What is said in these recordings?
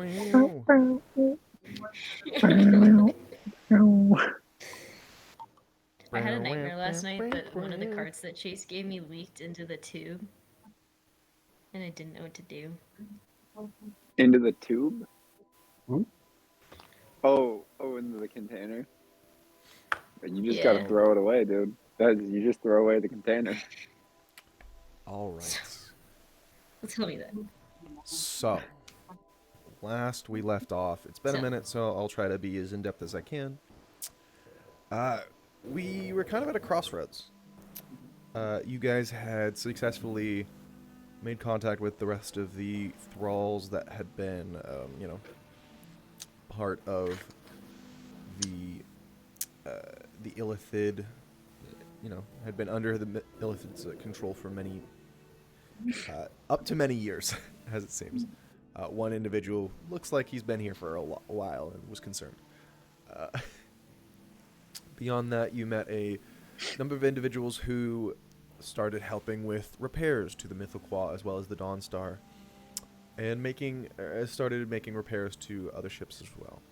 I had a nightmare last night that one of the carts that Chase gave me leaked into the tube, and I didn't know what to do. Into the tube? Hmm? Oh, into the container. You just Yeah. gotta throw it away, dude. You just throw away the container. All right. Tell me that. So, last we left off, it's been a minute, so I'll try to be as in-depth as I can. We were kind of at a crossroads. You guys had successfully made contact with the rest of the thralls that had been, part of the Illithid, had been under the Illithid's control for many, up to many years, as it seems. One individual looks like he's been here for a while and was concerned. Beyond that, you met a number of individuals who started helping with repairs to the Mythoquah as well as the Dawnstar, and started making repairs to other ships as well.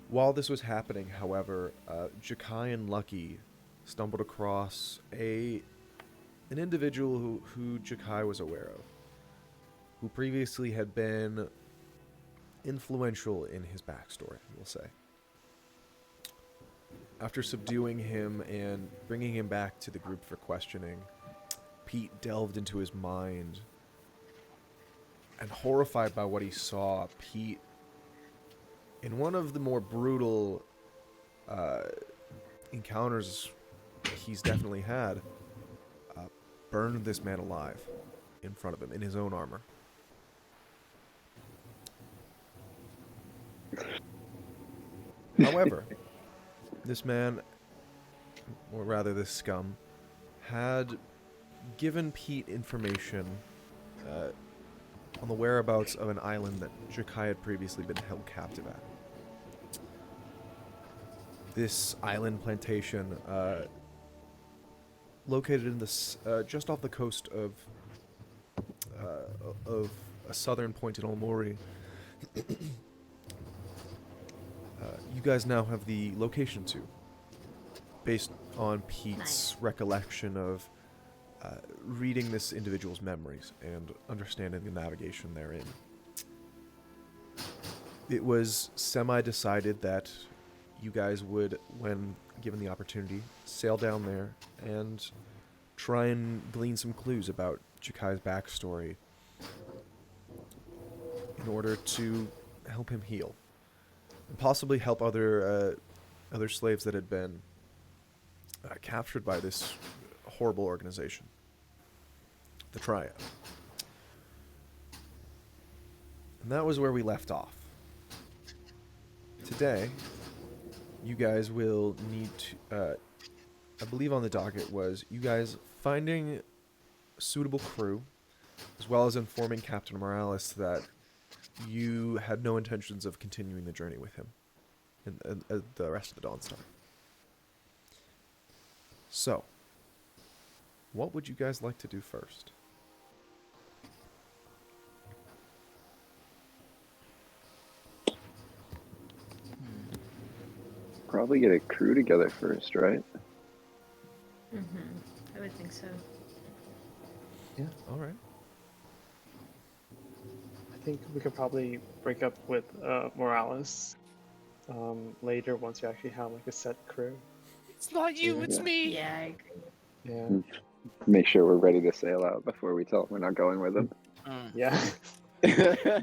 While this was happening, however, Jakai and Lucky stumbled across an individual who Jakai was aware of, who previously had been influential in his backstory, we'll say. After subduing him and bringing him back to the group for questioning, Pete delved into his mind, and horrified by what he saw, Pete, in one of the more brutal encounters he's definitely had, burned this man alive in front of him in his own armor. However, this man, or rather this scum, had given Pete information on the whereabouts of an island that Jakai had previously been held captive at. This island plantation, located in this just off the coast of a southern point in Olmori. You guys now have the location to, based on Pete's recollection of reading this individual's memories and understanding the navigation therein. It was semi-decided that you guys would, when given the opportunity, sail down there and try and glean some clues about Jakai's backstory in order to help him heal. And possibly help other slaves that had been captured by this horrible organization, the Triad. And that was where we left off. Today, you guys will need to, I believe on the docket was you guys finding a suitable crew, as well as informing Captain Morales that you had no intentions of continuing the journey with him and the rest of the Dawnstar. So, what would you guys like to do first? Probably get a crew together first, right? I would think so. Yeah. All right. I think we could probably break up with Morales later once we actually have like a set crew. It's not you, it's me. Yeah, I agree. Yeah. Make sure we're ready to sail out before we tell them we're not going with them. Yeah. Yeah.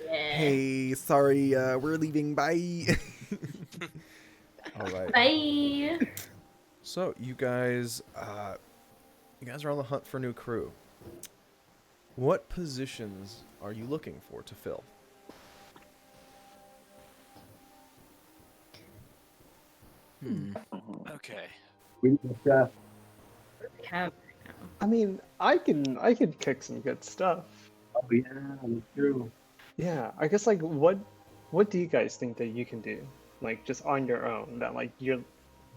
Hey, sorry, we're leaving. Bye. All right. Bye. So you guys are on the hunt for a new crew. What positions are you looking for to fill? Okay. We Have right now. I mean, I can kick some good stuff. Oh yeah, that's true. Yeah, I guess like what do you guys think that you can do, like just on your own, that like you're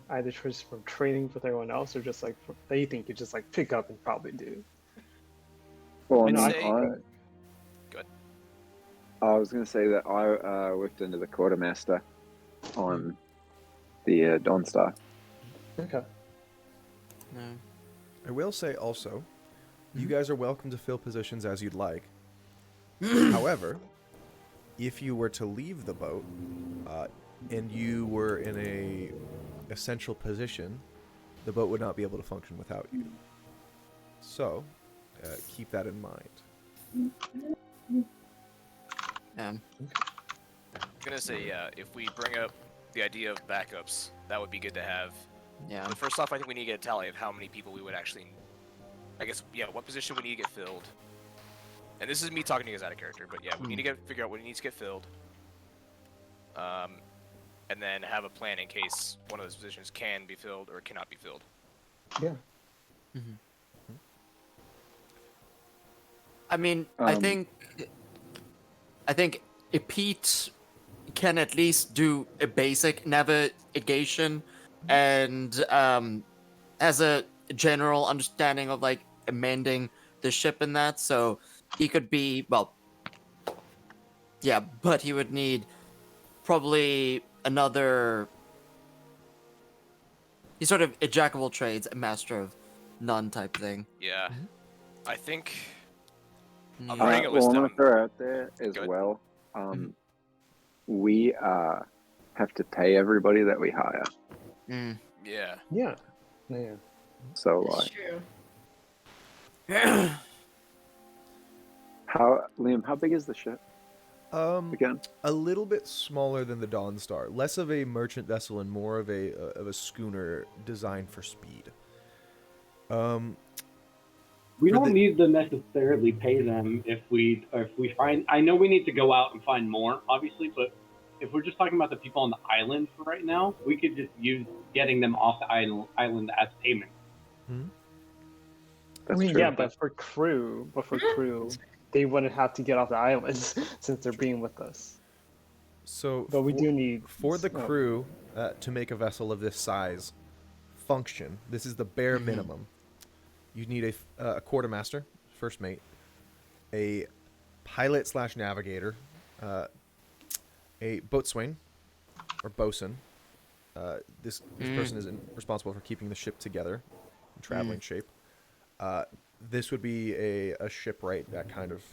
either just from training with everyone else or just like that you think you just like pick up and probably do? Well, I'd I say- mean, Good. I was going to say that I worked under the quartermaster on the Dawn Star. Okay. No. I will say also, you guys are welcome to fill positions as you'd like. However, if you were to leave the boat and you were in a essential position, the boat would not be able to function without you. So, keep that in mind. Yeah. I'm gonna say, yeah, if we bring up the idea of backups, that would be good to have. Yeah. But first off, I think we need to get a tally of how many people we would actually, I guess, yeah, what position we need to get filled. And this is me talking to you guys out of character, but yeah, we need to figure out what needs to get filled. And then have a plan in case one of those positions can be filled or cannot be filled. Yeah. I mean, I think if Pete can at least do a basic navigation and has a general understanding of like amending the ship and that, so he could be, well, yeah, but he would need probably another. He's sort of a jack of all trades, a master of none type thing. Yeah, I think. I'm Yeah. writing a Well, list I'm going down. to throw out there as Good. well. We have to pay everybody that we hire. Mm. Yeah. Yeah. Yeah. So, That's like, true. Liam, how big is the ship again? A little bit smaller than the Dawn Star, less of a merchant vessel and more of a schooner designed for speed. We For don't the- need to necessarily pay them if we find. I know we need to go out and find more, obviously, but if we're just talking about the people on the island for right now, we could just use getting them off the island as payment. That's I mean, true. yeah, but for crew, they wouldn't have to get off the island since they're being with us. So, But we do need for the crew to make a vessel of this size function, this is the bare minimum. You need a quartermaster, first mate, a pilot / navigator, a boatswain or bosun. This person is responsible for keeping the ship together in traveling shape. This would be a shipwright, that kind of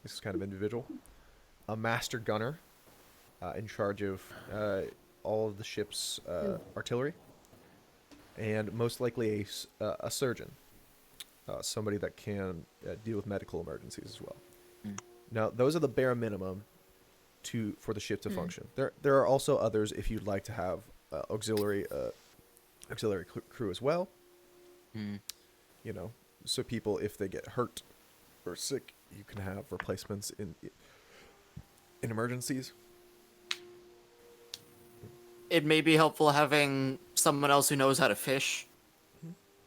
this kind of individual. A master gunner in charge of all of the ship's artillery, and most likely a surgeon, somebody that can deal with medical emergencies as well. Now, those are the bare minimum for the ship to function. There are also others if you'd like to have auxiliary crew as well. You know, so people, if they get hurt or sick, you can have replacements in emergencies. It may be helpful having someone else who knows how to fish.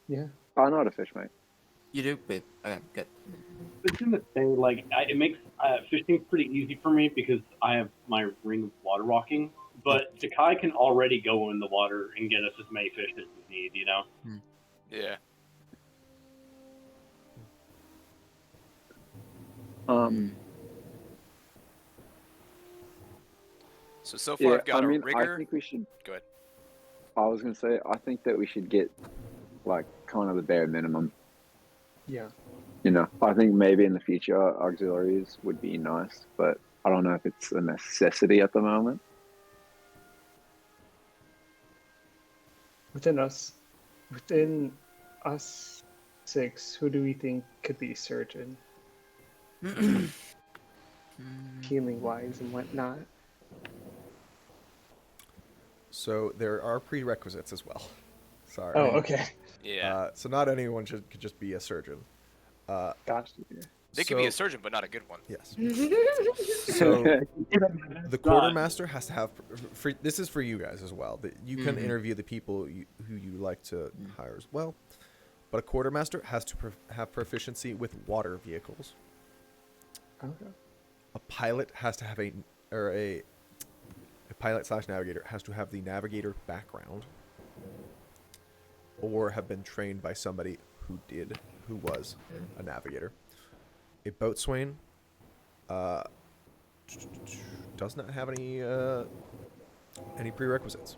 Yeah. I'm not a fish, mate. You do? Wait, okay, good. I was gonna say, like, it makes fishing pretty easy for me because I have my ring of water walking. But Takai can already go in the water and get us as many fish as we need, you know? Yeah. So far Yeah, I've got I a mean, rigger. I think we should. Go ahead. I was going to say, I think that we should get, like, kind of the bare minimum. Yeah. You know, I think maybe in the future auxiliaries would be nice, but I don't know if it's a necessity at the moment. Within us 6, who do we think could be surgeon? Healing wise and whatnot. So there are prerequisites as well. Sorry. Oh, okay. Yeah. So not anyone could just be a surgeon. Gotcha. They could be a so- surgeon, but not a good one. Yes. So the quartermaster has to have. This is for you guys as well. That you can interview the people who you like to hire as well. But a quartermaster has to have proficiency with water vehicles. Okay. A pilot has to have a pilot / navigator has to have the navigator background, or have been trained by somebody who was a navigator. A boatswain does not have any prerequisites.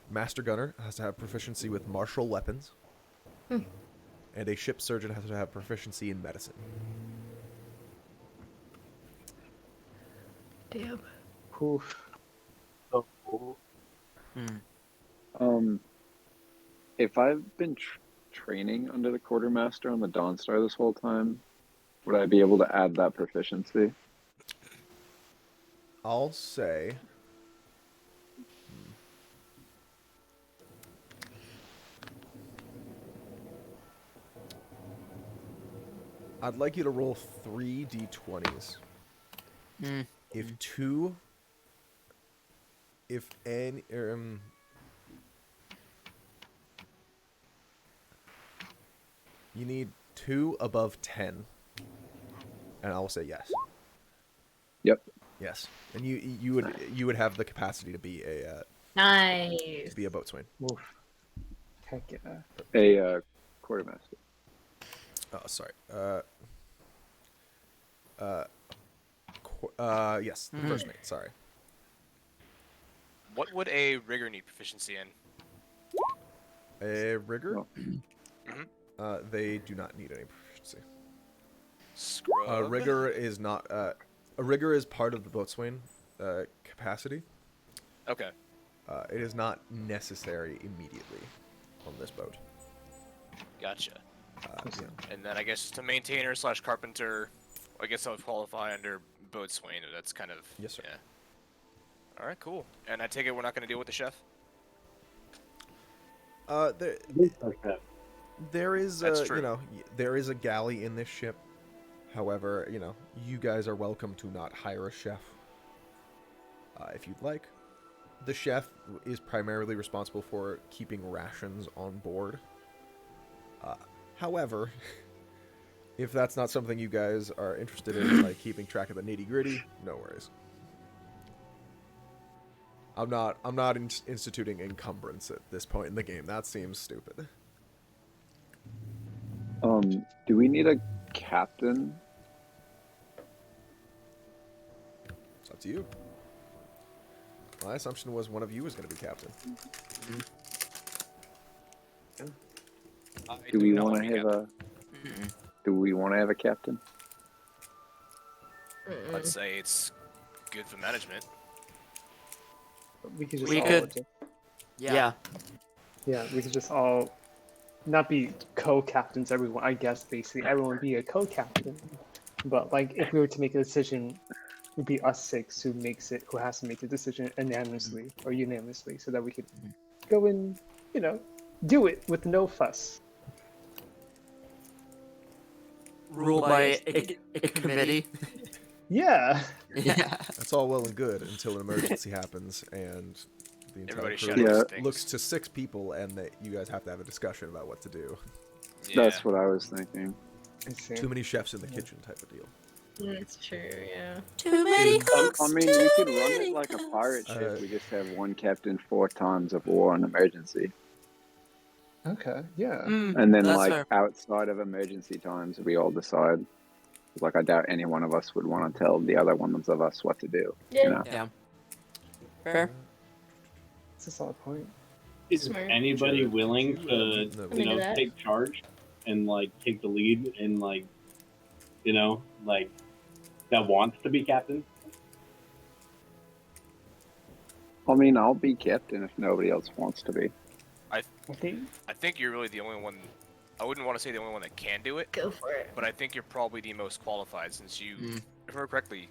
Master gunner has to have proficiency with martial weapons, and a ship surgeon has to have proficiency in medicine. Damn. Oof. So, If I've been training under the quartermaster on the Dawnstar this whole time, would I be able to add that proficiency? I'll say. I'd like you to roll 3 d20s. If two, if any, you need 2 above 10, and I'll say yes. Yep. Yes, and you would have the capacity to be a Nice. boatswain. Oof. Heck yeah. A quartermaster. Oh, sorry. Yes, the first mate. Sorry. What would a rigger need proficiency in? A rigger. Oh. They do not need any proficiency. Scrub. Rigger is not. A rigger is part of the boatswain capacity. Okay. It is not necessary immediately on this boat. Gotcha. Yeah. And then I guess just a maintainer / carpenter. I guess I would qualify under boatswain. That's kind of. Yes, sir. Yeah. All right, cool. And I take it we're not going to deal with the chef. There is, That's true. there is a galley in this ship. However, you guys are welcome to not hire a chef if you'd like. The chef is primarily responsible for keeping rations on board. However, if that's not something you guys are interested in, like keeping track of the nitty-gritty, no worries. I'm not instituting encumbrance at this point in the game. That seems stupid. Do we need a captain? It's up to you. My assumption was one of you was going to be captain. Do we not want wanna to be have a? Do we want to have a captain? I'd say it's good for management. We could just We all could- just, Yeah. yeah, we could just all not be co-captains. Everyone, I guess, basically, everyone would be a co-captain. But like, if we were to make a decision, it'd be us 6 who has to make the decision unanimously or unanimously, so that we could go and do it with no fuss. Ruled by a committee. Yeah. Yeah. That's all well and good until an emergency happens and the entire Everybody crew shadows Yeah. things. looks to 6 people and that you guys have to have a discussion about what to do. Yeah. That's what I was thinking. I see. Too many chefs in the kitchen type of deal. That's true, yeah. Too many cooks. I mean, too we could run many it like a pirate Uh, ship. We just have one captain 4 times of war and emergency, Okay. Yeah. and then That's like fair. outside of emergency times, we all decide. Like, I doubt any one of us would want to tell the other ones of us what to do. Yeah. You know? Yeah. Fair. It's a solid point. is Smart. anybody Jared, willing could to, you, I'm into that. take charge and take the lead and that wants to be captain? I mean, I'll be captain if nobody else wants to be. I think. I think you're really the only one. I wouldn't want to say the only one that can do it, Go for it. but I think you're probably the most qualified since you, if I remember correctly,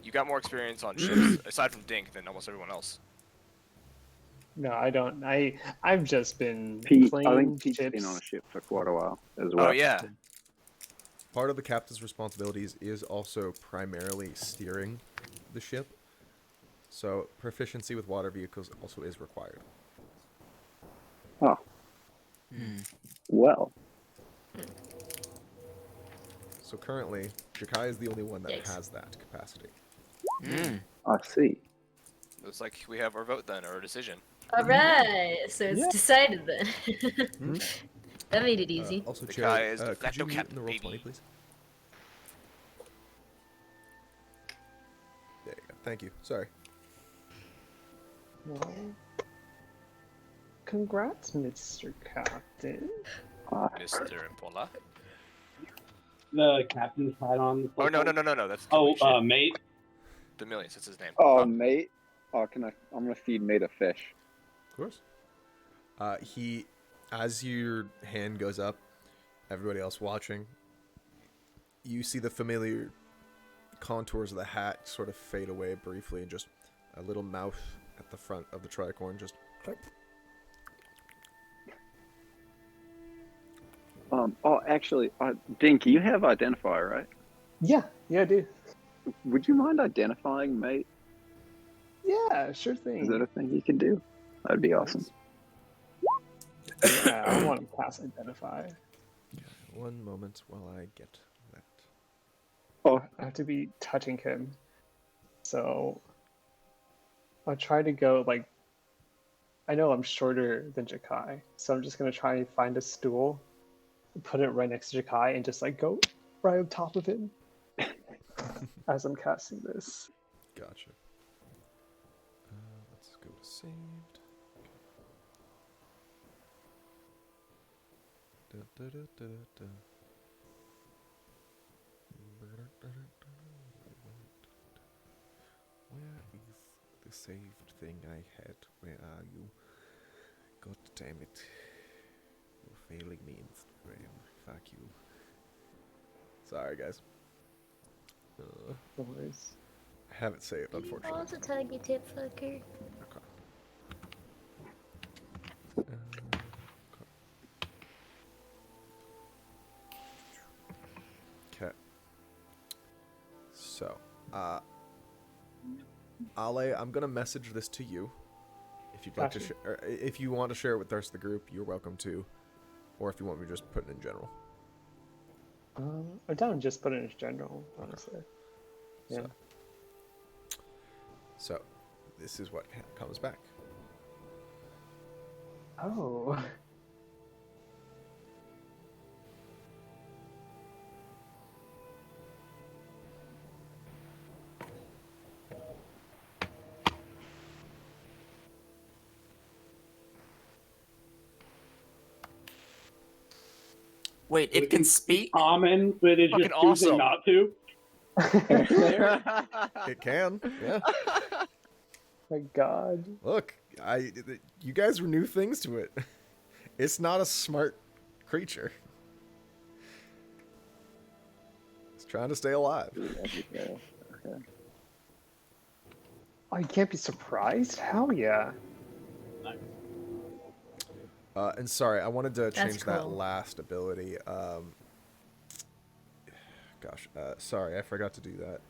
you got more experience on ships aside from Dink than almost everyone else. No, I don't. I've just been Pete, playing I think Pete's ships. been on a ship for quite a while as well. Oh yeah, Part of the captain's responsibilities is also primarily steering the ship. So proficiency with water vehicles also is required. Oh, well, So currently, Jakai is the only one that Yikes. has that capacity. I see. looks like we have our vote then, or a decision. All right, so it's Yeah. decided then. That made it easy. Also, The Chair, guy is de could facto you mute in captain, the roll baby. 20, please? Thank you. Sorry. Well, congrats, Mr. Captain. Mr. Impola. The captain's hat on. Oh no. That's Oh, Kamui. mate. The Millions. That's his name. Oh, mate. Oh, I'm gonna feed mate a fish. Of course. He, as your hand goes up, everybody else watching, you see the familiar contours of the hat sort of fade away briefly, and just a little mouth at the front of the tricorn just. Oh, actually, Dink, you have identifier, right? Yeah, I do. Would you mind identifying mate? Yeah, sure Is thing. that a thing you can do? That'd be awesome. Yeah, I want to cast Identify. One moment while I get that. Oh, I have to be touching him. So I'll try to go like I know I'm shorter than Jakai, so I'm just gonna try and find a stool, put it right next to Jakai, and just like go right on top of him as I'm casting this. Gotcha. Let's go to saved. Where is the saved thing I had? Where are you? God damn it. You're failing me, Instagram. Fuck you. Sorry, guys. No worries. I have it saved, unfortunately. a tuggy tip fucker. Okay. So, Ale, I'm gonna message this to you. If you'd like to, Gotcha. or if you want to share it with the rest of the group, you're welcome to. Or if you want me to just put it in general. I'm down just put it in general, honestly. Yeah. So, this is what comes back. Oh. Wait, it can speak? Common, but it's just Fucking choosing awesome. not to. It can, yeah. My God. Look, you guys were new things to it. It's not a smart creature. It's trying to stay alive. okay. Oh, you can't be surprised? Hell yeah. And sorry, I wanted to change that cool. last ability. Gosh, sorry, I forgot to do that.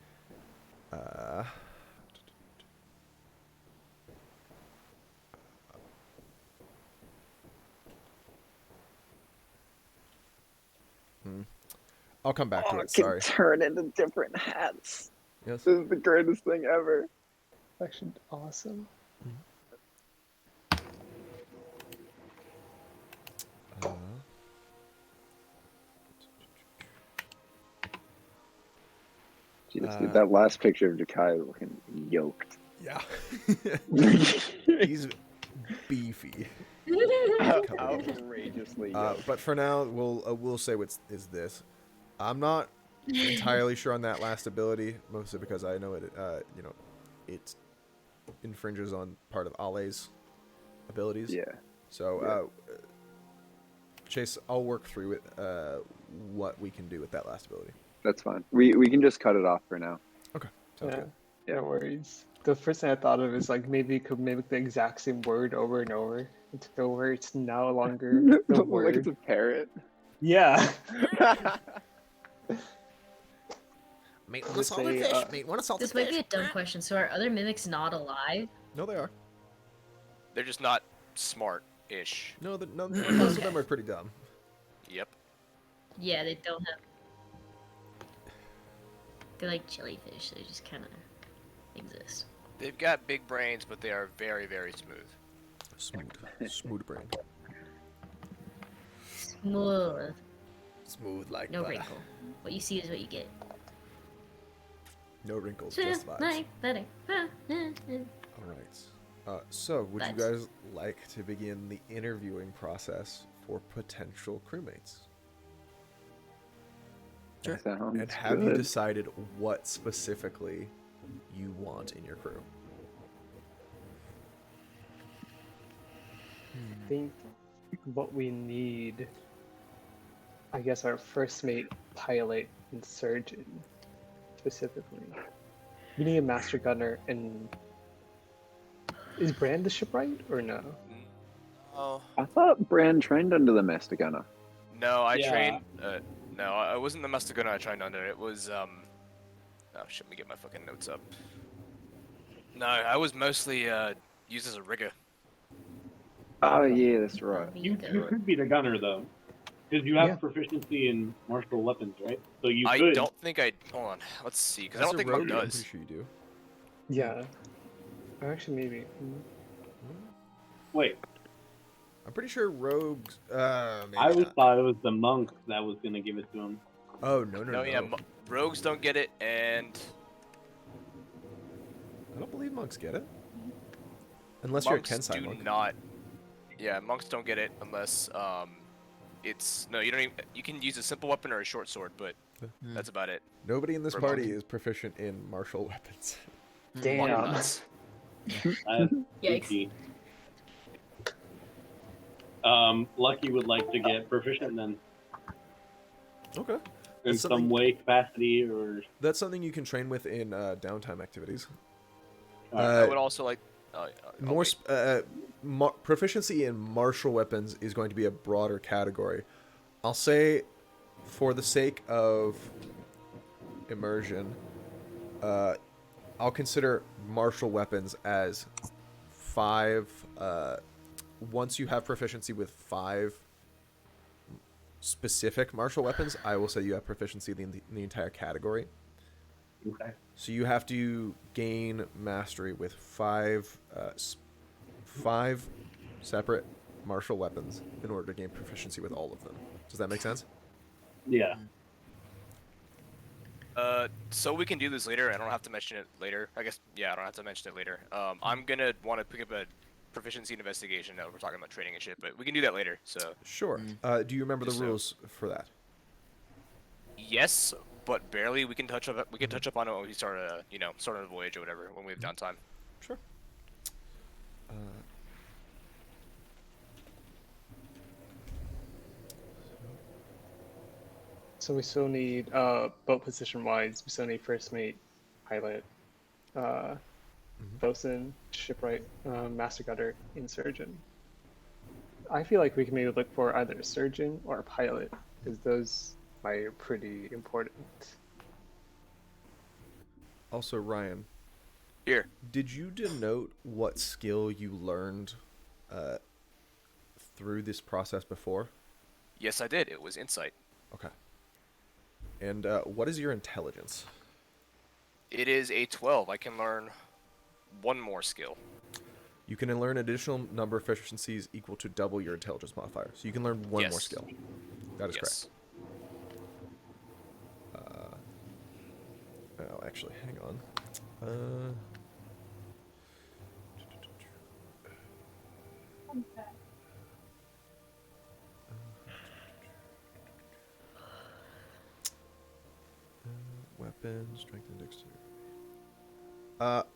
I'll come back to it. Sorry. Turn into different hats. Yes. This is the greatest thing ever. Actually, awesome. Jeez, dude, that last picture of Jakai looking yoked. Yeah. He's beefy. Outrageously yoked. But for now, we'll say what is this. I'm not entirely sure on that last ability, mostly because I know it. It infringes on part of Ale's abilities. Yeah. So, Chase, I'll work through it. What we can do with that last ability. That's fine. We can just cut it off for now. Okay. Sounds Yeah. good. No worries. The first thing I thought of is like maybe you could mimic the exact same word over and over until where it's no longer the Like word. it's a parrot. Yeah. Mate, want a salted fish? Mate, want a salted This might be a dumb question. So are other mimics not alive? No, they are. They're just not smart-ish. No, most of them are pretty dumb. Yep. Yeah, they don't have. They're like jellyfish. They just kind of exist. They've got big brains, but they are very, very smooth. Smooth brain. Smooth. Smooth like No butter. wrinkle. What you see is what you get. No wrinkles, Just just vibes. like that. All right. So, would you Vibes. guys like to begin the interviewing process for potential crewmates? Sure. Sounds And have you good. decided what specifically you want in your crew? I think what we need, I guess, our first mate, pilot, and surgeon specifically. We need a master gunner, and is Brand the shipwright or no? Oh I thought Bran trained under the Master Gunner. no, I Yeah. trained. No, I wasn't the Mastiguna I trained under. It was Oh shit, let me get my fucking notes up. No, I was mostly used as a rigger. Oh yeah, that's right. You Amigo. could be the gunner though, because you have Yeah. proficiency in martial weapons, right? So you I could. don't think I. Hold on, let's see, because I As don't a think Monk rogue, I'm does. pretty sure you do. Yeah. Or actually, maybe. Wait, I'm pretty sure rogues. Maybe I always not. thought it was the monk that was gonna give it to him. Oh no no No, no! yeah, rogues don't get it, and I don't believe monks get it. Unless you're a monks Kensai do monk. not. Yeah, monks don't get it unless it's no. You don't even. You can use a simple weapon or a short sword, but Hmm. that's about it. Nobody in this For party monk. is proficient in martial weapons. Monk Damn. nuts. That's Yikes. spooky. Lucky would like to get proficient then Okay. in That's some something- way, capacity, or That's something you can train with in downtime activities. I would also like. I'll More wait. proficiency in martial weapons is going to be a broader category. I'll say, for the sake of immersion, I'll consider martial weapons as 5. Once you have proficiency with 5 specific martial weapons, I will say you have proficiency in the entire category. okay. So you have to gain mastery with 5 separate martial weapons in order to gain proficiency with all of them. Does that make sense? Yeah. So we can do this later. I don't have to mention it later. I guess, yeah, I don't have to mention it later. I'm gonna want to pick up a proficiency in investigation. Now we're talking about training and shit, but we can do that later. So Sure. Do you remember the Just so- rules for that? yes, but barely. We can touch up. We can touch up on it when we start a voyage or whatever when we have downtime. Sure. So we still need, boat position wise, we still need first mate, pilot, bosun, shipwright, master gunner, and surgeon. I feel like we can maybe look for either a surgeon or a pilot, because those are pretty important. Also, Ryan, Here. did you denote what skill you learned through this process before? Yes, I did. It was insight. Okay. And what is your intelligence? It is a 12. I can learn one more skill. You can learn an additional number of proficiencies equal to double your intelligence modifier. So you can learn one more Yes. skill. That is Yes. correct. Oh, actually, hang on. Weapon, strength, and dexterity.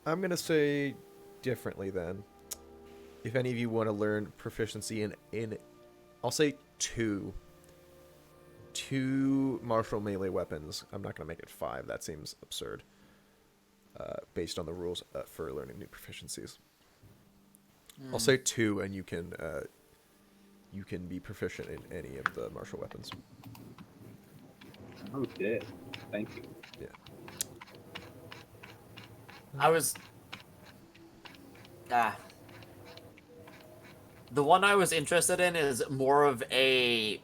I'm gonna say differently then. If any of you want to learn proficiency in I'll say two martial melee weapons. I'm not gonna make it 5. That seems absurd. Based on the rules for learning new proficiencies. I'll say 2, and you can be proficient in any of the martial weapons. Oh, shit. Thank you. I was. The one I was interested in is more of a.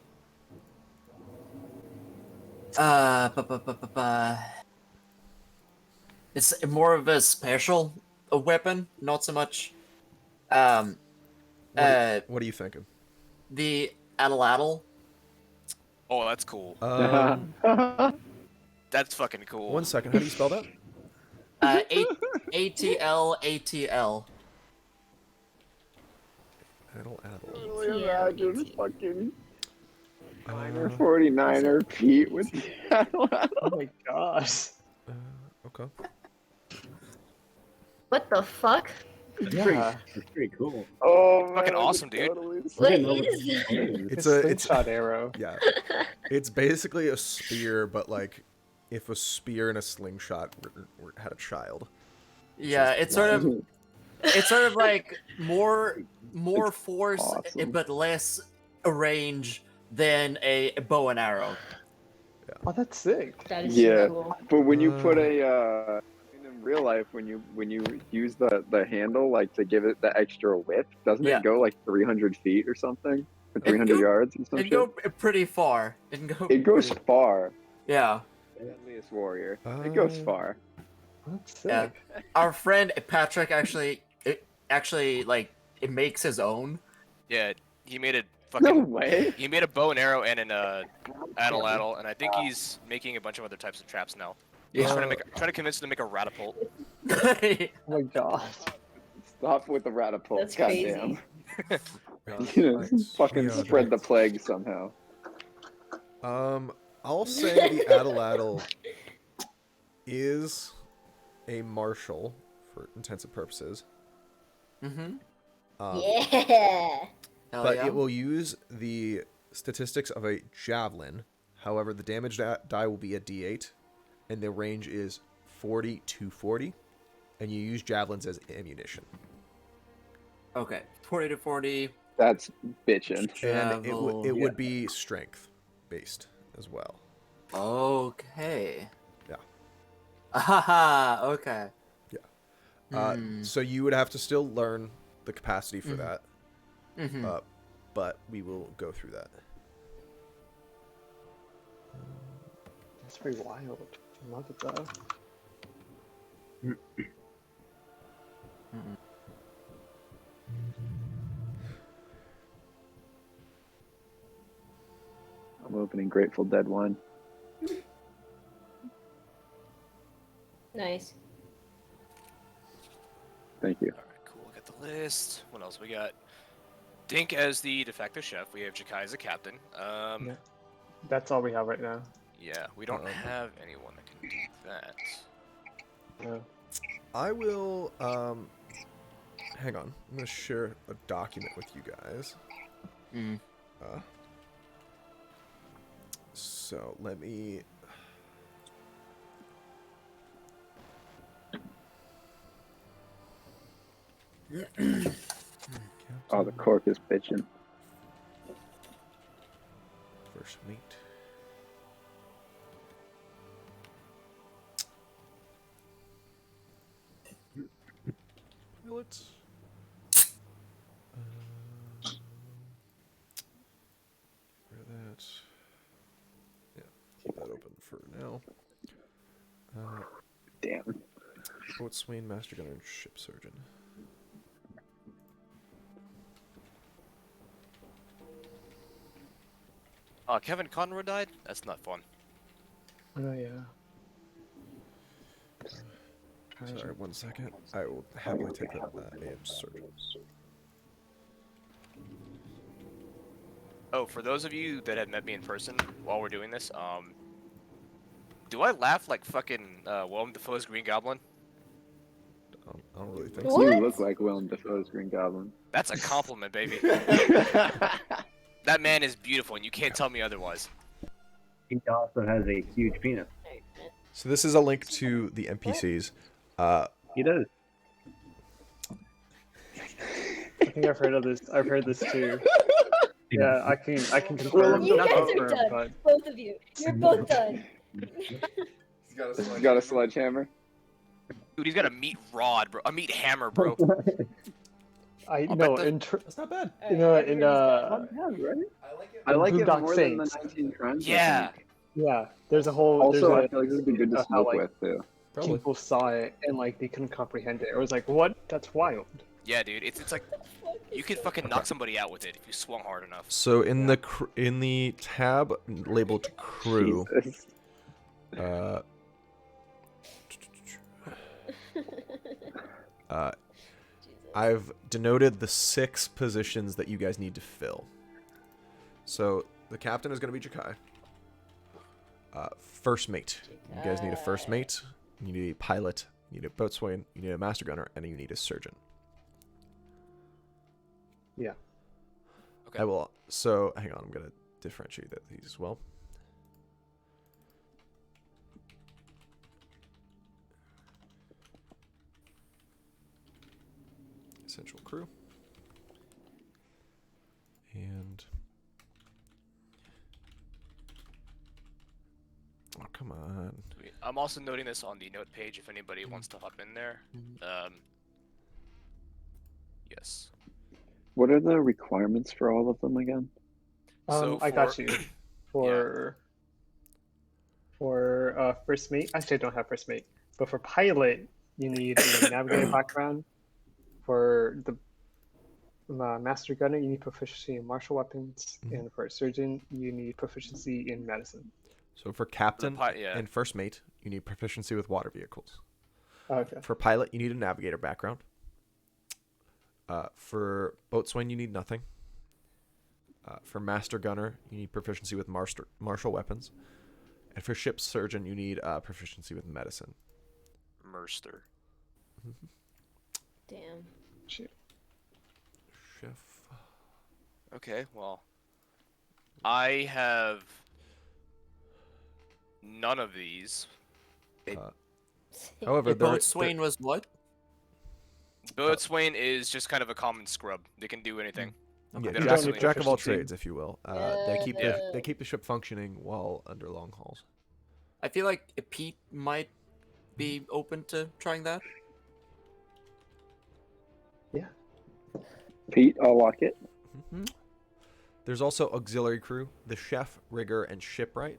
It's more of a special weapon, not so much. What are you thinking? The Atlatl. Oh, that's cool. That's fucking cool. 1 second. How do you spell that? ATL ATL. Really imagine TLBT. fucking Uh, 49er Pete with the Oh my gosh. okay. What the fuck? Yeah. It's pretty cool. Oh man, Fucking I could awesome, dude. totally What didn't know is what that? it is. It's a slingshot arrow. yeah. It's basically a spear, but like if a spear and a slingshot had a child. Yeah, it's sort of like more It's force awesome. but less range than a bow and arrow. Oh, that's sick. That is Yeah. so cool. But when you put in real life, when you use the handle like to give it the extra width, doesn't Yeah. it go like 300 feet or something, or It 300 go- yards or It'd something? go pretty far. It goes far. Yeah. Deadliest warrior. It goes Oh. far. That's sick. Yeah. Our friend Patrick actually like it makes his own. Yeah, he made a No fucking. way. He made a bow and arrow and an addle, and I think he's making a bunch of other types of traps now. He's trying to convince him to make a ratapult. Oh my gosh. Stop with the ratapult. That's Goddamn. crazy. Fucking Yeah, spread the plague somehow. I'll say the Addle is a martial for intensive purposes. Mm-hmm. Yeah. But it will use the statistics of a javelin. However, the damage die will be a D8, and the range is 40 to 40, and you use javelins as ammunition. Okay. 40 to 40. That's bitchin'. And Javel- it would be strength based as well. Okay. Yeah. Haha. Okay. So you would have to still learn the capacity for that, Mm-hmm. but we will go through that. That's pretty wild. I love it though. I'm opening Grateful Dead wine. Nice. Thank you. All right, cool. Got the list. What else we got? Dink as the de facto chef. We have Jakai as the captain. Yeah. That's all we have right now. Yeah, we don't have anyone that can do that. No. I will, hang on. I'm going to share a document with you guys. Mm. So let me... Oh, the cork is bitching. First meat. Pilots. Where that? Yeah, keep that open for now. Damn. Boatswain, Master Gunner, and Ship Surgeon. Kevin Conroy died? That's not fun. Oh yeah. Sorry, 1 second. I will happily take that AM Surgeon. Oh, for those of you that have met me in person while we're doing this, do I laugh like fucking Willem Dafoe's Green Goblin? I don't really think so. What? You look like Willem Dafoe's Green Goblin. That's a compliment, baby. That man is beautiful, and you can't tell me otherwise. He also has a huge penis. So this is a link to the NPCs. He does. I think I've heard of this. I've heard this too. Yeah, I can confirm. You Not guys are confirm, done. but Both of you. You're both done. He's got a sledgehammer. Dude, he's got a meat rod, bro. A meat hammer, bro. I I'll know bet the- in That's not bad. I like it Boondock more than the Saints. 19 Trends. I Yeah. think. yeah, there's a whole. Also, I there's feel like this would be good to how, smoke like, with too. Probably. people saw it and like they couldn't comprehend it. It was like, what? That's wild. Yeah, dude. It's like you could fucking knock somebody out with it if you swung hard enough. So in the tab labeled crew, Jesus. I've denoted the 6 positions that you guys need to fill. So the captain is going to be Jakai. First mate. You guys need a first mate. You need a pilot. You need a boatswain. You need a master gunner, and you need a surgeon. Yeah. Okay. I will. So hang on. I'm going to differentiate these as well. Essential crew. And oh, come on. Sweet. I'm also noting this on the note page if anybody wants to hop in there. Yes. What are the requirements for all of them again? So I got for- you. For first mate, actually I don't have first mate, but for pilot you need a navigator background. For the master gunner, you need proficiency in martial weapons, and for a surgeon, you need proficiency in medicine. So for captain yeah. and first mate, you need proficiency with water vehicles. Okay. For pilot, you need a navigator background. For boatswain, you need nothing. For master gunner, you need proficiency with martial weapons. And for ship surgeon, you need proficiency with medicine. Merster. Damn. Shit. Chef. Okay, well, I have none of these. However, The there, boatswain was what? Boatswain is just kind of a common scrub. They can do anything. yeah, They You don't don't actually- need jack of all proficiency. trades, if you will. Yeah. They keep the ship functioning while under long hauls. I feel like Pete might be open to trying that. Yeah. Pete, I'll lock it. There's also auxiliary crew, the chef, rigger, and shipwright.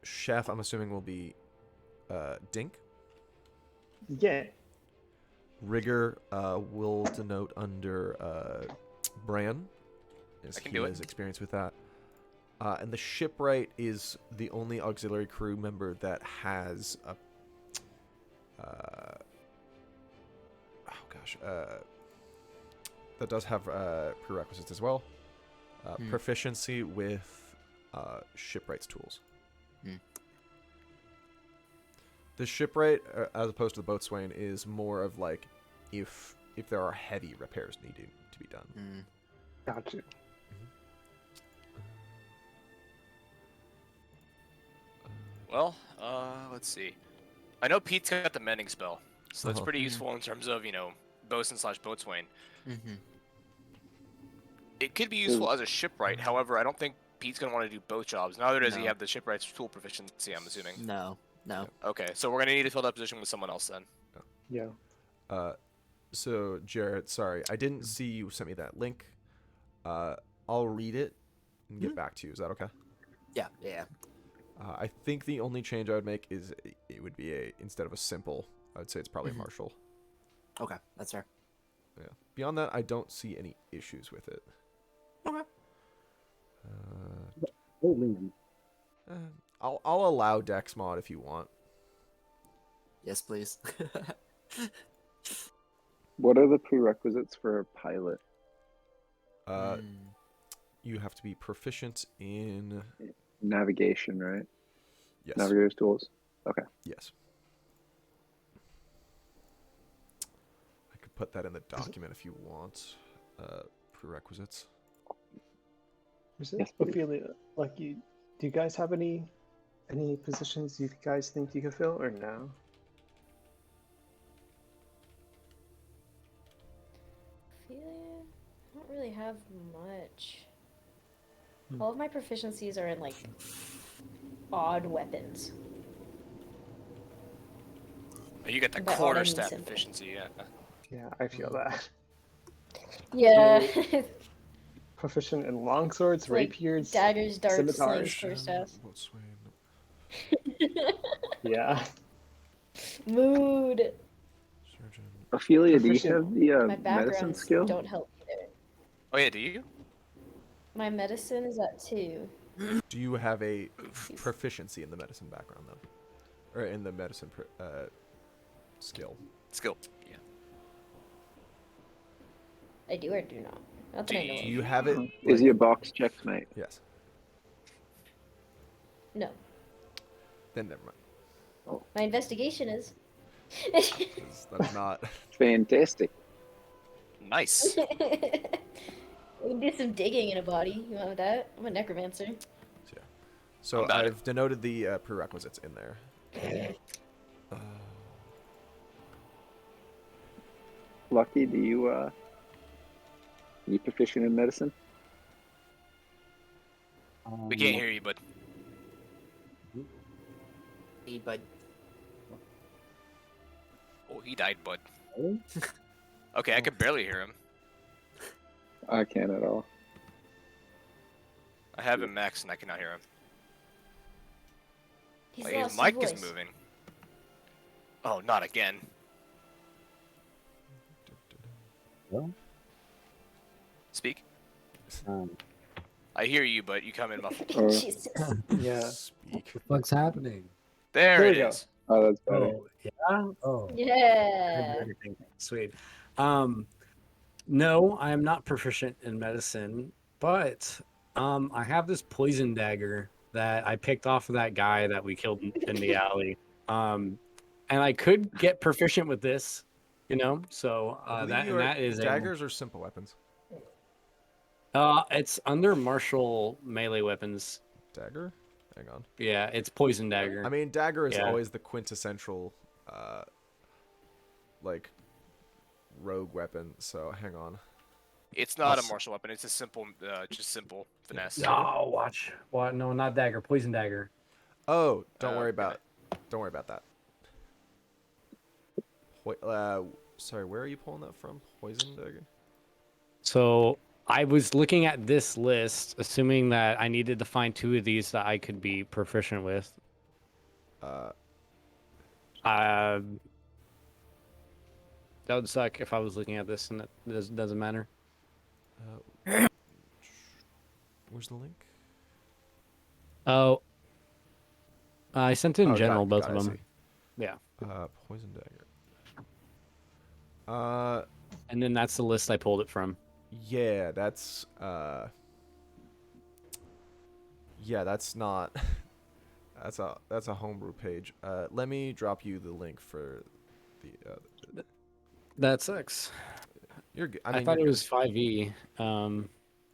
Chef, I'm assuming, will be Dink. Yeah. Rigger will denote under Bran, as I can he do it. has experience with that. And the shipwright is the only auxiliary crew member that has a that does have prerequisites as well. Proficiency with shipwright's tools. The shipwright, as opposed to the boatswain, is more of like if there are heavy repairs needed to be done. Got you. Well, let's see. I know Pete's got the mending spell, so that's Uh-huh. pretty useful in terms of, bosun / boatswain. Mm-hmm. It could be useful as a shipwright, however, I don't think Pete's going to want to do both jobs. Neither does he No. have the shipwright's tool proficiency, I'm assuming. No. Okay, so we're going to need to fill that position with someone else then. Yeah. So Jared, sorry, I didn't see you sent me that link. I'll read it and get back to you. Is that okay? Yeah. I think the only change I would make is it would be instead of a simple, I would say it's probably a martial. Okay, that's fair. Yeah. Beyond that, I don't see any issues with it. Okay. I'll allow Dex mod if you want. Yes, please. What are the prerequisites for a pilot? You have to be proficient in Navigation, right? yes, Navigator's tools. Okay. yes. I could put that in the document if you want. Prerequisites. Is it Yes, please. Ophelia, like do you guys have any positions you guys think you can fill or no? Ophelia? I don't really have much. All of my proficiencies are in like odd weapons. You get the But all I quarter need stat simple. efficiency, yeah. Yeah, I feel that. Yeah. Proficient in longswords, Like rapiers. daggers, darts, scimitars. slings, quarterstaffs. Boatswain, Yeah. Mood. surgeon. Ophelia, do you Proficient. have the My medicine backgrounds skill? don't help either. Oh yeah, do you? My medicine is at 2. Do you have a proficiency in the medicine background though, or in the medicine skill? Skill. Yeah. I do or do not. Not that I know Do of. you have it? Is like- he a box checkmate? Yes. No. Then never mind. My investigation is. That is not. Fantastic. Nice. We can do some digging in a body. You want that? I'm a necromancer. So I'm about it. I've denoted the prerequisites in there. Lucky, do you proficient in medicine? We can't hear you, bud. But Oh, he died, bud. Okay, I could barely hear him. I can't at all. I have him maxed and I cannot hear him. He's Like, lost his mic voice. is moving. Oh, not again. Well, Speak. um, I hear you, but you come in muffled. Jesus. yeah. Speak. What the fuck's happening? There There it we go. is. Oh, that's better. Oh, yeah. Oh, Yeah. everything. Sweet. No, I am not proficient in medicine, but I have this poison dagger that I picked off of that guy that we killed in the alley. And I could get proficient with this, you know. So I believe that you and are- that is daggers or simple weapons. it's under martial melee weapons. Dagger. Hang on. Yeah, it's poison dagger. I mean, dagger is Yeah. always the quintessential, like, rogue weapon. So hang on. It's not a Also- martial weapon. It's a simple, just simple finesse. No, watch. What? No, not dagger. Poison dagger. Oh, don't worry damn about. Don't worry about that. Wait, sorry, where are you pulling that from? Poison dagger. So I was looking at this list, assuming that I needed to find 2 of these that I could be proficient with. That would suck if I was looking at this and it doesn't matter. Where's the link? Oh, I sent it in Oh, got general, it, both got of it, I them. Yeah, see. Poison dagger. and then that's the list I pulled it from. Yeah, that's yeah, that's not that's a homebrew page. Let me drop you the link for the That sucks. you're good. I, I mean, thought it you're was 5e.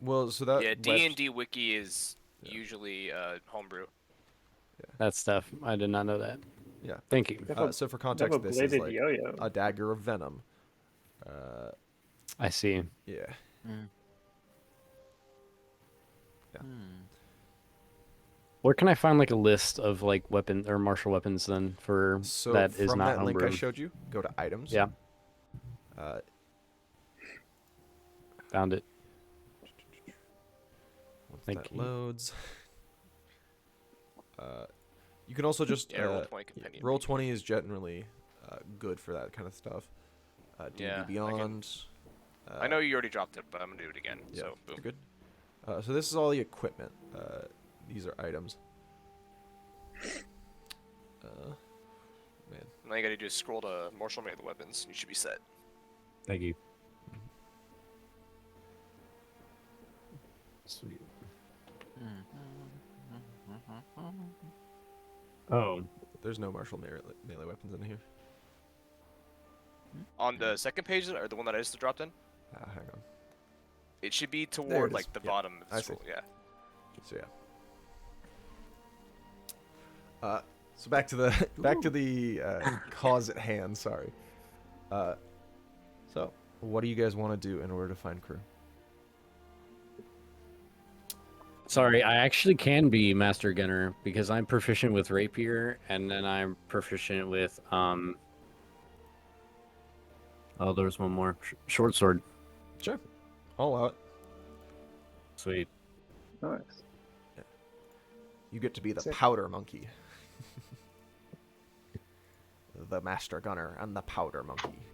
well, so that Yeah, web- D&D wiki is usually homebrew. That stuff. I did not know that. Yeah. Thank you. So for They have context, a this is bladed like yo-yo. a dagger of venom. I see. Yeah. Where can I find like a list of like weapon or martial weapons then for So that from is not that link I homebrew? showed you, go to items. Yeah. Uh, Found it. once Thank that you. loads, you can also just Yeah, Roll20 companion. Roll20 is generally good for that kind of stuff. D&D Yeah, I can- Beyond. I know you already dropped it, but I'm gonna do it again. Yeah, So boom. you're good. So this is all the equipment. These are items. Man, Now you gotta do is scroll to martial melee weapons. You should be set. Thank you. Sweet. Oh, there's no martial melee weapons in here. On the second page, or the one that I just dropped in, Hang on. it should be There it toward is. like the Yeah, bottom of the I see. scroll. Yeah. So yeah. So back to the cause at hand. Sorry. So what do you guys want to do in order to find crew? sorry. I actually can be master gunner because I'm proficient with rapier, and then I'm proficient with Oh, there's one more. Short sword. Sure. I'll allow it. Sweet. Nice. You get to be the Sick. powder monkey. The master gunner and the powder monkey.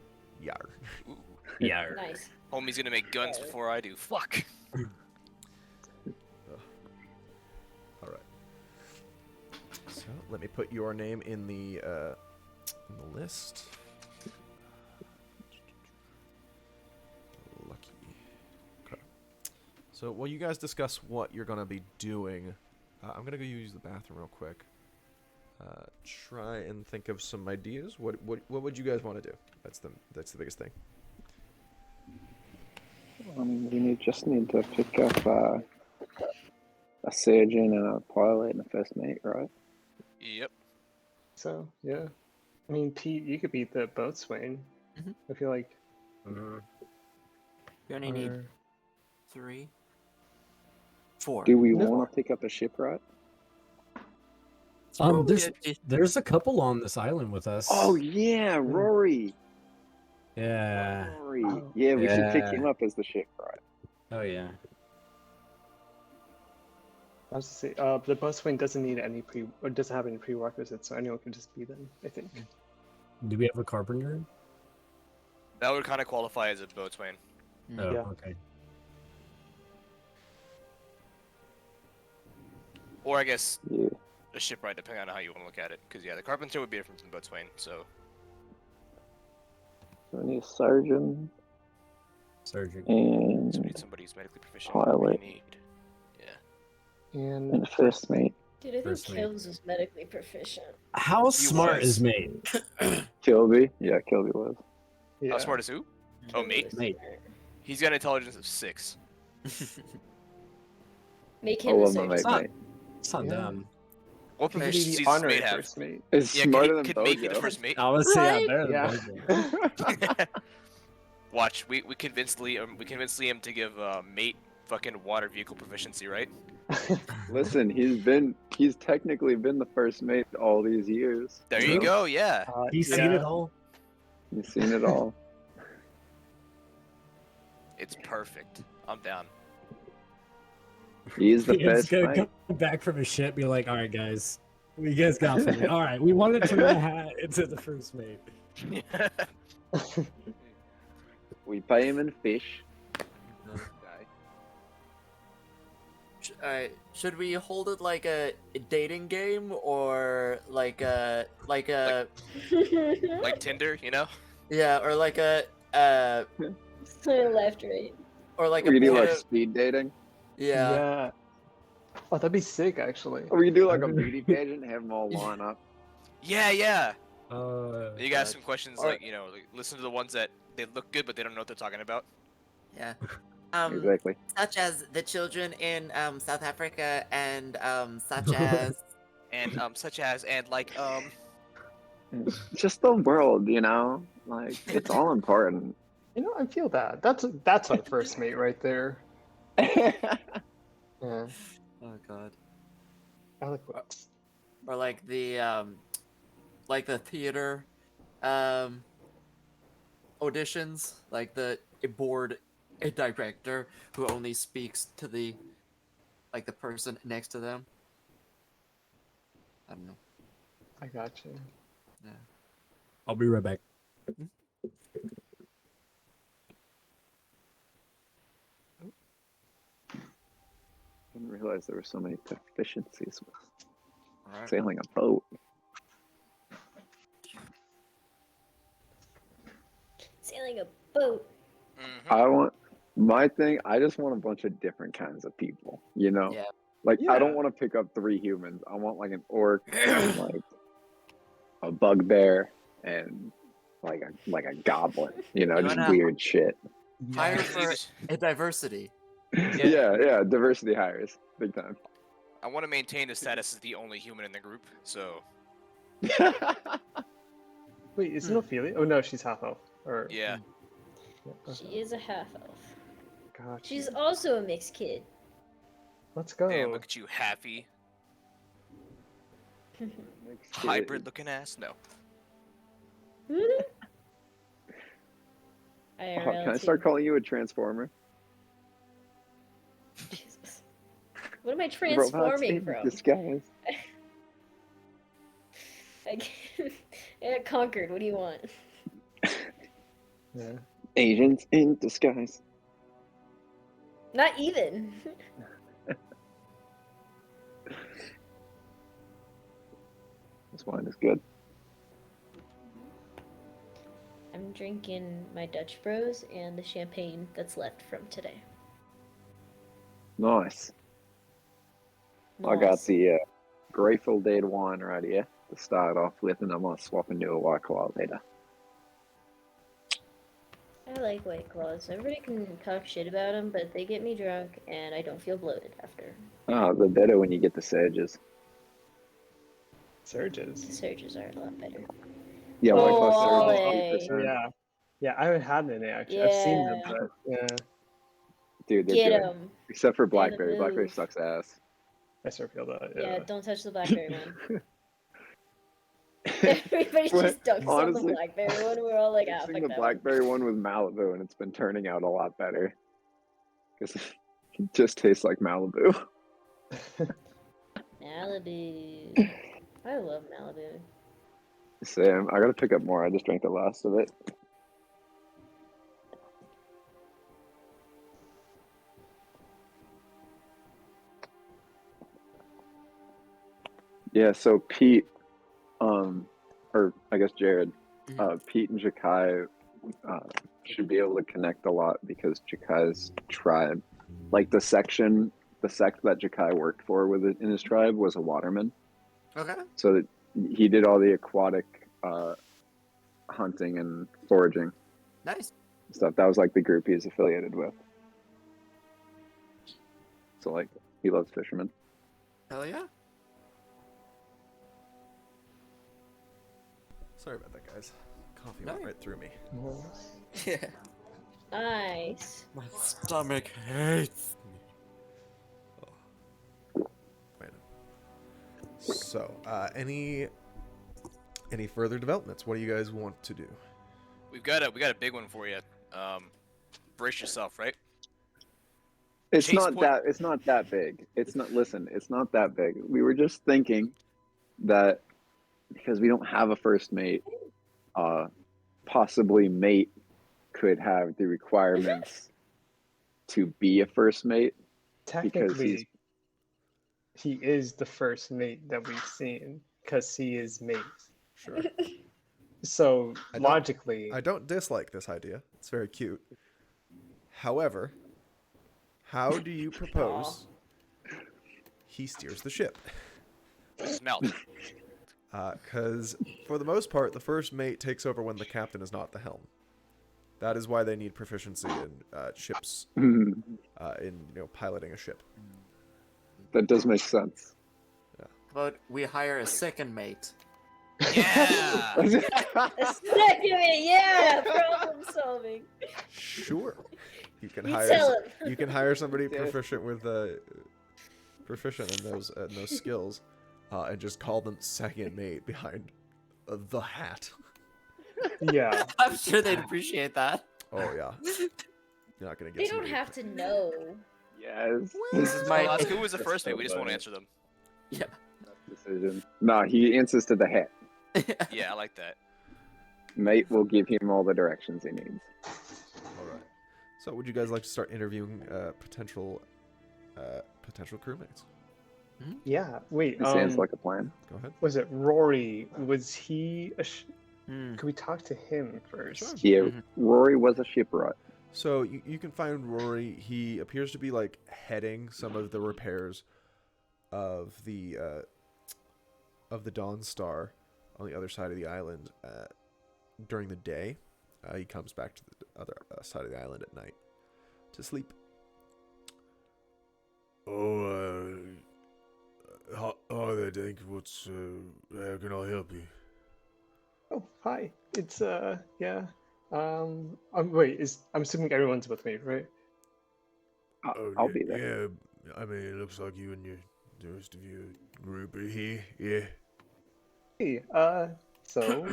Yar. Ooh. Yeah. Nice. Homie's gonna make guns before I do. Fuck. All right. So let me put your name in the list. So while you guys discuss what you're gonna be doing, I'm gonna go use the bathroom real quick. Try and think of some ideas. What would you guys want to do? That's the biggest thing. We just need to pick up a surgeon and a pilot and a first mate, right? Yep. So yeah, I mean, Pete, you could be the boatswain. Mhm. I feel like. We only need or- 3, 4. Do we No. want to pick up a ship, right? There's a couple on this island with us. Oh yeah, Rory. yeah. Rory. Oh. Yeah, we should pick Yeah. him up as the ship, right? Oh yeah. I was to say, the boatswain doesn't need any or doesn't have any prerequisites, so anyone can just be them. I think. Do we have a carpenter? That would kind of qualify as a boatswain. Oh, Yeah. okay. Or I guess Yeah. a shipwright, depending on how you want to look at it. Because yeah, the carpenter would be different from the boatswain. So So we need a surgeon Surgeon. and we need somebody who's medically proficient. Pilot. What do you need? And a first mate. Dude, I think First mate. Kills is medically proficient. How smart was. is mate? Kilby. Yeah, Kilby was. yeah, How smart is who? Oh, Kills mate. is Mate. smart. He's got an intelligence of 6. Make I him a love my surgeon. mate, Stop. mate. It's not Yeah. dumb. What he could be proficiencies the does honorary mate have? first mate. It's Yeah, smarter than could mate be the Bojo. first mate? I was saying Right? better than Yeah. Bojo. Watch, we convinced Liam to give mate fucking water vehicle proficiency, right? Listen, he's technically been the first mate all these years. There you True. go. Yeah. He's seen it all. He's seen it all. It's perfect. I'm down. He's the He's first gonna mate. come back from his ship, be like, "All right, guys, you guys got for me. All right, we wanted to turn hat into the first mate." We pay him in fish. Should we hold it like a dating game or like a like Tinder, you know? yeah, or like a Left, right. or like We could do bit like of- speed dating. yeah. Oh, that'd be sick, actually. Or we could do like a beauty pageant and have them all line up. Yeah, yeah. You guys God. some questions Or- like, you know, like, listen to the ones that they look good but they don't know what they're talking about. Yeah. Exactly. Such as the children in South Africa and such as And such as and like Just the world, you know? Like, it's all important. You know, I feel that. That's our first mate right there. Yeah, oh god. eloquent. Or like the theater auditions, like the board director who only speaks to the person next to them. I don't know. I got you. I'll be right back. I didn't realize there were so many deficiencies with Alright. sailing a boat. Sailing a boat. I just want a bunch of different kinds of people, you know? Yeah. Like, I don't Yeah. want to pick up 3 humans. I want, like, an orc, and, like, a bugbear, and, like a goblin, you know? You Just wanna- weird shit. Hire you for just- a diversity. Yeah, diversity hires. Big time. I want to maintain his status as the only human in the group, so Wait, isn't Ophelia? Oh no, she's half elf. Or yeah. She is a half elf. God, She's also a mixed kid. let's go. Damn, look at you, Happy. Hybrid looking ass? No. IRL Oh, can I too. start calling you a transformer? Jesus. What am I Robots transforming in from? disguise. I got conquered. What do you want? Yeah. Agents in disguise. Not even. This wine is good. I'm drinking my Dutch Bros and the champagne that's left from today. Nice. I got the Grateful Dead wine right here to start off with, and I'm gonna swap into a White Claw later. I like White Claws. Everybody can talk shit about them, but they get me drunk, and I don't feel bloated after. Oh, the better when you get the surges. The Surges. surges are a lot better. Yeah, White Oh, Claw surges, Ollie. 100%. Yeah. Yeah, I haven't had any actually. I've seen them, Yeah. but yeah, Dude, they're Get good. them. Except for Get 'em Blackberry. move. Blackberry sucks ass. I sort of feel that. Yeah, Yeah. don't touch the blackberry one. Everybody But just dunks on the honestly, blackberry one. We're all like, ah, Mixing fuck the that Blackberry one with Malibu, and it's been turning out a lot better. Because it just tastes like Malibu. one. Malibu. I love Malibu. Sam, I gotta pick up more. I just drank the last of it. Yeah, so Pete, or I guess Jared, Pete and Jakai should be able to connect a lot because Jakai's tribe, like the sect that Jakai worked for with it in his tribe was a waterman. Okay. So that he did all the aquatic hunting and foraging Nice. stuff. That was like the group he's affiliated with. So like he loves fishermen. Hell yeah. Sorry about that, guys. Coffee No, went you're- right through me. Yeah. Nice. My stomach hates me. Random. So, any further developments? What do you guys want to do? We got a big one for you. Brace yourself, right? It's Chase not point- that. It's not that big. It's not. Listen, it's not that big. We were just thinking that because we don't have a first mate, possibly mate could have the requirements to be a first mate. Technically, he is the first mate that we've seen because he is mate. Sure. So I don't- logically, I don't dislike this idea. It's very cute. However, how do you propose he steers the ship? Smelt. Because for the most part, the first mate takes over when the captain is not at the helm. That is why they need proficiency in ships, in piloting a ship. That does make sense. But we hire a second mate. Yeah. A second, yeah, problem solving. Sure, you can You hire. tell him. You can hire somebody Yeah. proficient in those skills, and just call them second mate behind the hat. yeah. I'm sure they'd appreciate that. Oh yeah, you're not gonna get. They don't somebody have to know. Yes. This is my Well, ask who was the first so mate. We just won't funny. answer them. Decision. No, he answers to the hat. Yeah, I like that. Mate will give him all the directions he needs. All right. So, would you guys like to start interviewing potential crewmates? Yeah. Wait. It sounds like a plan. Go ahead. Was it Rory? Was he a? Hmm. Could we talk to him first? Yeah, Mhm. Rory was a shipwright. So you can find Rory. He appears to be like heading some of the repairs of the Dawn Star on the other side of the island during the day. He comes back to the other side of the island at night to sleep. Oh, hi there, Dink. How can I help you? Oh, hi. It's yeah. Wait. I'm assuming everyone's with me, right? I'll be there. Yeah, I mean, it looks like you and the rest of your group are here. Yeah. Hey. So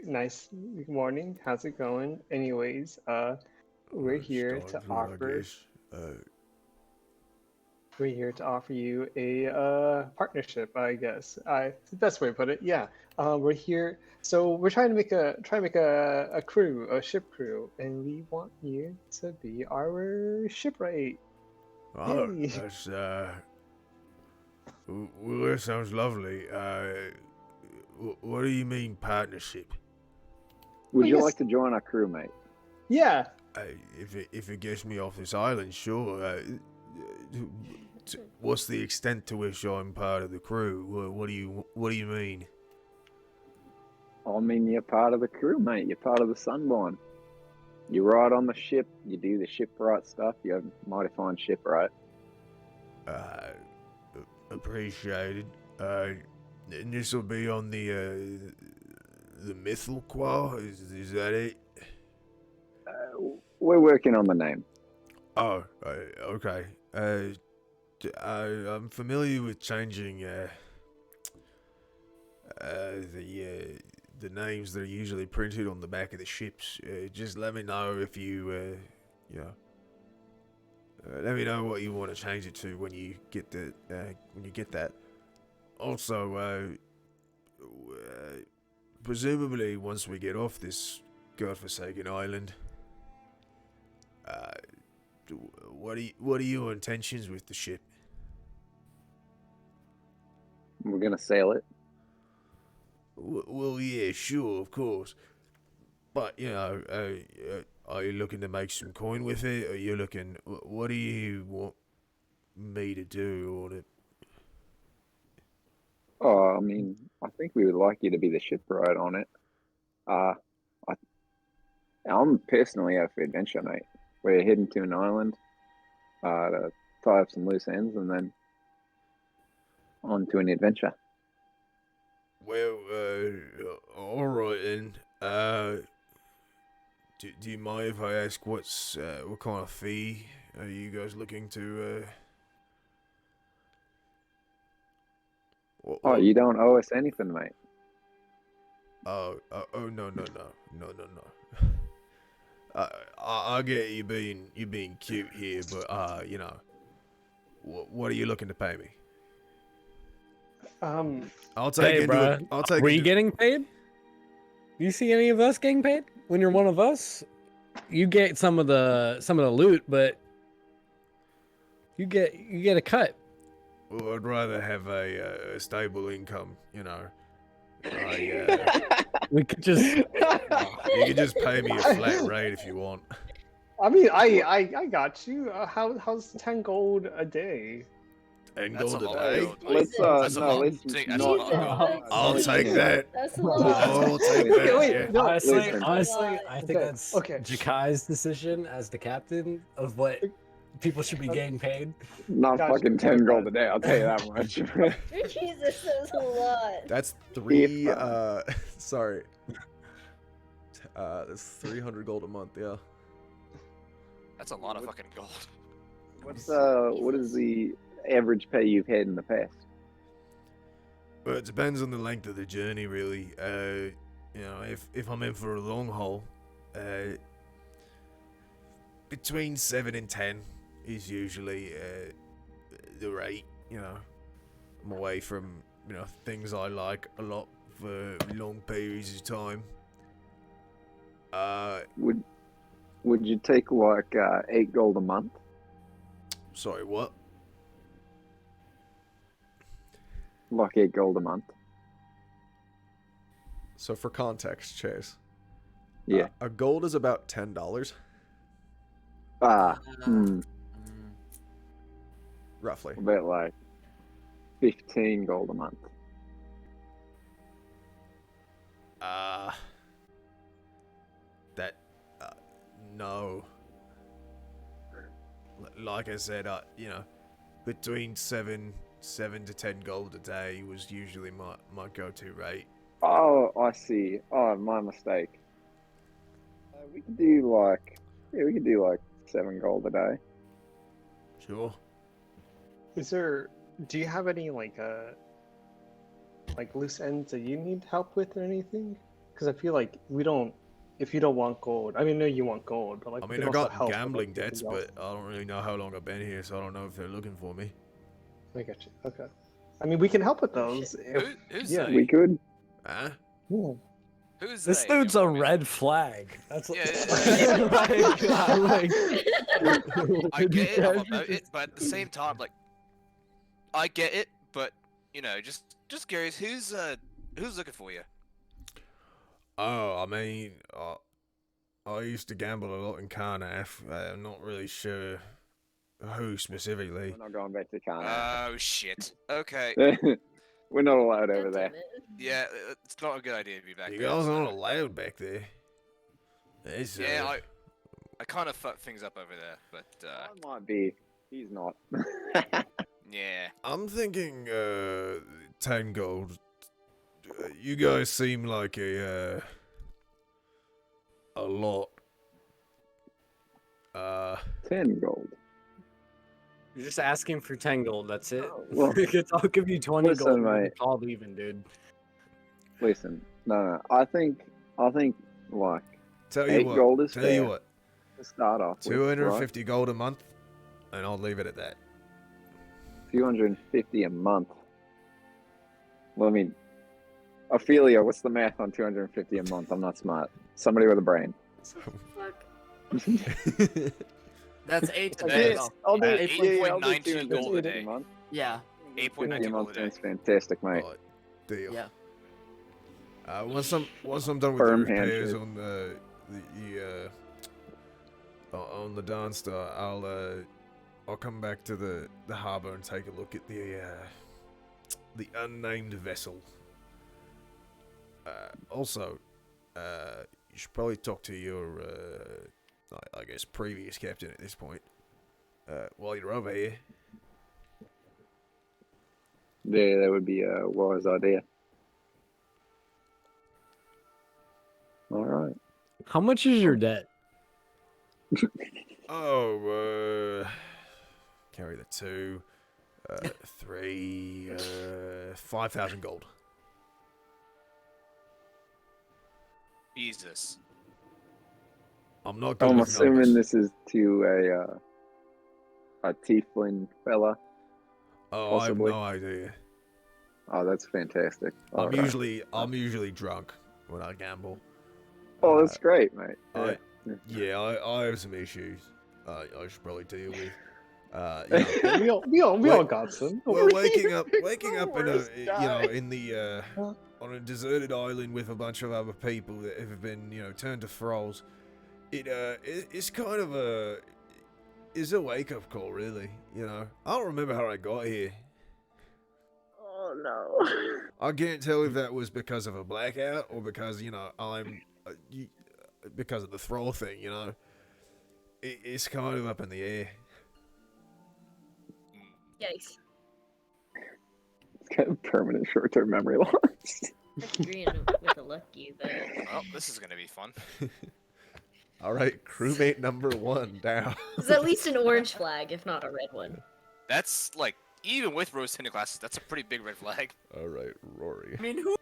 nice morning. How's it going? Anyways, we're here to Starting to, I offer. guess. We're here to offer you a partnership, I guess. The best way to put it. Yeah. We're here. So we're trying to make a crew, a ship crew, and we want you to be our shipwright. Oh, Yay. that's well, that sounds lovely. What do you mean partnership? Would I you guess- like to join our crew, mate? Yeah. If it gets me off this island, sure. what's the extent to which I'm part of the crew? What do you mean? I mean, you're part of the crew, mate. You're part of the Sunborn. You ride on the ship. You do the shipwright stuff. You have a mighty fine shipwright. Appreciated. And this will be on the Mythilquah. Is that it? We're working on the name. Oh, okay. I'm familiar with changing the names that are usually printed on the back of the ships. Just let me know if you let me know what you want to change it to when you get that. Also, presumably once we get off this godforsaken island, what are your intentions with the ship? We're gonna sail it. Well, yeah, sure, of course. But, are you looking to make some coin with it? Or you looking... What do you want me to do on it? Oh, I mean, I think we would like you to be the shipwright on it. I'm personally out for adventure, mate. We're heading to an island to tie up some loose ends and then on to an adventure. Well, alright then. Do you mind if I ask what kind of fee are you guys looking to, Oh, you don't owe us anything, mate. no. I get you being cute here, but what are you looking to pay me? I'll take Hey, bruh. Were you getting paid? Do you see any of us getting paid? When you're one of us, you get some of the loot, but you get a cut. Well, I'd rather have a stable income, We could just you can just pay me a flat rate if you want. I mean, I got you. How's 10 gold a day? And That's gold a a lot of day. gold. Let's That's a lot. let's That's not. a lot of gold. I'll take that. That's a lot. I'll take Wait, that. wait, yeah. no, honestly, listen. I think Okay, that's okay. Jakai's decision as the captain of what people should be getting paid. Not Gotcha. fucking 10 gold a day, I'll tell you that much. Jesus, that's a lot. That's three. If, Sorry. That's 300 gold a month. Yeah. That's a lot of fucking gold. what is the average pay you've had in the past? Well, it depends on the length of the journey, really. If I'm in for a long haul, between 7 and 10 is usually the rate. I'm away from things I like a lot for long periods of time. Would you take like 8 gold a month? Sorry, what? Like 8 gold a month? So for context, Chase. Yeah. A gold is about $10, roughly. About like 15 gold a month. No. Like I said, between 7 to 10 gold a day was usually my go-to rate. Oh, I see. Oh, my mistake. We could do like 7 gold a day. Sure. Do you have any like loose ends that you need help with or anything? Because I feel like we don't. If you don't want gold, I mean, no, you want gold, but like. I we mean, can I also got help with, gambling like, debts, anything else. but I don't really know how long I've been here, so I don't know if they're looking for me. I got you. Okay. I mean, we can help with those. Who's yeah, they? We could. Huh? Yeah. Who's This they? dude's a I mean, red flag. That's what. Yeah, like, I get it, I'm about it, but at the same time, like, I get it, but just curious, who's looking for you? Oh, I mean, I used to gamble a lot in Karnaf. I'm not really sure Who specifically? We're not going back to Kana. Oh shit. Okay. We're not allowed God over there. damn it. Yeah, it's not a good idea to be back You there. guys so- aren't allowed back there. It's, Yeah, I kind of fucked things up over there, but I might be. He's not. yeah. I'm thinking 10 gold. You guys seem like a lot. 10 gold. You're just asking for 10 gold. That's it. Well, I'll give you 20 listen, gold. mate. It's all even, dude. Listen, no. I think like Tell you 8 what. gold is Tell fair you what. to start off with, 250 gold a month, and I'll leave it at that. right? 250 a month. Well, I mean, Ophelia, what's the math on 250 a month? I'm not smart. Somebody with a brain. Fuck. That's 8 to Okay, 10. I'll do 8.92 gold a day. month. Yeah. 50 a 8.92 month gold a day. sounds fantastic, mate. Right, deal. Yeah. Once I'm done with Firm the repairs handshake. on on the Dawn Star, I'll come back to the harbor and take a look at the unnamed vessel. Also, you should probably talk to your I guess previous captain at this point. While you're over here. Yeah, that would be a wise idea. All right. How much is your debt? Oh, carry the 2, 3, 5,000 gold. Jesus. I'm not good I'm with assuming numbers. this is to a tiefling fella. Oh, possibly. I have no idea. Oh, that's fantastic. All I'm right. usually drunk when I gamble. Oh, that's great, mate. I have some issues. I should probably deal with. You know, We all Wait. got some. well, waking up in worst guy. in the on a deserted island with a bunch of other people that have been turned to thralls. It's kind of is a wake up call, really. I don't remember how I got here. Oh no. I can't tell if that was because of a blackout or because I'm because of the thrall thing. It's kind of up in the air. Yikes. It's kind of permanent short-term memory loss. Agreeing with the lucky that Well, this is gonna be fun. All right, crewmate number 1 down. it's at least an orange flag, if not a red one. That's like even with rose tinted glasses, that's a pretty big red flag. All right, Rory. I mean, who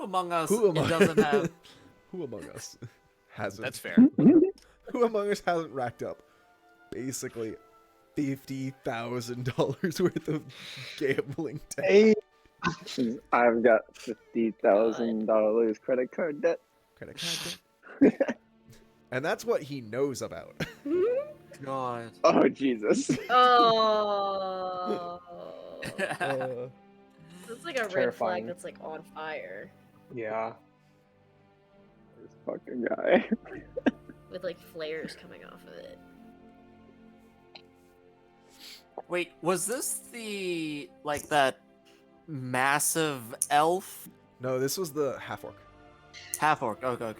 among us Who among doesn't have... Who among us hasn't? That's fair. Who among us hasn't racked up basically $50,000 worth of gambling debt? Hey, I've got $50,000 credit card debt. Credit card debt? And that's what he knows about. God. Oh Jesus. Oh. Uh, It's like a red Terrifying. flag that's like on fire yeah. This fucking guy. with like flares coming off of it. Wait, was this that massive elf? no, this was the half-orc. Half-orc. Oh, good.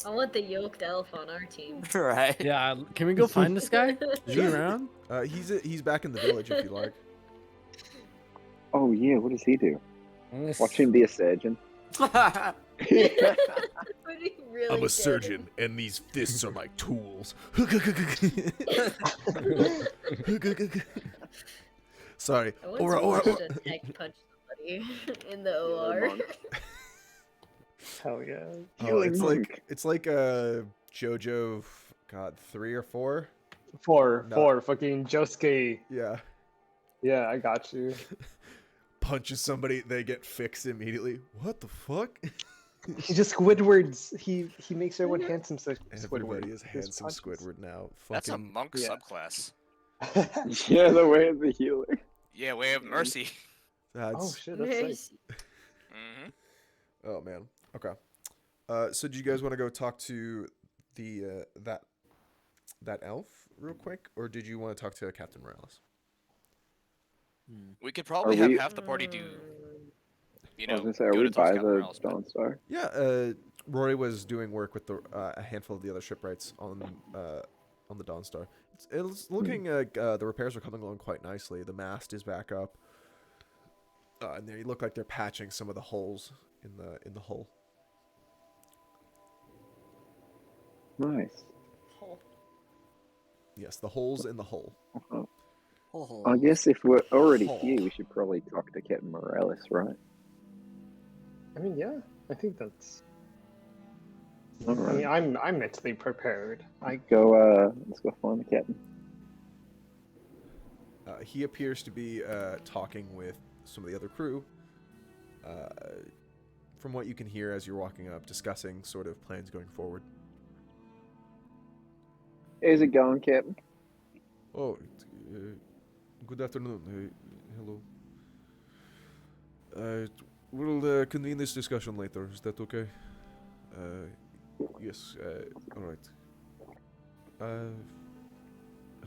I want the yoked elf on our team. Right. Yeah, can we go find this guy? Is he around? He's back in the village if you like. Oh yeah, what does he do? Yes. Watch him be a surgeon. But he really I'm a did. surgeon, and these fists are my tools. Sorry. I once Or, watched a neck punch somebody in the OR. Hell yeah. oh, it's like JoJo, God, 3 or 4. No. Four. Fucking Josuke. Yeah. Yeah, I got you. Punches somebody, they get fixed immediately. What the fuck? He just Squidwards. He makes everyone handsome. So Everybody Squidward. is Just handsome punches. Squidward now. That's a Fucking monk yeah. subclass. Yeah, the way of the healer. Yeah, way of mercy. Oh that's shit, that's sick. hmm oh man. Okay. So do you guys want to go talk to the that elf real quick, or did you want to talk to Captain Morales? We could probably Are have we- half the party do. You I was know, gonna say, are go we to talk by to Captain the Morales, but- Dawn Star? Yeah, Rory was doing work with a handful of the other shipwrights on the Dawn Star. It's looking like the repairs are coming along quite nicely. The mast is back up, and they look like they're patching some of the holes in the hull. Nice. Hole. Yes, the holes in the hull. Uh-huh. I guess if we're already here, we should probably talk to Captain Morales, right? I mean, yeah, I think that's. All I mean, right. I'm mentally prepared. Let's go find the captain. He appears to be talking with some of the other crew. From what you can hear as you're walking up, discussing sort of plans going forward. How's it going, Captain? Oh, good afternoon. Hello. We'll convene this discussion later. Is that okay? Yes. All right.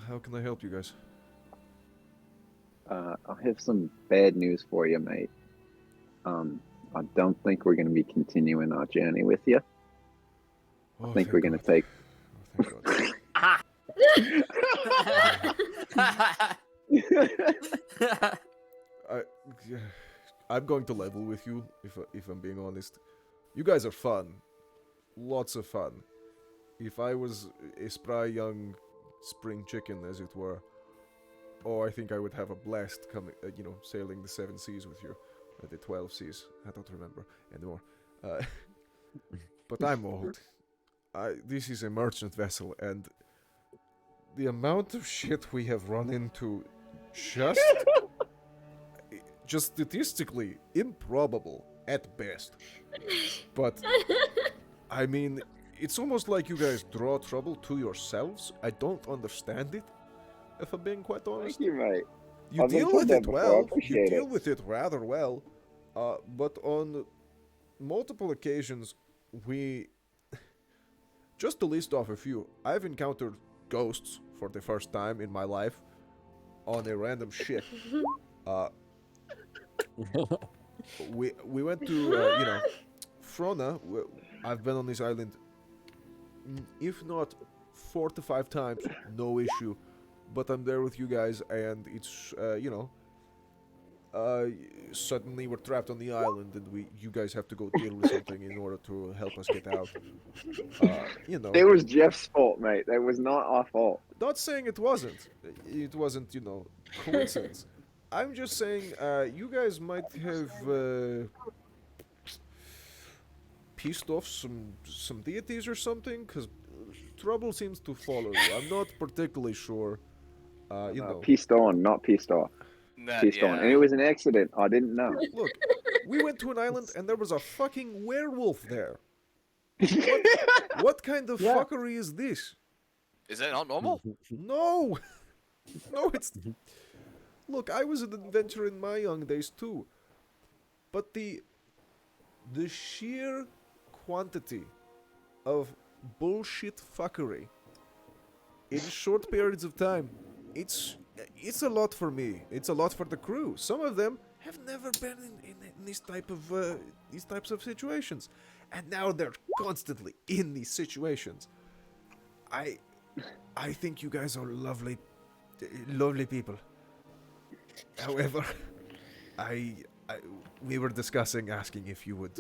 How can I help you guys? I have some bad news for you, mate. I don't think we're going to be continuing our journey with you. Oh, I think we're going to take. Oh, thank God. I'm going to level with you, if I'm being honest. You guys are fun. Lots of fun. If I was a spry young spring chicken, as it were, I think I would have a blast coming, sailing the 7 seas with you. The 12 seas. I don't remember anymore. But I'm old. This is a merchant vessel, and the amount of shit we have run into just statistically improbable at best. But I mean, it's almost like you guys draw trouble to yourselves. I don't understand it, if I'm being quite honest. Thank you, mate. You I've been deal told with that it before, I well. You appreciate deal it. with it rather well. But on multiple occasions, just to list off a few, I've encountered ghosts for the first time in my life on a random ship. We went to Frona. I've been on this island, if not 4 to 5 times, no issue. But I'm there with you guys, and it's suddenly we're trapped on the island, and you guys have to go deal with something in order to help us get out. It was Jeff's fault, mate. That was not our fault. Not saying it wasn't. It wasn't, coincidence. I'm just saying, you guys might have pissed off some deities or something, because trouble seems to follow you. I'm not particularly sure. Pissed on, not pissed off. Pissed on. And it was an accident. I didn't know. Look, we went to an island and there was a fucking werewolf there. What kind of fuckery is this? Is that not normal? No! No, it's... Look, I was an adventurer in my young days too. But the sheer quantity of bullshit fuckery in short periods of time, it's a lot for me. It's a lot for the crew. Some of them have never been in these types of situations, and now they're constantly in these situations. I think you guys are lovely people. However, we were discussing asking if you would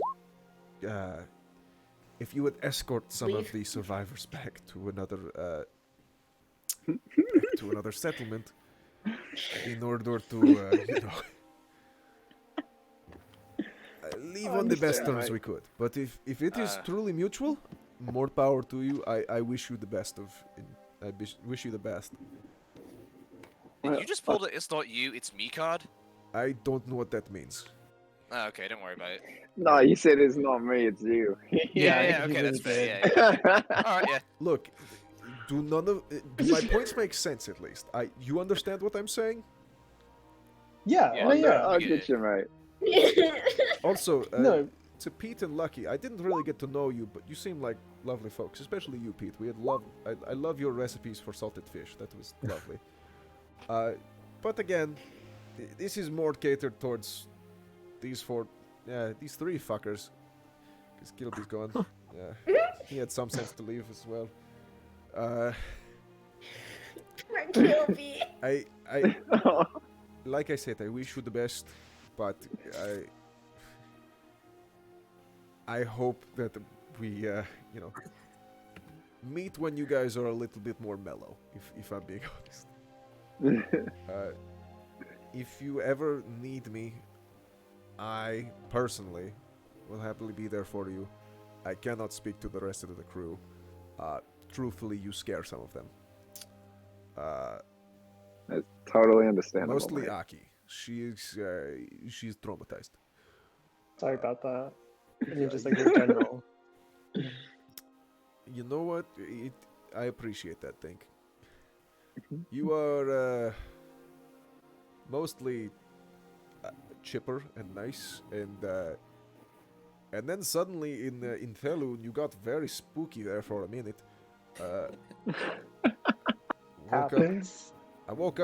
escort some of the survivors back to another settlement in order to leave on the best terms we could. But if it is truly mutual, more power to you. I wish you the best wish you the best. Did you just pull the "It's not you, it's me" card? I don't know what that means. Oh, okay, don't worry about it. No, you said it's not me, it's you. Yeah, okay, that's fair. Yeah. All right, yeah. Look, do my points make sense at least? You understand what I'm saying? Yeah, Yeah, well, yeah. I'll get you, mate. Also, No. to Pete and Lucky, I didn't really get to know you, but you seem like lovely folks, especially you, Pete. I love your recipes for salted fish. That was lovely. But again, this is more catered towards these three fuckers. Because Gilby's gone. Yeah, he had some sense to leave as well. Gilby. I like I said, I wish you the best, but I hope that we, meet when you guys are a little bit more mellow, if I'm being honest. If you ever need me, I personally will happily be there for you. I cannot speak to the rest of the crew. Truthfully, you scare some of them. That's totally understandable. Mostly mate. Aki. She's traumatized. Sorry about that. I mean, just like in general. You know what? I appreciate that thing. You are mostly chipper and nice, and then suddenly in Thelun you got very spooky there for a minute. Happens. I wake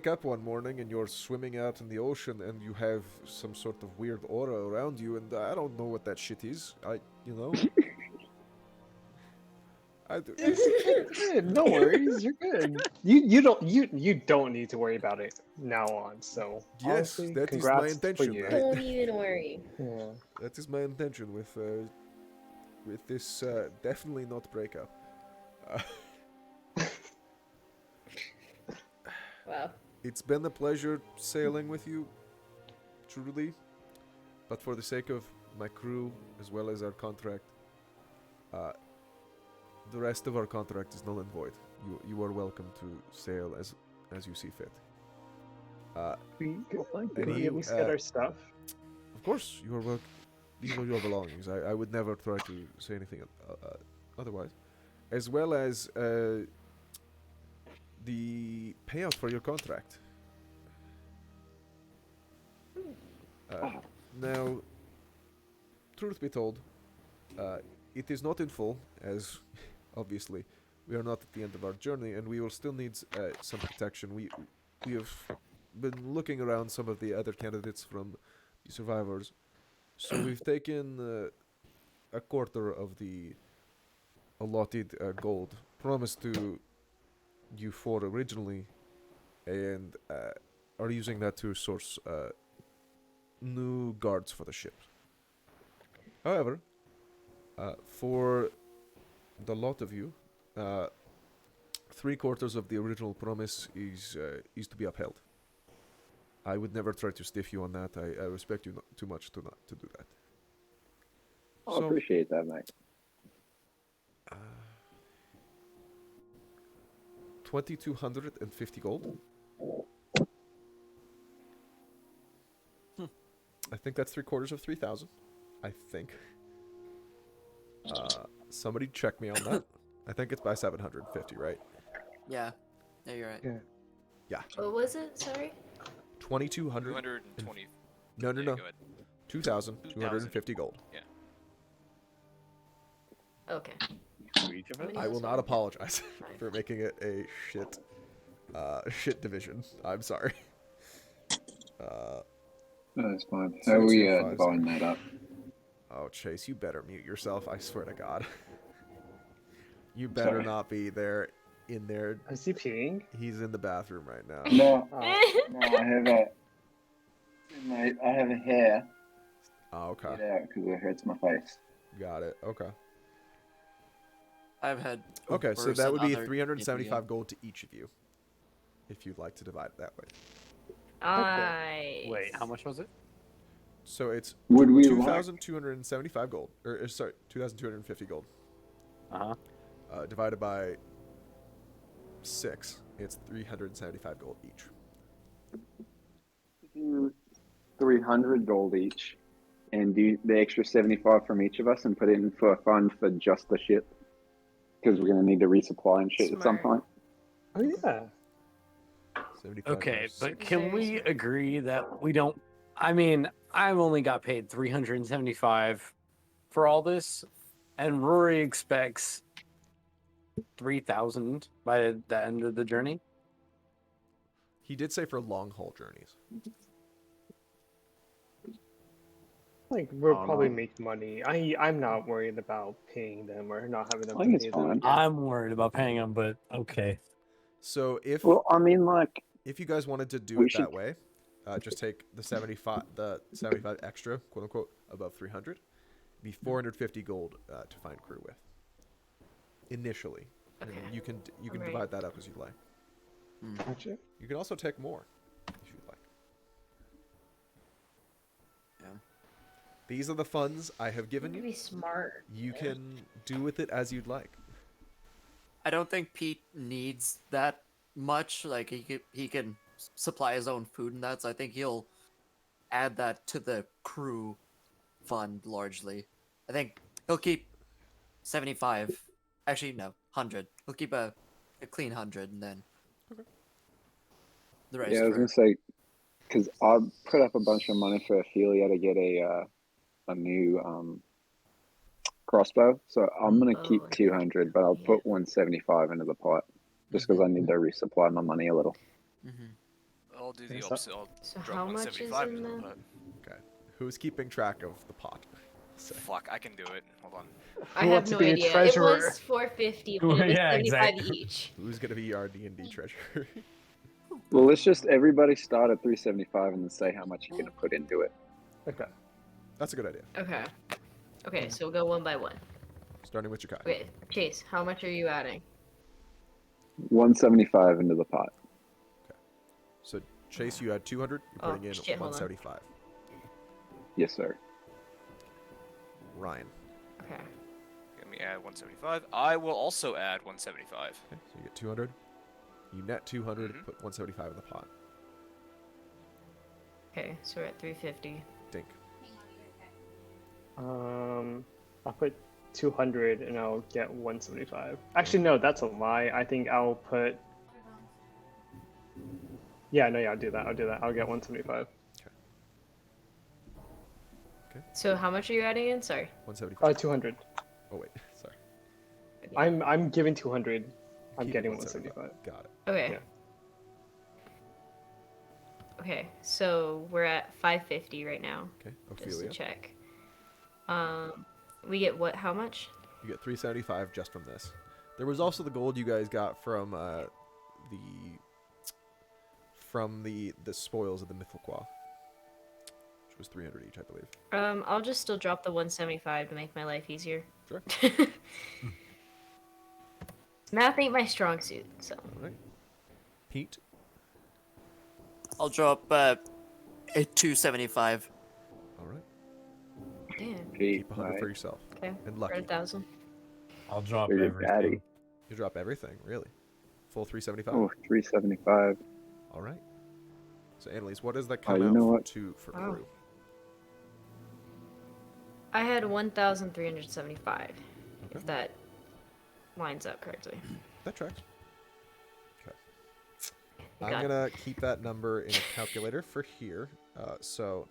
up one morning and you're swimming out in the ocean and you have some sort of weird aura around you, and I don't know what that shit is. I do. It's good. No worries, you're good. You don't need to worry about it now on. So Yes, honestly, that is my congrats intention. For you. Don't even worry. Yeah. That is my intention with this definitely not breakup. Wow. It's been a pleasure sailing with you, truly. But for the sake of my crew as well as our contract, the rest of our contract is null and void. You are welcome to sail as you see fit. Can we at least get our stuff? Of course, you are welcome. These are your belongings. I would never try to say anything otherwise. As well as the payout for your contract. Now, truth be told, it is not in full, as obviously we are not at the end of our journey, and we will still need some protection. We have been looking around some of the other candidates from the survivors, so we've taken a quarter of the allotted gold promised to you four originally, and are using that to source new guards for the ship. However, for the lot of you, 3/4 of the original promise is to be upheld. I would never try to stiff you on that. I respect you too much to not to do that. I appreciate that, mate. 2,250 gold. I think that's 3/4 of 3,000. I think. Somebody check me on that. I think it's by 750, right? Yeah. Yeah, you're right. Yeah. What was it? Sorry. 2,200. 220. No. Yeah, go ahead. 2,250 gold. Yeah. Okay. I will not apologize for making it a shit division. I'm sorry. No, that's fine. How are we dividing that up? Oh, Chase, you better mute yourself. I swear to God. You better not be there. In there. Is he peeing? He's in the bathroom right now. No, Oh. no, I have a hair. Oh, okay. Get out because it hurts my face. Got it. Okay. I've had. Okay, so worse that than would be other 375 gold to each of you, if you'd like to divide it that way. Nice. Wait, how much was it? So it's Would we 2,275 gold, or sorry, 2,250 gold. Divided by 6, it's 375 gold each. do 300 gold each and do the extra 75 from each of us and put it in for a fund for just the ship? Because we're going to need to resupply and shit at some point. Oh yeah. 75 Okay, gold. but can we agree that we don't I mean, I've only got paid 375 for all this, and Rory expects 3,000 by the end of the journey. He did say for long haul journeys. Like we'll Oh, probably no. make money. I'm not worried about paying them or not having them I think pay it's them. fine. I'm worried about paying him, but okay. So if Well, I mean, like, if you guys wanted to do we it should- that way, just take the 75 extra, quote unquote, above 300. Be 450 gold to find crew with. Initially, and Okay. you can Alright. divide that up as you like. Gotcha. You can also take more if you'd like. Yeah. These are the funds I have given Be you. smart. You can do with it as you'd like. I don't think Pete needs that much. Like he can supply his own food and that. So I think he'll add that to the crew fund largely. I think he'll keep 75. Actually, no, 100. He'll keep a clean 100 and then the rest. yeah, I was for... gonna say, because I put up a bunch of money for Ophelia to get a new crossbow, so I'm gonna keep Oh, 200, but I'll yeah. put 175 into the pot, just because I need to resupply my money a little. I'll do the Yes, opposite. I'll So drop how much is 175 in into the the? pot. Okay. Who's keeping track of the pot? So, Fuck, I can do it. Hold on. I Who have wants to no be a idea. It treasurer? was 450, but it was Yeah, 75 exactly. each. who's gonna be our D&D treasurer? Well, let's just everybody start at 375 and then say how much you're gonna put into it. Okay. That's a good idea. Okay. Okay, so we'll go one by one. Starting with Jakai. Okay, Chase, how much are you adding? 175 into the pot. So Chase, you had 200. You're Oh, putting in shit, hold on. 175. Yes, sir. Ryan. Okay. Let me add 175. I will also add 175. Okay, so you get 200. You net 200. Mhm. Put 175 in the pot. Okay, so we're at 350. Dink. I'll put 200 and I'll get 175. Actually, no, that's a lie. I think I'll put. Yeah, no, yeah, I'll do that. I'll get 175. So how much are you adding in? Sorry. 175. 200. Oh wait, sorry. I'm giving 200. I'm Keep it getting 175. 175. Got it. Okay. Yeah. Okay, so we're at 550 right now. Okay, Just to Ophelia. check. We get what? How much? You get 375 just from this. There was also the gold you guys got from the spoils of the Mythalquois, which was 300 each, I believe. I'll just still drop the 175 to make my life easier. Sure. Math ain't my strong suit, so. All right. Pete. I'll drop a 275. All right. Damn. Pete, Keep 100 right? for yourself. Okay. And We're at lucky. 1,000. I'll drop You're your everything. daddy. You drop everything, really. Full 375. Oh, 375. All right. So Annalise, what does that Oh, come you out know what? to for Wow. crew? I had 1,375. Okay. If that lines up correctly. That tracks. Okay. You I'm got it. gonna keep that number in a calculator for here. So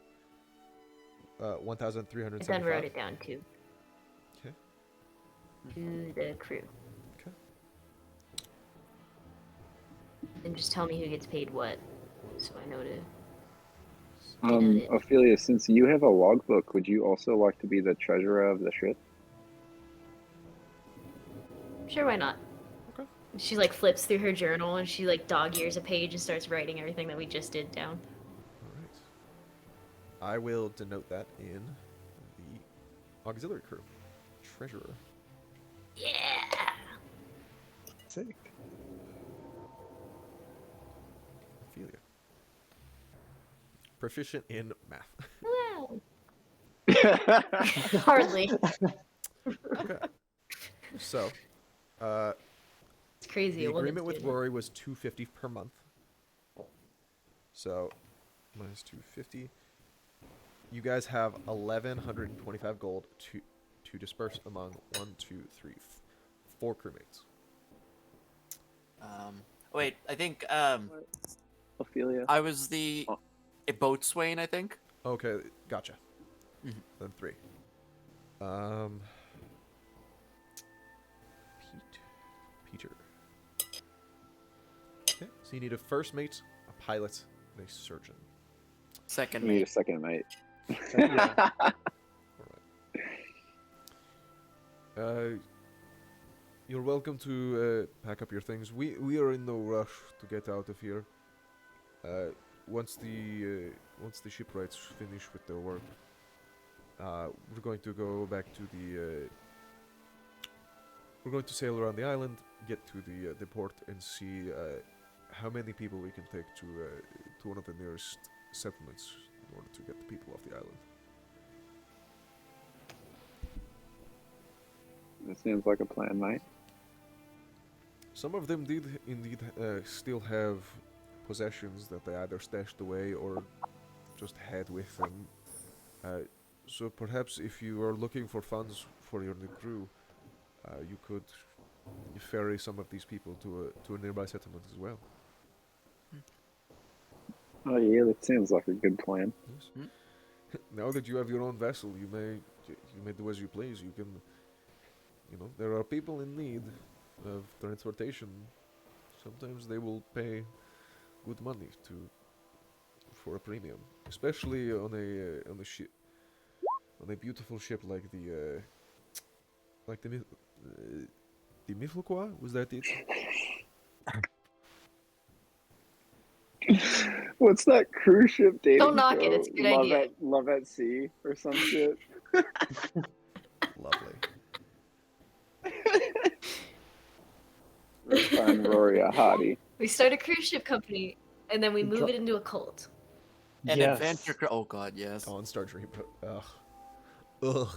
1,375. Then wrote it down too. Okay. To the crew. Okay. And just tell me who gets paid what, so I know to. Noted. Ophelia, since you have a logbook, would you also like to be the treasurer of the ship? Sure, why not? Okay. She like flips through her journal and she like dog ears a page and starts writing everything that we just did down. All right. I will denote that in the auxiliary crew. Treasurer. Yeah. Sick. Ophelia. Proficient in math. Wow. Hardly. Okay. So, It's crazy. the a woman's agreement with doing it. Rory was 250 per month. So, minus 250. You guys have 1,125 gold to disperse among 4 crewmates. Wait, I think Ophelia? I was the Oh. a boatswain. I think. Okay, gotcha. Mhm. Then 3. Peter. Okay, so you need a first mate, a pilot, and a surgeon. Second You need a mate. second mate. Yeah. You're welcome to pack up your things. We are in no rush to get out of here. Once the shipwrights finish with their work, we're going to go back to the. We're going to sail around the island, get to the port, and see how many people we can take to one of the nearest settlements in order to get the people off the island. That seems like a plan, mate. Some of them did indeed still have possessions that they either stashed away or just had with them. So perhaps if you are looking for funds for your new crew, you could ferry some of these people to a nearby settlement as well. Oh yeah, that seems like a good plan. Yes. Now that you have your own vessel, you may do as you please. You can, there are people in need of transportation. Sometimes they will pay good money for a premium, especially on a ship, on a beautiful ship like the Miflqua. Was that it? What's that cruise ship dating Don't knock it, show? it's a good idea. Love at Sea or some shit. Lovely. Find Rory a hottie. We start a cruise ship company, and then we move Dro- it into a cult. An Yes. adventure. Oh god, yes. Dawn Star Dream. Ugh. I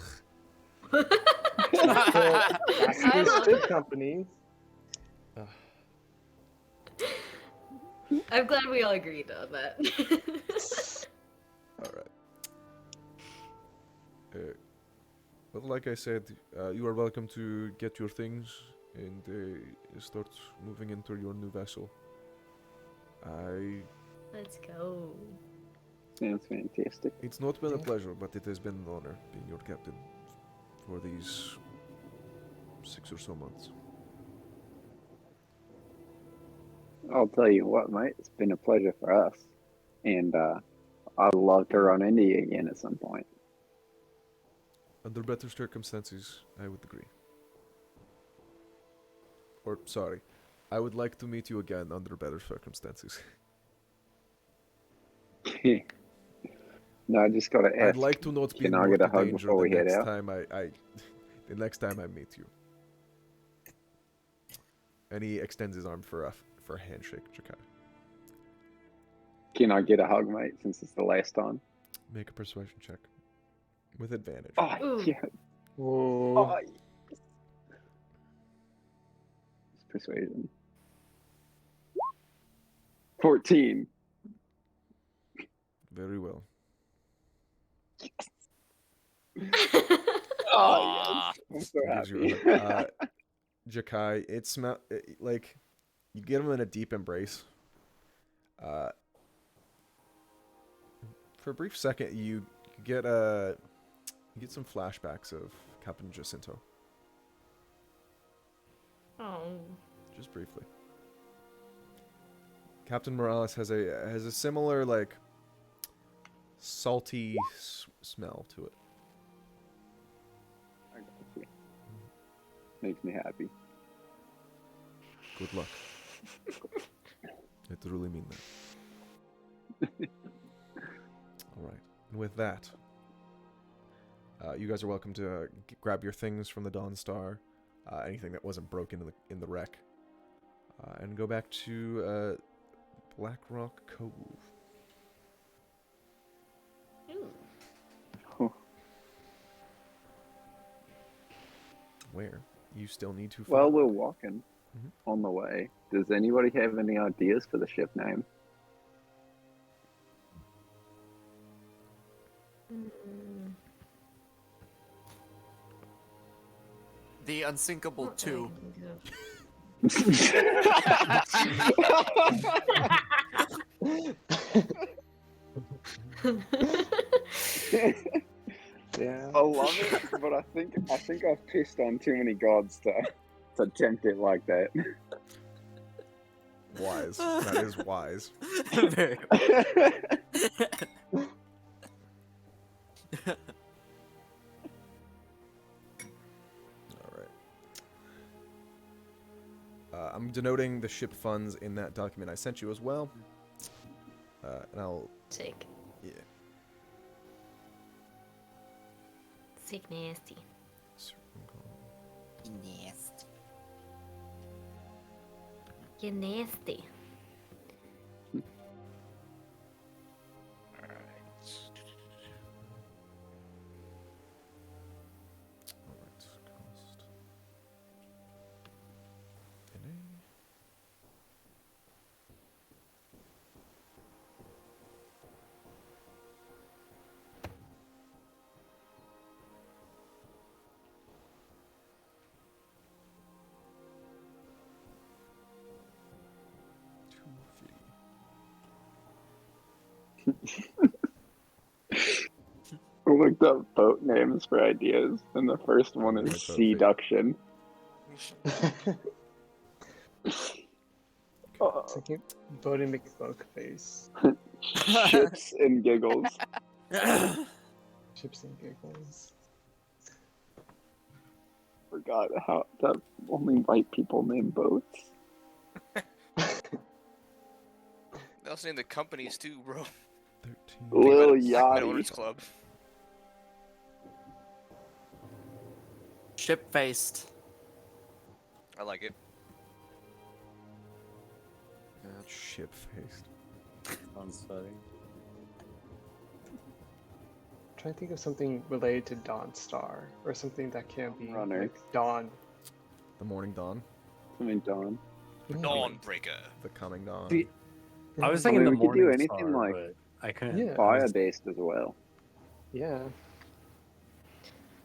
Vascular love Ship it. Company. I'm glad we all agreed on that. All right. But like I said, you are welcome to get your things and start moving into your new vessel. Let's go. Sounds fantastic. It's not been a pleasure, but it has been an honor being your captain for these 6 or so months. I'll tell you what, mate. It's been a pleasure for us, and I'd love to run into you again at some point. Under better circumstances, I would agree. Or, sorry, I would like to meet you again under better circumstances. No, I just gotta ask. I'd like to not be can I more get a to hug danger before we the head next out? time the next time I meet you. And he extends his arm for a handshake, Jakai. Can I get a hug, mate? Since it's the last time. Make a persuasion check. With advantage. Oh Ooh. yeah. Whoa. Oh, yes. It's persuasion. 14. Very well. Oh yes. I'm so Gives happy. you a, Jakai, it like you get him in a deep embrace. For a brief second, you get some flashbacks of Captain Jacinto, Oh. just briefly. Captain Morales has a similar like salty smell to it. I got you. Makes me happy. Good luck. I truly mean that. All right. And with that, you guys are welcome to grab your things from the Dawn Star, anything that wasn't broken in the wreck, and go back to Black Rock Cove. Ooh. Where you still need to. While find- we're walking Mhm. on the way, does anybody have any ideas for the ship name? Mm, The Unsinkable not that I 2. can think of. Yeah. I love it, but I think I've pissed on too many gods to tempt it like that. Wise. That is wise. Very All right. I'm denoting the ship funds in that document I sent you as well. And I'll, Sick. yeah. Sick nasty. nasty. You're nasty. Alright. Alright, cost. NA. I looked up boat names for ideas, and the first one is Like boat Seduction. It's like Bodhi McBook face. Ships and giggles. Chips and giggles. Forgot how that only white people name boats. They also name the companies too, bro. 13. Lil Segment Yachty. Owners Club. Ship faced. I like it. Ship faced. Sounds funny. Trying to think of something related to Dawn Star or something that can be Runner. like Dawn. The morning dawn. I mean, Dawn. Dawnbreaker. The coming dawn. See, I was I thinking mean, the we could do morning anything star, like- but I couldn't. Yeah. Fire-based as well. Yeah.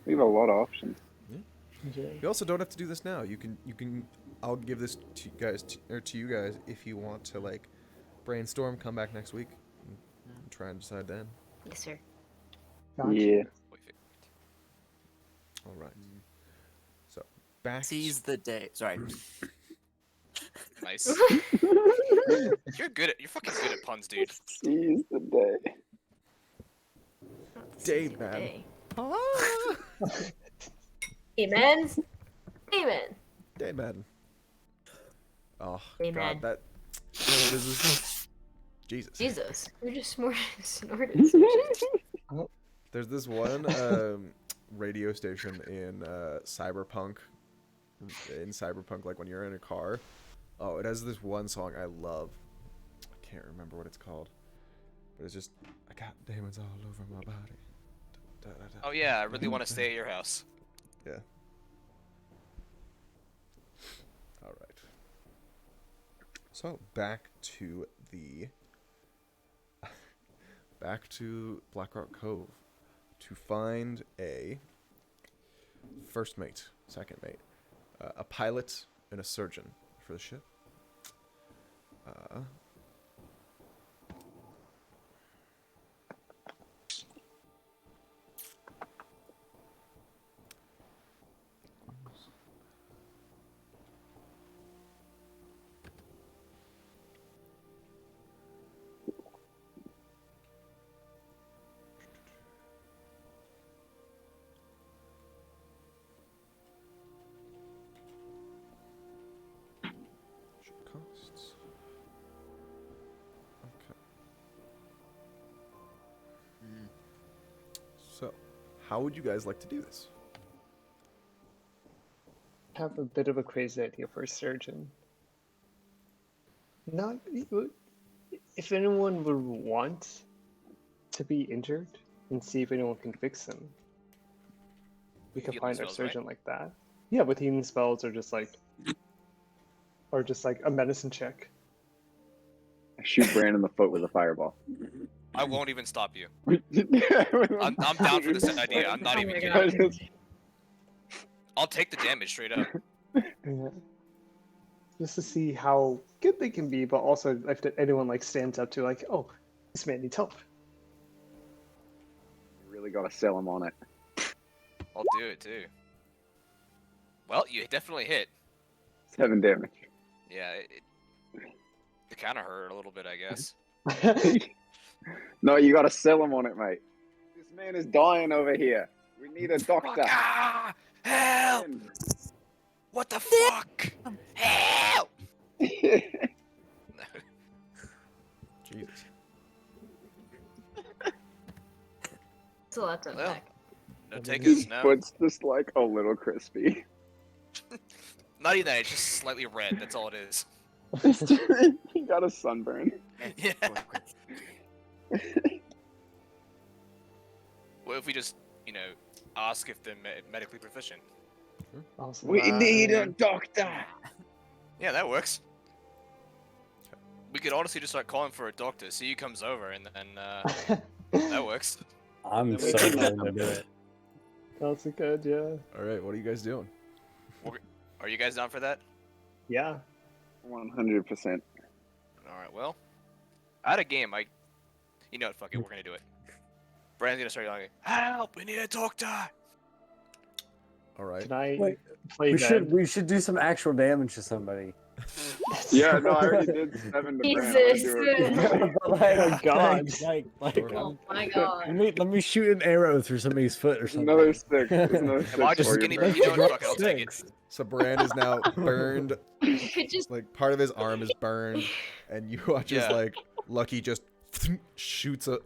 We have a lot of options. Yeah. You also don't have to do this now. You can. I'll give this to you guys, to you guys, if you want to like brainstorm. Come back next week and try and decide then. Yes, sir. Gotcha. Yeah. All right. So back. Seize the day. Sorry. Nice. You're fucking good at puns, dude. Seize the day. Day, Seizing the man. day. Amen. Amen. Day Madden. Oh Amen. God, that. This is. Jesus. Jesus. You just snorted some shit. There's this one radio station in Cyberpunk. In Cyberpunk, like when you're in a car. Oh, it has this one song I love. I can't remember what it's called, but it's just I got diamonds all over my body. Da, da, da, Oh yeah, I really want to stay at your house. Yeah. All right. So back to Blackrock Cove to find a first mate, second mate, a pilot, and a surgeon for the ship. Ship costs. Okay. So, how would you guys like to do this? Have a bit of a crazy idea for a surgeon. Not if anyone would want to be injured and see if anyone can fix them. We could Healing find our spells, right? surgeon like that. Yeah, with healing spells or just like a medicine check. Shoot Brand in the foot with a fireball. I won't even stop you. I'm I'm down for this idea. I'm not Oh even my kidding. God. I'll take the damage straight up. Yeah. Just to see how good they can be, but also if anyone like stands up to like, oh, this man needs help. Really really gotta sell him on it. I'll do it too. Well, you definitely hit. 7 damage. Yeah, it kind of hurt a little bit, I guess. No, you gotta sell him on it, mate. This man is dying over here. We need a doctor. Ah! Help! What the fuck? Help! Jesus. It's a lot to Well, unpack. no His takers, no. foot's just like a little crispy. Not even that, it's just slightly red, that's all it is. He got a sunburn. Yeah. What if we just, ask if they're medically proficient? Also, We need a doctor. Yeah, that works. We could honestly just start calling for a doctor. See who comes over, and then that works. I'm Yeah, so we can- willing to do it. That's good, yeah. All right, what are you guys doing? Are you guys down for that? Yeah. 100%. All right. Well, out of game, you know what? Fuck it, we're gonna do it. Brand's gonna start yelling, "Help! We need a doctor!" All right. Can I Wait, play dead? we should do some actual damage to somebody. Yeah, no, I already did 7 to Brand. I'm gonna Jesus. do it. But like, Oh, God. Oh my god. let me shoot an arrow through somebody's foot or something. Another 6. There's another 6 Am I just for you, skinny? Brand. You know what? Fuck it, I'll take it. So Brand is now burned. You could just Like part of his arm is burned, and you watch as Yeah. like Lucky just shoots an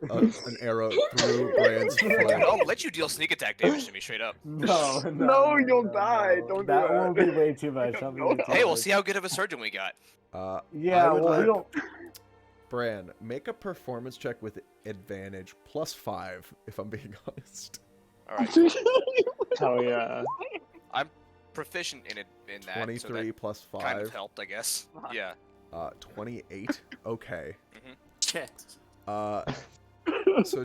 arrow through Brand's Dude, foot. I'll let you deal sneak attack damage to me straight up. No, you'll die. Don't do that that. won't be way too much. That'll be way too Hey, we'll much. see how good of a surgeon we got. Yeah, I would well, we like- don't. Brand, make a performance check with advantage +5. If I'm being honest. All right, Hell yeah. proficient in it in that. 23 so that kind of +5. helped, I guess. Yeah. 28. Okay. Shit. So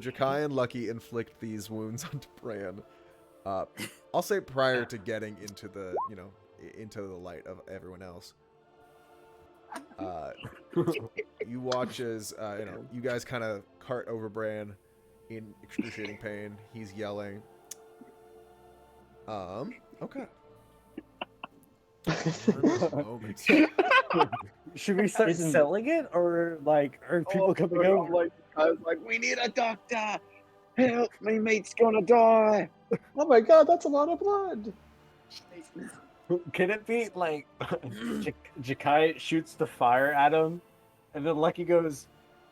Jakai and Lucky inflict these wounds onto Bran. I'll say prior to getting into the, into the light of everyone else. You watch as, you guys kind of cart over Bran in excruciating pain. He's yelling. Okay. Moments. Should we start Isn't- selling it, or like, are people coming I'm over? I was like, we need a doctor. Help, my mate's gonna die. Oh my god, that's a lot of blood. Can it be like Jakai shoots the fire at him, and then Lucky goes,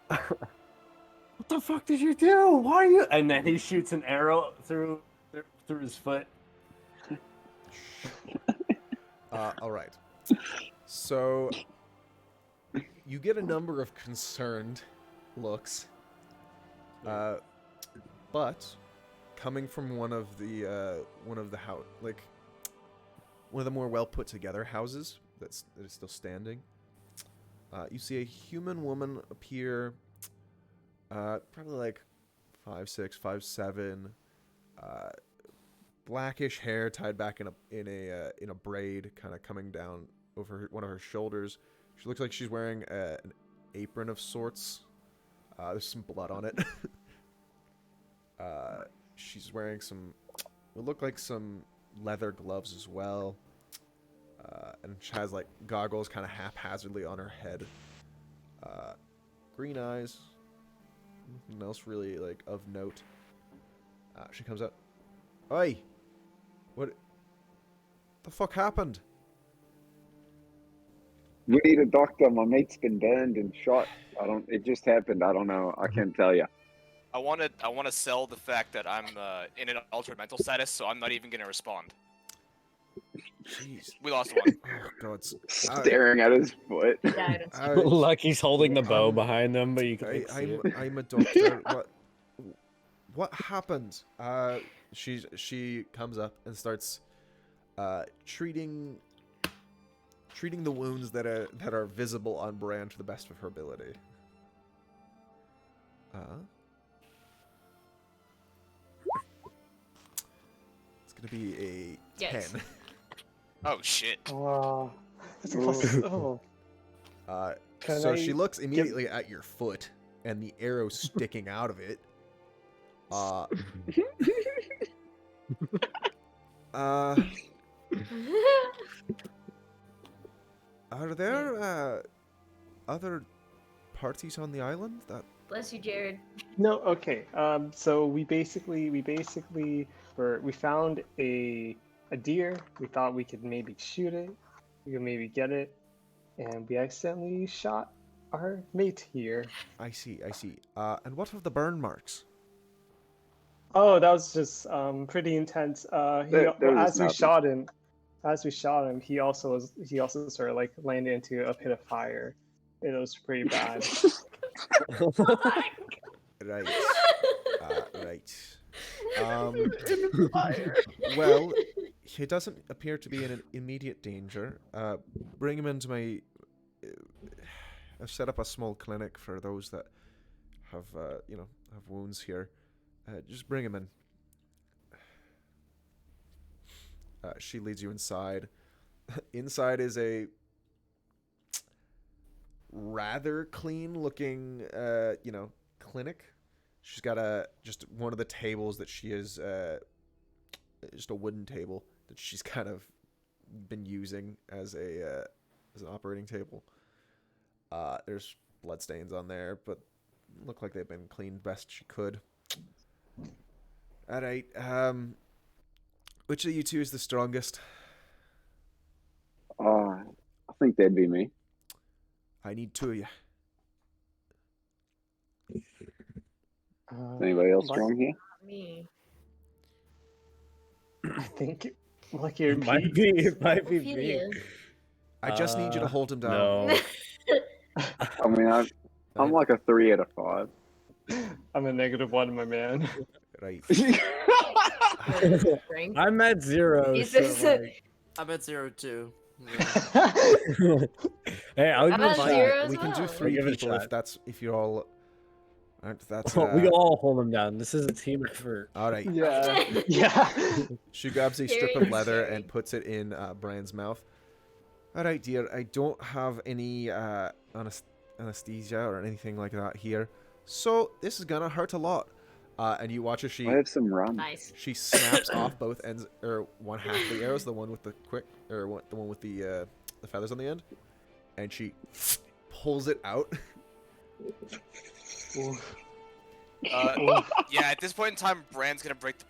"What the fuck did you do? Why are you?" And then he shoots an arrow through his foot. All right. So you get a number of concerned looks, but coming from one of the house, like one of the more well put together houses that is still standing, you see a human woman appear, probably like 5'6", 5'7", blackish hair tied back in a braid, kind of coming down over one of her shoulders. She looks like she's wearing an apron of sorts. There's some blood on it. She's wearing what look like some leather gloves as well. And she has like goggles kind of haphazardly on her head. Green eyes. Nothing else really like of note. She comes out. Oi! What the fuck happened? We need a doctor. My mate's been burned and shot. It just happened. I don't know. I can't tell you. I want to sell the fact that I'm in an altered mental status, so I'm not even gonna respond. Jeez. We lost one. Oh god. Staring at his foot. Yeah, it's Lucky's holding the bow behind them, but you can like, see it. I'm a doctor. What happened? She comes up and starts treating the wounds that are visible on Bran to the best of her ability. It's gonna be a Yes. 10. Oh shit. Oh, that's a plus. Oh. So Can she I looks immediately at your foot and the arrow sticking out of it. Uh, uh, are there other parties on the island that? Bless you, Jared. No, okay. So we found a deer. We thought we could maybe shoot it. We could maybe get it, and we accidentally shot our mate here. I see. And what of the burn marks? Oh, that was just pretty intense. There was As we nothing. shot him, he also sort of like landed into a pit of fire. It was pretty bad. Right. Right. Well, he doesn't appear to be in an immediate danger. Bring him into my. I've set up a small clinic for those that have, have wounds here. Just bring him in. She leads you inside. Inside is a rather clean-looking, clinic. She's got just one of the tables that she is, just a wooden table that she's kind of been using as an operating table. There's bloodstains on there, but look like they've been cleaned best she could. All right. Which of you two is the strongest? I think that'd be me. I need two of you. Anybody else strong here? Me. I think Lucky or It might Pete. be. It might be Few me. years. I just need you to hold him down. No. I mean, I'm like a 3 out of 5. I'm a -1, my man. Right. Frank. I'm at 0. He's So just- like... I'm at 0 too. Hey, I'll give I'm it a at shot. 0 as We can do well. 3 Give it a people shot. if you're all aren't that's We all hold him down. This is a team effort. all right. Yeah. Yeah. She grabs a strip of leather and puts it in Brian's mouth. All right, dear. I don't have any anesthesia or anything like that here, so this is gonna hurt a lot. And you watch as I have some rum. Nice. she snaps off both ends or one half of the arrows, the one with the the one with the feathers on the end, and she pulls it out. Yeah, at this point in time, Brand's gonna break the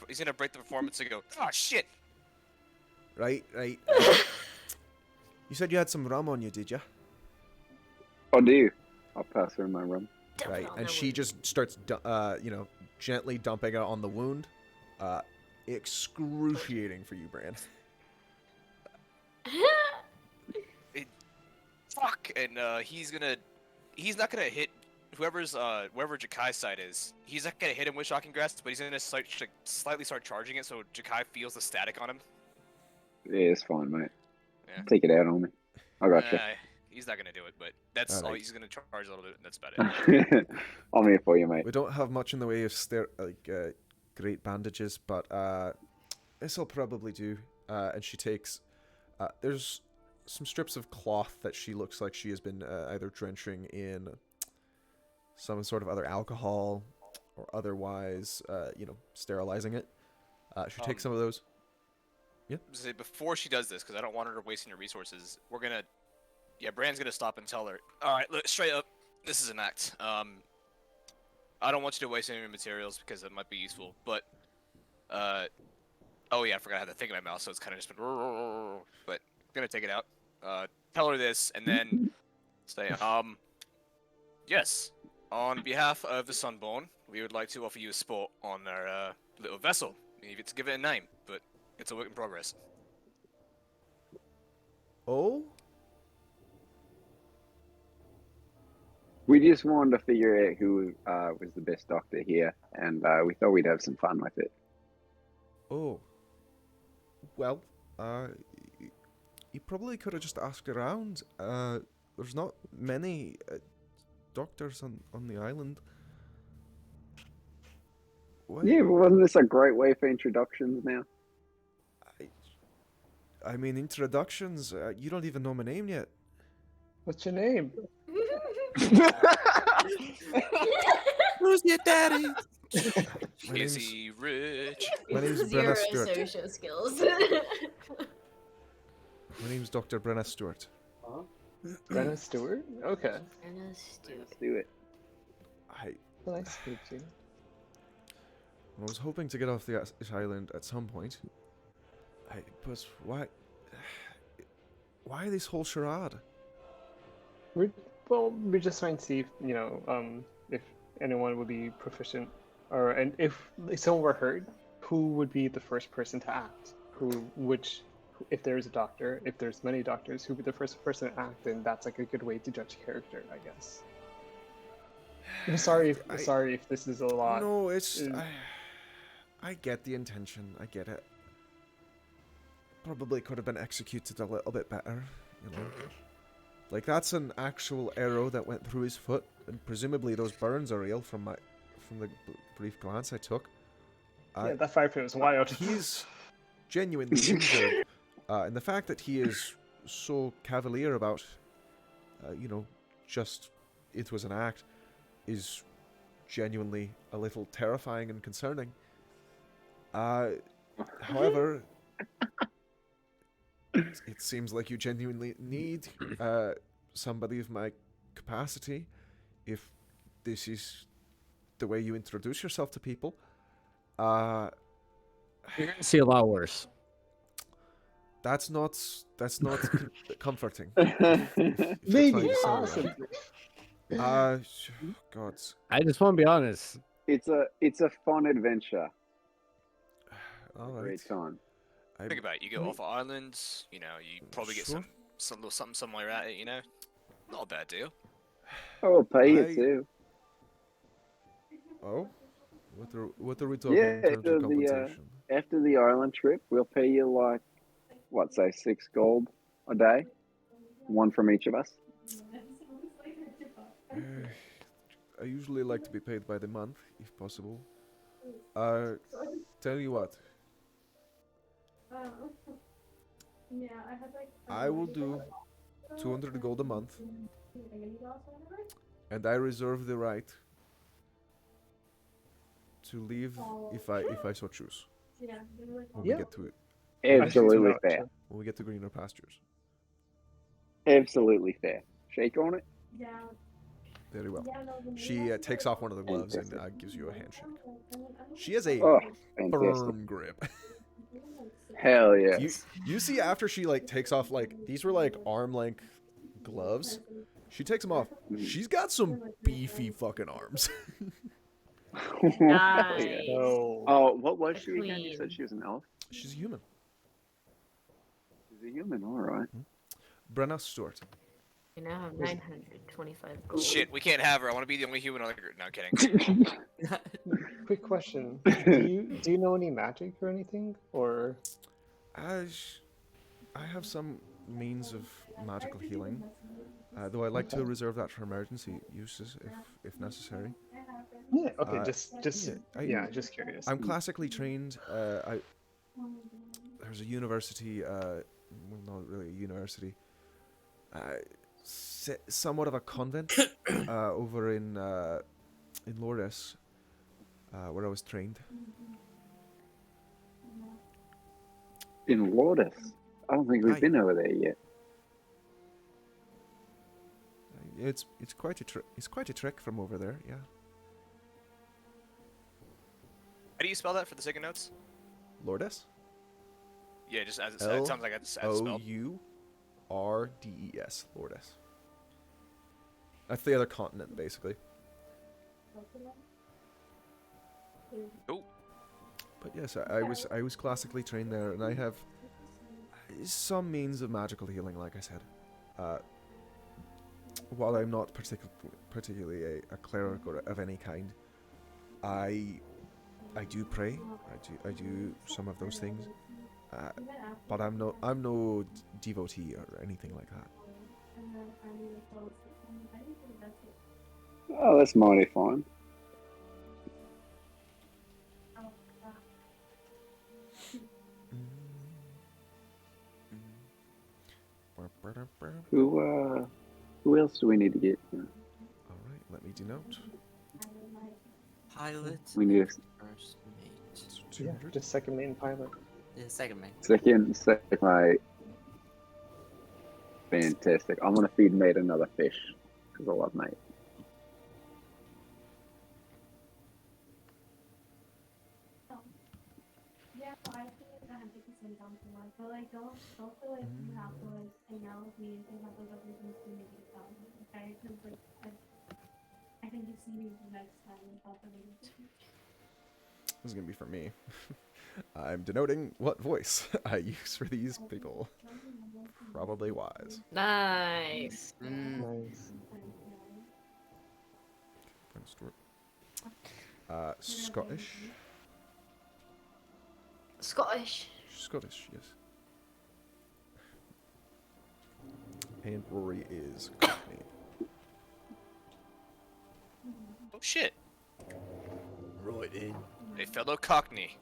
performance and go, oh shit. Right. You said you had some rum on you, did you? Oh, do you? I'll pass her my rum. Right, and she just starts, gently dumping it on the wound. Excruciating for you, Bran. Fuck, and he's not gonna hit wherever Jakai's side is. He's not gonna hit him with shocking grasp, but he's gonna slightly start charging it so Jakai feels the static on him. Yeah, it's fine, mate. Yeah. Take it out on me. I got He's not gonna do it, but that's all. Alright. He's gonna charge a little bit. And that's about it. you. I'm here for you, mate. We don't have much in the way of great bandages, but this'll probably do. And she takes, there's some strips of cloth that she looks like she has been either drenching in some sort of other alcohol or otherwise, sterilizing it. She takes some of those. Say before she does this, because I don't want her wasting her resources. Brand's gonna stop and tell her. All right, look, straight up, this is an act. I don't want you to waste any of your materials because it might be useful, but oh yeah, I forgot I had that thing in my mouth, so it's kind of just been. But I'm gonna take it out. Tell her this, and then say, yes, on behalf of the Sunborn, we would like to offer you a sport on our little vessel. You need to give it a name, but it's a work in progress. Oh? We just wanted to figure out who was the best doctor here, and we thought we'd have some fun with it. Oh. Well, you probably could have just asked around. There's not many doctors on the island. What? Yeah, but wasn't this a great way for introductions now? I mean, introductions. You don't even know my name yet. What's your name? Who's your daddy? My Is name's, he rich? my name's Zero Brenna Stewart. social skills. My name's Dr. Brenna Stewart. Brenna Stewart? Okay. Anna Stewart. Let's do it. I Nice to meet you. was hoping to get off the island at some point. But why this whole charade? We're just trying to see if, if anyone would be proficient, and if someone were hurt, who would be the first person to act? If there's a doctor, if there's many doctors, who would be the first person to act? And that's like a good way to judge character, I guess. I'm sorry if this is a lot. No, it's I get the intention. I get it. Probably could have been executed a little bit better, you know. Like, that's an actual arrow that went through his foot, and presumably those burns are real from the brief glance I took. Yeah, that fire pit was wild. He's genuinely injured, and the fact that he is so cavalier about, just it was an act, is genuinely a little terrifying and concerning. However, it seems like you genuinely need somebody of my capacity if this is the way you introduce yourself to people. You're gonna see a lot worse. That's not comforting. Maybe. Awesome. God. I just want to be honest. It's a fun adventure. All right. Great time. Think about it. You go off islands. You probably get Sure. some little something somewhere at it. Not a bad deal. I'll pay you I- too. Oh, what are we talking Yeah, in terms after of the compensation? after the island trip, we'll pay you like, what, say 6 gold a day, one from each of us. I usually like to be paid by the month, if possible. Tell you what. I will do 200 gold a month, and I reserve the right to leave if I so choose. When we Yeah. get to it, Absolutely Actually, fair. when we get to greener pastures. Absolutely fair. Shake on it. Very well. She takes off one of the gloves and gives you a handshake. She has a Oh, fantastic. firm grip. Hell yeah. You see after she takes off, these were arm length gloves. She takes them off. She's got some beefy fucking arms. Nice. No. Oh, what was she again? You Clean. said she was an elf? She's a human. She's a human, alright. Brenna Stewart. You now have 925 gold. Shit, we can't have her. I want to be the only human on the group. No, I'm kidding. Quick question. Do you know any magic or anything? Or I have some means of magical healing, though I like to reserve that for emergency uses if necessary. yeah, okay, Uh, just just curious. I'm classically trained. There's a university, well, not really a university, somewhat of a convent over in Lourdes, where I was trained. In Lourdes. I don't think we've Aye. been over there yet. It's quite a trek from over there. Yeah. How do you spell that for the sake of notes? Lourdes. Yeah, just as it said. It sounds like it's spelled. Lourdes. Lourdes. That's the other continent, basically. Oh, But yes, I was classically trained there, and I have some means of magical healing, like I said. While I'm not particularly a cleric or of any kind, I do pray. I do some of those things, but I'm no devotee or anything like that. Oh, that's mighty fine. All Who else do we need to get? right. let me denote. Pilot. We need a First mate. So Yeah, 200. just second main pilot. Yeah, second mate. second mate. Fantastic. I'm gonna feed mate another fish because I love mate. Yeah, I feel like 100% down for life. But like, don't feel like you have to like hang out with me and have those other things to make it fun. Okay, because like I think you see me the next time and talk about it. This is gonna be for me. I'm denoting what voice I use for these people. Probably wise. Nice. Nice. Prince Stuart. Scottish. Scottish. Scottish, yes. And Rory is Cockney. Oh shit. Right in. A fellow Cockney.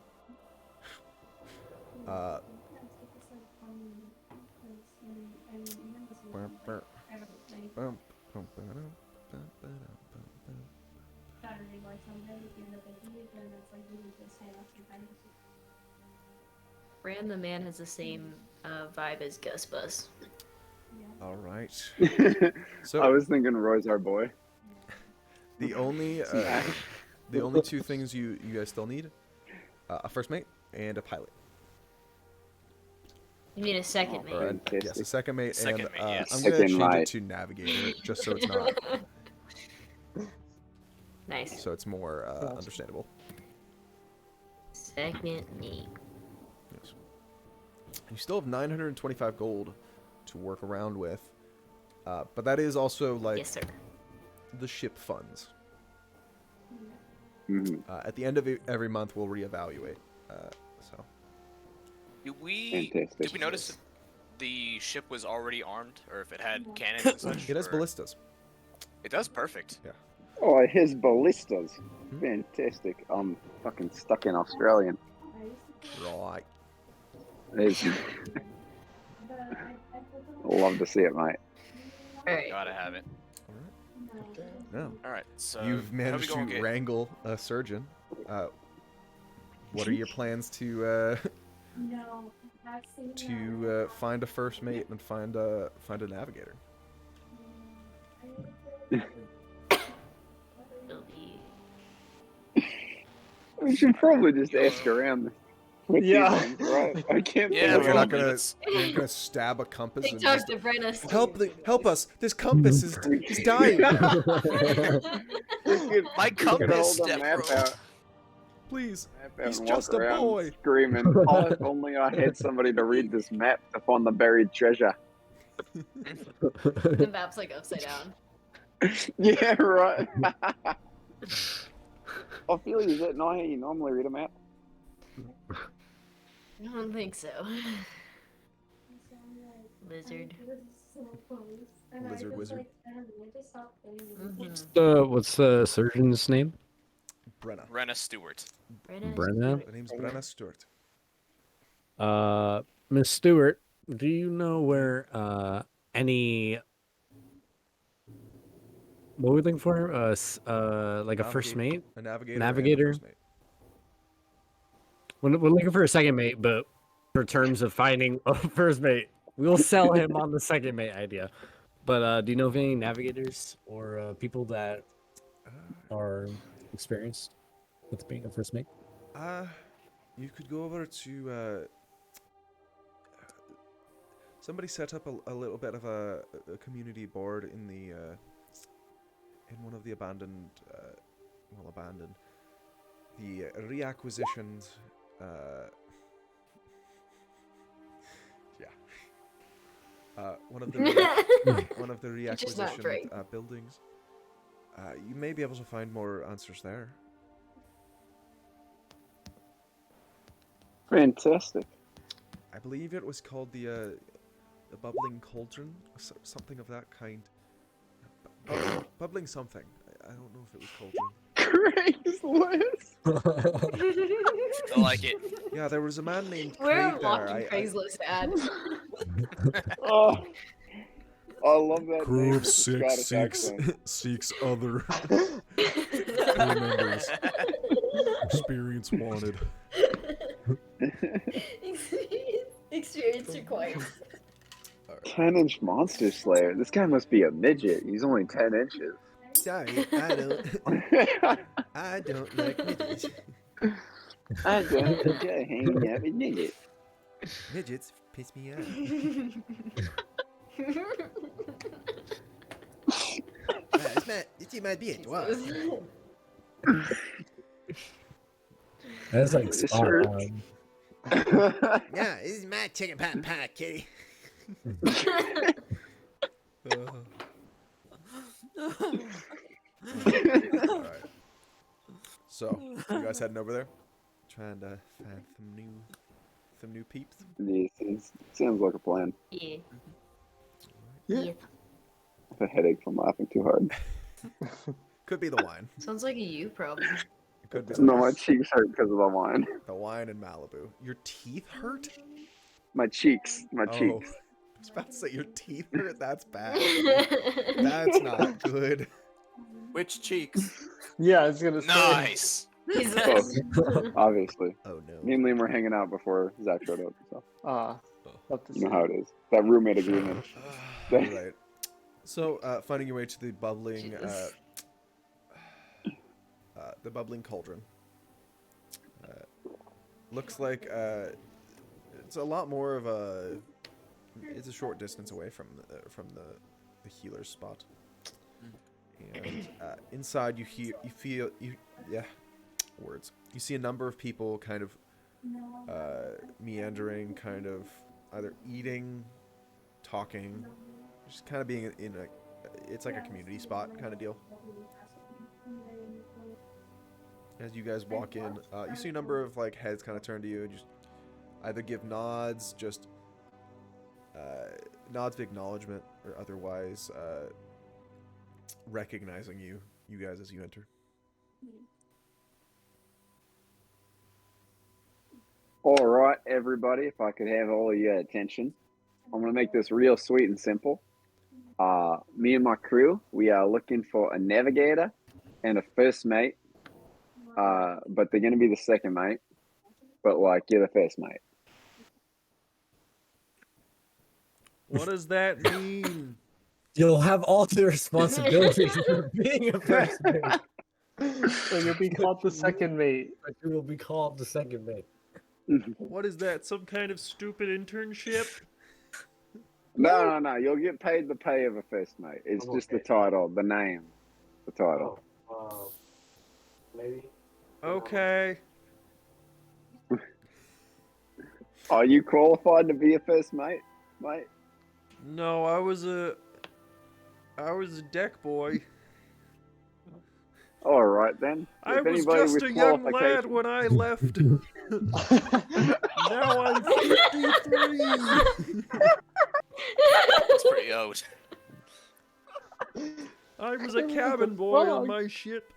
Saturday or Sunday, if you're in a busy, then it's like you just hang out sometimes. Bran the man has the same vibe as Gus Bus. All right. I So was thinking Roy's our boy. the only two things you guys still need: a first mate and a pilot. You need a second mate. Or yes, a second mate. Second and mate, yes. I'm gonna Second change it mate. to navigator just so it's not. Nice. So it's more understandable. Second mate. Yes. You still have 925 gold to work around with, but that is also like Yes, sir. the ship funds. Mhm. At the end of every month, we'll reevaluate. So Did we Fantastic. notice if the ship was already armed, or if it had cannons and such? it has or- ballistas. It does, perfect. Oh, his ballistas. Fantastic. I'm fucking stuck in Australian. Right. It's- Love to see it, mate. Alright. Gotta have it. No. All right, so You've how do we managed go to and get- wrangle a surgeon. What are your plans to No, I've seen find a first mate and find a navigator? It'll be We should probably just ask around. With Yeah. these things, right? I can't Yeah, think You're not probably. gonna you're gonna stab a compass and TikTok just, to Brenna. help us! This compass is he's dying. My compass hold a step, map bro. out, Please, map out he's and walk just a around boy. screaming, oh, if only I had somebody to read this map to find the buried treasure. The map's like upside down. Yeah, right. Ophelia, is that not how you normally read a map? I don't think so. Lizard. Lizard wizard. Mhm. What's the surgeon's name? Brenna. Renna Stewart. Brenna? The name's Brenna Stewart. Miss Stewart, do you know where any what were we looking for? Like a first mate? A navigator. and a Navigator? first mate. We're looking for a second mate, but for terms of finding a first mate, we'll sell him on the second mate idea. But do you know of any navigators or people that are experienced with being a first mate? You could go over to somebody set up a little bit of a community board in the in one of the abandoned the reacquisitioned one of the one of the It's just not reacquisitioned great. buildings. You may be able to find more answers there. Fantastic. I believe it was called the bubbling cauldron, or something of that kind. Bubbling something. I don't know if it was cauldron. Craigslist. I like it. Yeah, there was a man named We're Craig a walking there. Craigslist ad. Oh, I love that Crew name of with the 6 Scottish seeks accent. seeks other crew members. Experience wanted. Experience required. 10-inch monster slayer. This guy must be a midget. He's only 10 inches. Sorry, I don't like midgets. I don't enjoy hanging out with midgets. Midgets piss me off. It's my bitch. What? That's like This spot hurts. on. Yeah, this is my chicken pot pie, kitty. Alright. So, you guys heading over there? Trying to find some new peeps? This sounds like a plan. Yeah. I have a headache from laughing too hard. Could be the wine. Sounds like a you problem. It could be No, my cheeks hurt because of the wine. the wine in Malibu. Your teeth hurt? My cheeks. My Oh, cheeks. I was about to say your teeth hurt. That's bad. That's not good. Which cheeks? Yeah, I was gonna say. Nice. Jesus. Obviously. Oh no. Me and Liam were hanging out before Zach showed up. So Love to you know see. how it is. That roommate agreement. Right. So, finding your way to the bubbling cauldron. Looks like it's a lot more of a. It's a short distance away from the healer's spot. And inside, you see a number of people kind of meandering, kind of either eating, talking, just kind of being in a. It's like a community spot kind of deal. As you guys walk in, you see a number of like heads kind of turn to you and just either give nods, just nods of acknowledgement, or otherwise recognizing you guys as you enter. All right, everybody. If I could have all of your attention, I'm gonna make this real sweet and simple. Me and my crew, we are looking for a navigator and a first mate. But they're gonna be the second mate. But like, you're the first mate. What does that mean? You'll have all the responsibilities for being a first mate, So you'll be called the second mate. but you will be called the second mate. What is that? Some kind of stupid internship? No. You'll get paid the pay of a first mate. It's I'm just the okay. title, the name, the title. Maybe. Okay. Are you qualified to be a first mate, mate? No, I was a deck boy. All right then. I If was anybody just with a young lad qualifications- when I left. Now I'm 53. That's pretty old. I was a cabin boy on my ship.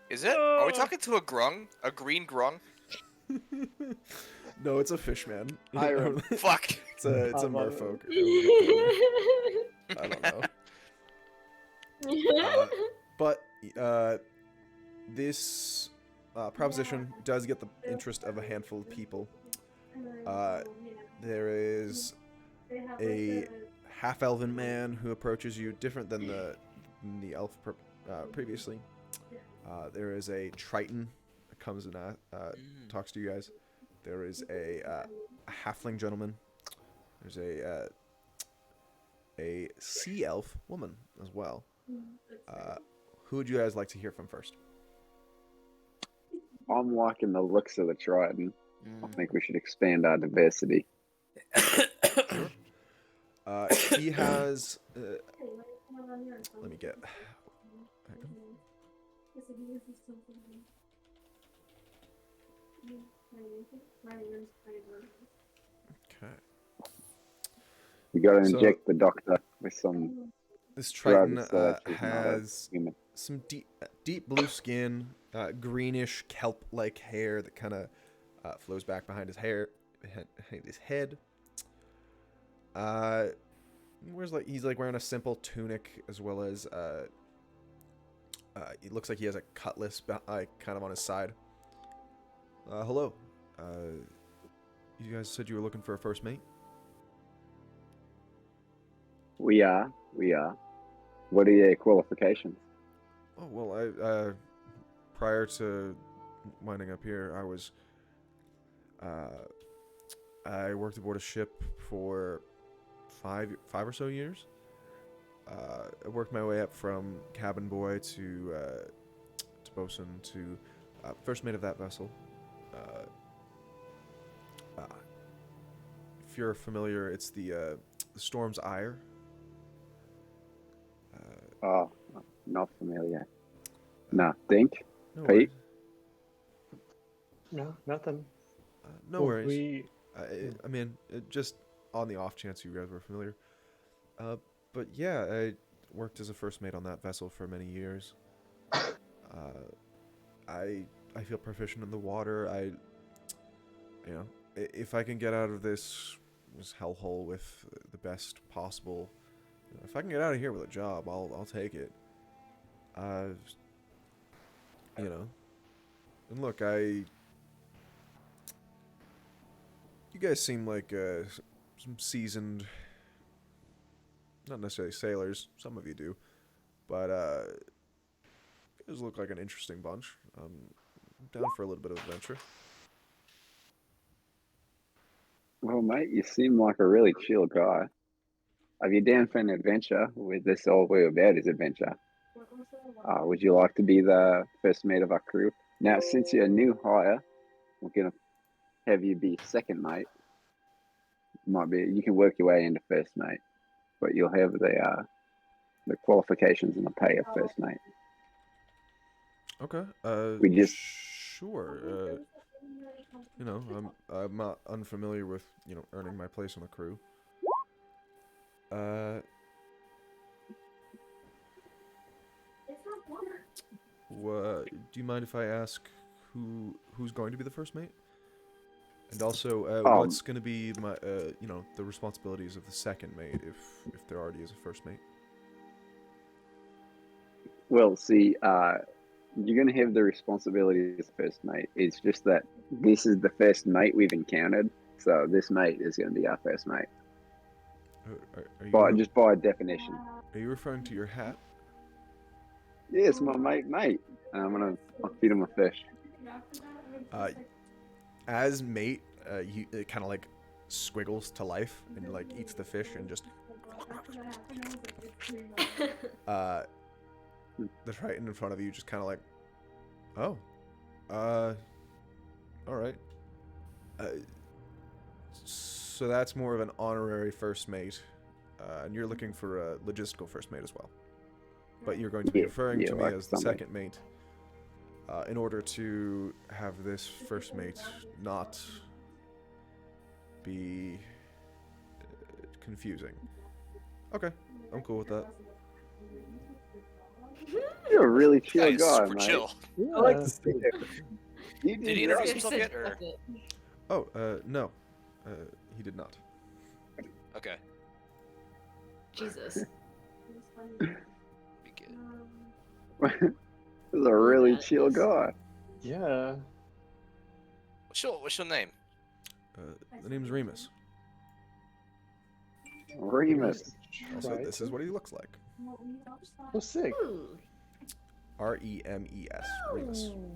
Is it? Are we talking to a grung? A green grung? No, it's a fishman. Hiram. Fuck. It's a I love merfolk. I don't know. But this proposition does get the interest of a handful of people. There is a half-elven man who approaches you, different than the elf previously. There is a Triton that comes and talks to you guys. There is a halfling gentleman. There's a sea elf woman as well. Who would you guys like to hear from first? I'm liking the looks of the Triton. I think we should expand our diversity. He has. Let me get. Okay. We got to So- inject the doctor with some This Triton drugs so that she's not a has human. some deep blue skin, greenish kelp-like hair that kind of flows back behind his head. he's like wearing a simple tunic as well as it looks like he has a cutlass kind of on his side. Hello. You guys said you were looking for a first mate? We are. What are your qualifications? Oh, well, prior to winding up here, I worked aboard a ship for five or so years. I worked my way up from cabin boy to bosun to first mate of that vessel. If you're familiar, it's the Storm's Ire. Oh, not familiar. Nah, Dink? No Pete? No, nothing. No Well, worries. I mean, just on the off chance you guys were familiar. But yeah, I worked as a first mate on that vessel for many years. I feel proficient in the water. If I can get out of this hellhole with the best possible, if I can get out of here with a job, I'll take it. And look, you guys seem like some seasoned, not necessarily sailors, some of you do, but you guys look like an interesting bunch. I'm down for a little bit of adventure. Well, mate, you seem like a really chill guy. Are you down for an adventure? With this, all we're about is adventure. Would you like to be the first mate of our crew? Now, since you're a new hire, we're gonna have you be second mate. You can work your way into first mate, but you'll have the qualifications and the pay of first mate. Okay. We just sure. I'm not unfamiliar with earning my place on the crew. Do you mind if I ask who's going to be the first mate? And also, what's going to be my the responsibilities of the second mate if there already is a first mate? Well, see, you're going to have the responsibility as first mate. It's just that this is the first mate we've encountered, so this mate is going to be our first mate. Just by definition. Are you referring to your hat? Yes, my mate. I'll feed him a fish. As mate, it kind of like squiggles to life and like eats the fish and just the Triton in front of you just kind of like, oh, all right. So that's more of an honorary first mate, and you're looking for a logistical first mate as well. But you're going to be referring to me as the second mate in order to have this first mate not be confusing. Okay, I'm cool with that. You're a really chill guy, super mate. chill. Yeah. I like to see it. Did he introduce himself yet, or? Oh, no. He did not. Okay. Jesus. Be good. He's a really chill guy. Yeah. What's your name? The name's Remus. Remus. Also, this is what he looks like. Oh, sick. Ooh. R-E-M-E-S. Remus. Ooh.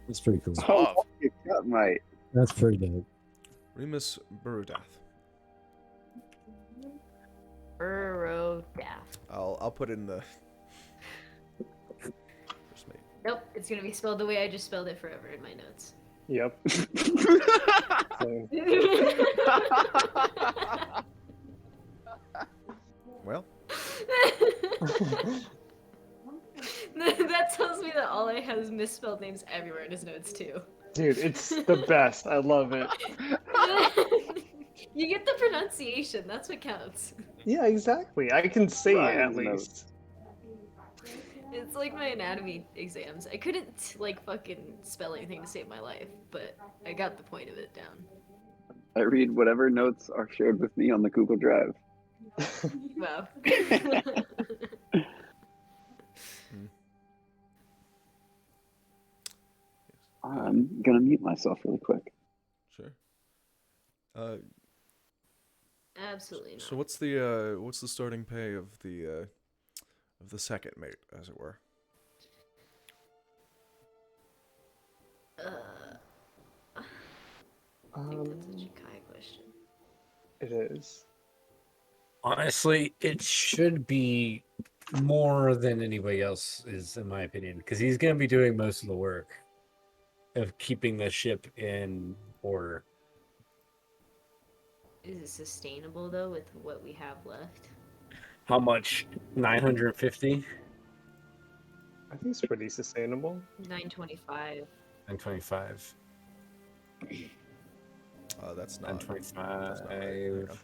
That's pretty cool. Oh, you cut, mate. That's pretty dope. Remus Burudath. Burrodath. I'll put in the first mate. Nope, it's gonna be spelled the way I just spelled it forever in my notes. Yep. So, Well, that tells me that all I have is misspelled names everywhere in his notes too. dude, it's the best. I love it. You get the pronunciation, that's what counts. Yeah, exactly. I can say Right, it at no. least. It's like my anatomy exams. I couldn't like fucking spell anything to save my life, but I got the point of it down. I read whatever notes are shared with me on the Google Drive. Wow. I'm gonna mute myself really quick. Sure. Absolutely not. So what's the starting pay of the second mate, as it were? I think that's a Jakai question. It is. Honestly, it should be more than anybody else is, in my opinion, because he's going to be doing most of the work of keeping the ship in order. Is it sustainable though with what we have left? How much? 950? I think it's pretty sustainable. 925. 925. That's not. 925. Right. Hang on.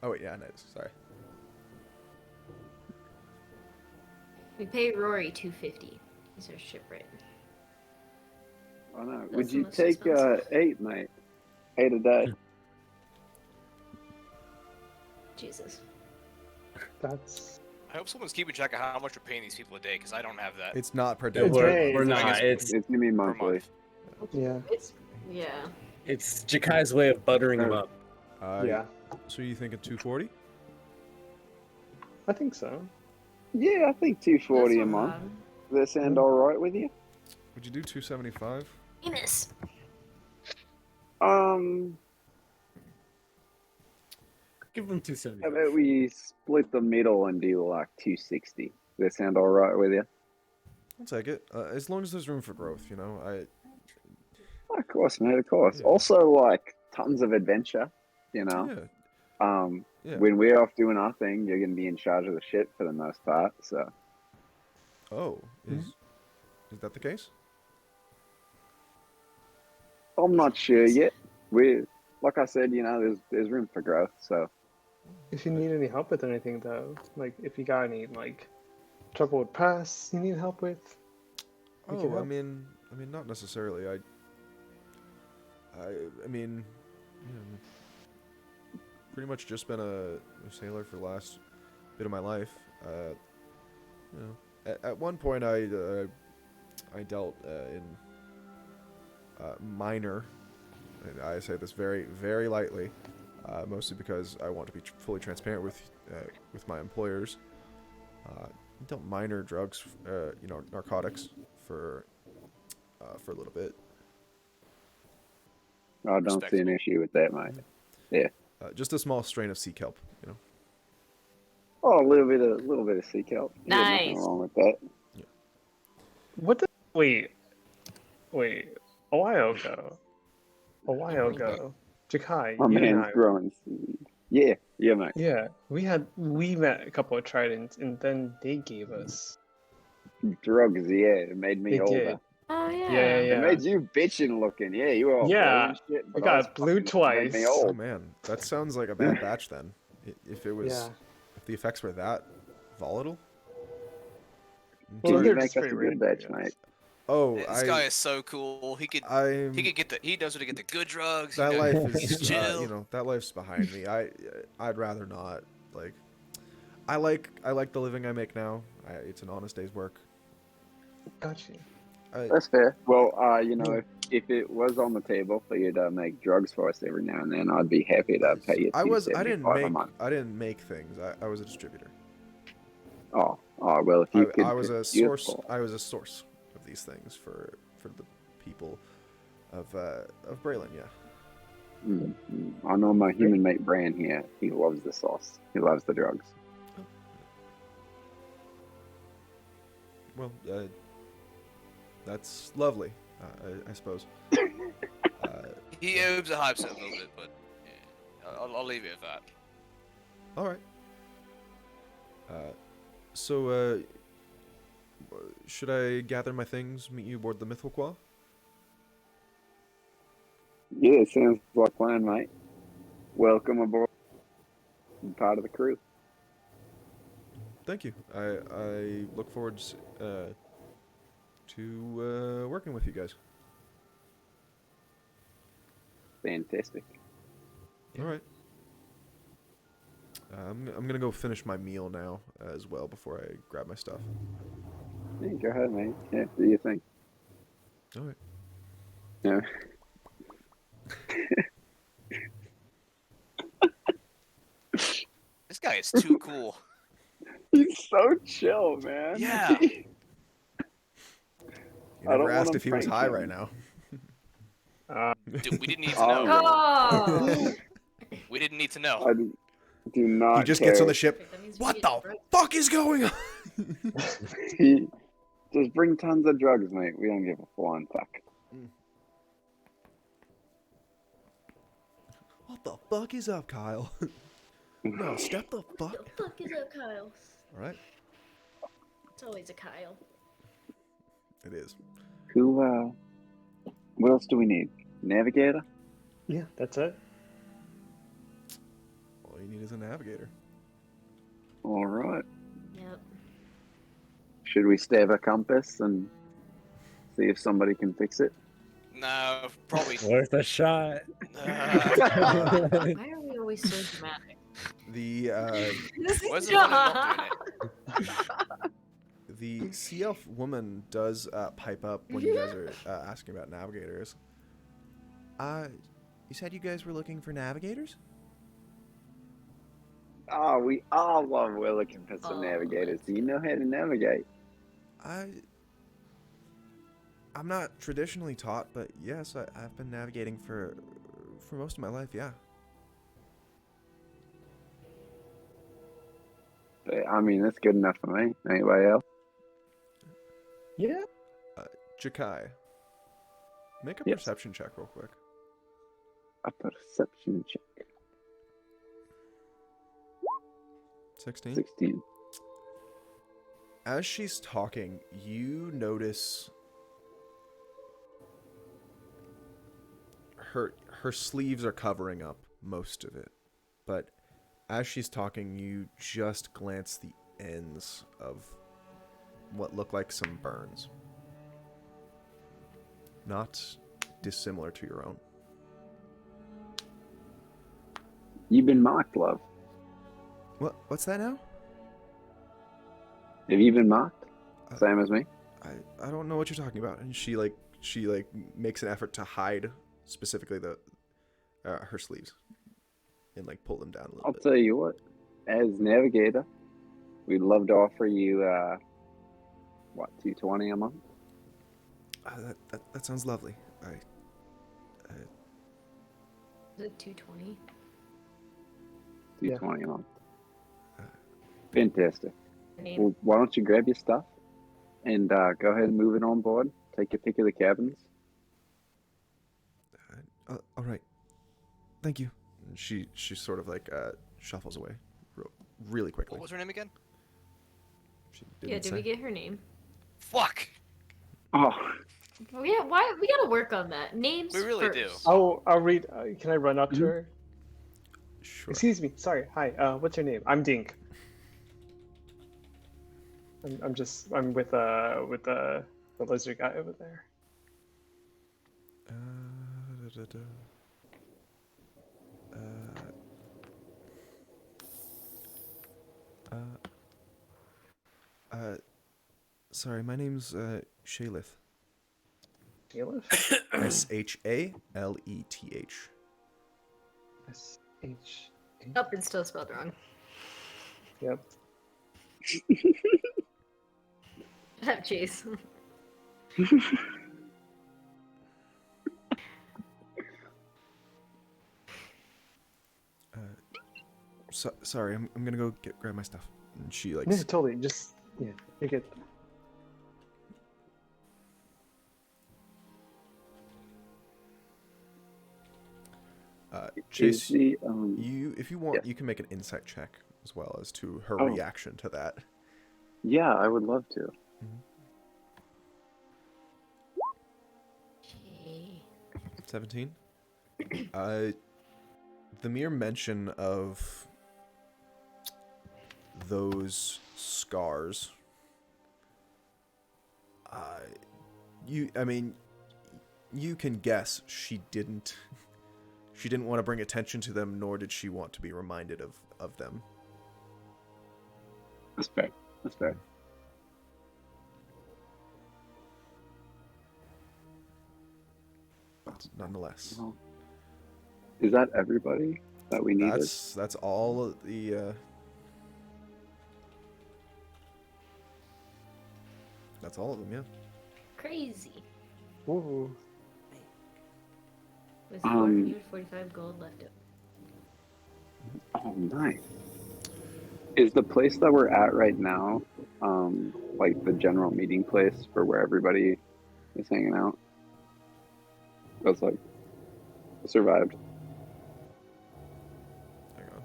Oh wait, yeah, nice. Sorry. We pay Rory 250. He's our shipwright. Oh no, That's would the you most take expensive. 8, mate? 8 a day. Jesus. That's. I hope someone's keeping track of how much we're paying these people a day, because I don't have that. It's not per day. It's it's per day. month. We're I not. guess It's gonna be per monthly. month. Yeah. Yeah. It's Jakai's way of buttering him up. Yeah. So you thinking 240? I think so. Yeah, I think 240 a That's not month. bad. Does that sound alright with you? Would you do 275? Amos. Give him How 275. about we split the middle and do like 260? Does that sound alright with you? I'll take it. As long as there's room for growth, you know. Of course, mate, of course. Yeah. Also, like, tons of adventure, you know? Yeah. Yeah. When we're off doing our thing, you're going to be in charge of the ship for the most part, so. Oh, is that the case? I'm not sure yet. Like I said, you know, there's room for growth, so. If you need any help with anything, though, like if you got any like trouble with press you need help with, we can Oh, I help. mean, not necessarily. I mean, pretty much just been a sailor for the last bit of my life. You know, at one point I dealt in minor, and I say this very, very lightly, mostly because I want to be fully transparent with my employers. Dealt minor drugs, you know, narcotics for a little bit. I don't see an issue with that, mate. Yeah. Just a small strain of sea kelp, you know. Oh, a little bit of sea kelp. Yeah, nothing Nice. wrong with that. What the wait. A while ago, Jakai, My you and man's I, growing seed. Yeah, mate. yeah, we met a couple of tridents, and then they gave us. Drugs, yeah, it made me They older. did. Oh yeah. Yeah. It made you bitchin' looking. Yeah, you were all blue Yeah, and shit. I But got was blue fucking- it made me twice. Oh old. man, that sounds like a bad batch then. If it was, Yeah. if the effects were that volatile. Well, Can they're you make just us a very good random, batch, I guess. mate? Oh, This guy is so cool. He could get the. He knows how to get the good drugs. That he life knows, is, he's chill. you know, that life's behind me. I'd rather not. Like, I like the living I make now. It's an honest day's work. Got you. That's fair. Well, you know, if it was on the table for you to make drugs for us every now and then, I'd be happy to pay you. I didn't $2.75 a make month. things. I was a distributor. Oh, well, if you could. I was a it's beautiful. source. I was a source of these things for the people of Braylon. Yeah. I know my human mate Bran here. He loves the sauce. He loves the drugs. Well, that's lovely, I suppose. He owes the hype set a little bit, but yeah, I'll leave it at that. All right. So, should I gather my things, meet you aboard the Mythilquah? Yeah, sounds like a plan, mate. Welcome aboard. You're part of the crew. thank you. I look forward to working with you guys. Fantastic. All right. I'm gonna go finish my meal now as well before I grab my stuff. Yeah, go ahead, man. Yeah, do your thing. All right. Yeah. This guy is too cool. He's so chill, man. Yeah. You I don't never asked wanna if he was prank high him. right now. Dude, we didn't need to Oh, know. Oh. We didn't need to know. I do not He just gets on the care. ship. That means we What get the drunk. fuck is going on? He just bring tons of drugs, mate. We don't give a flying fuck. What the fuck is up, Kyle? No, step the fuck. The fuck is up, Kyle? All right. It's always a Kyle. It is. Who? What else do we need? Navigator? Yeah, that's it. All you need is a navigator. All right. Yep. Should we stab a compass and see if somebody can fix it? No, probably. Worth a shot. Why are we always so dramatic? The What's the point of not doing it? the sea elf woman does pipe up when you guys are asking about navigators. You said you guys were looking for navigators? Oh, we all love we're looking for some Oh, navigators. let's Do you know how to navigate? I'm not traditionally taught, but yes, I've been navigating for most of my life, yeah. I mean, that's good enough for me. Anybody else? Yeah. Jakai, make a Yes. perception check real quick. A perception check. 16? 16. As she's talking, you notice her sleeves are covering up most of it, but as she's talking, you just glance the ends of what look like some burns. Not dissimilar to your own. You've been marked, love. What's that now? Have you been marked? Uh, Same as me? I don't know what you're talking about. And she makes an effort to hide specifically the her sleeves and like pull them down a little I'll bit. tell you what. As navigator, we'd love to offer you, $220 a month? That sounds lovely. Is it 220? $220 a month. Fantastic. Name. Well, why don't you grab your stuff and go ahead and move it on board? Take your pick of the cabins. All right. Thank you. And she sort of like shuffles away really quickly. What was her name again? She Yeah, did say. we get her name? Fuck. Oh, Oh yeah, why we gotta work on that. Names We really do. first. I'll read. Can I run up to her? Sure. Excuse me. Sorry. Hi. What's your name? I'm Dink. I'm with the lizard guy over there. Sorry, my name's Shaleth. Caliph? Shaleth. S-H. Up and still spelled wrong. Yep. Shut up, Chase. Sorry, I'm gonna go grab my stuff. And she like No, totally. Just yeah, you're good. Chase, is the, if you want, yes. you can make an insight check as well as to her Oh. reaction to that. Yeah, I would love to. Gee. 17. The mere mention of those scars, you can guess she didn't want to bring attention to them, nor did she want to be reminded of them. That's fair. That's fair. But nonetheless, Well, is that everybody that we needed? that's all of the. That's all of them, yeah. Crazy. Ooh. With 445 gold left over. Oh, nice. Is the place that we're at right now, like the general meeting place for where everybody is hanging out? That's like survived. Hang on.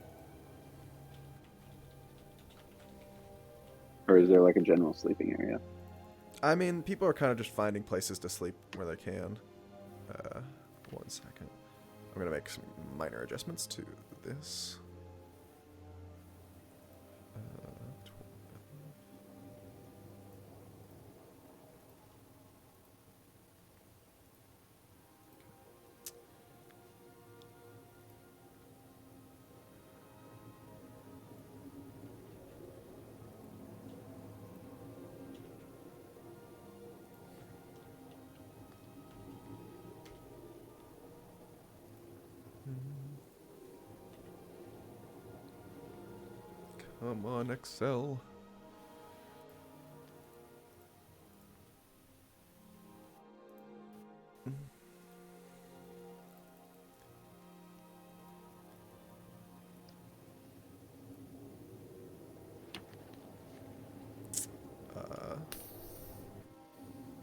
Or is there like a general sleeping area? I mean, people are kind of just finding places to sleep where they can. 1 second. I'm going to make some minor adjustments to this. Come on, Excel.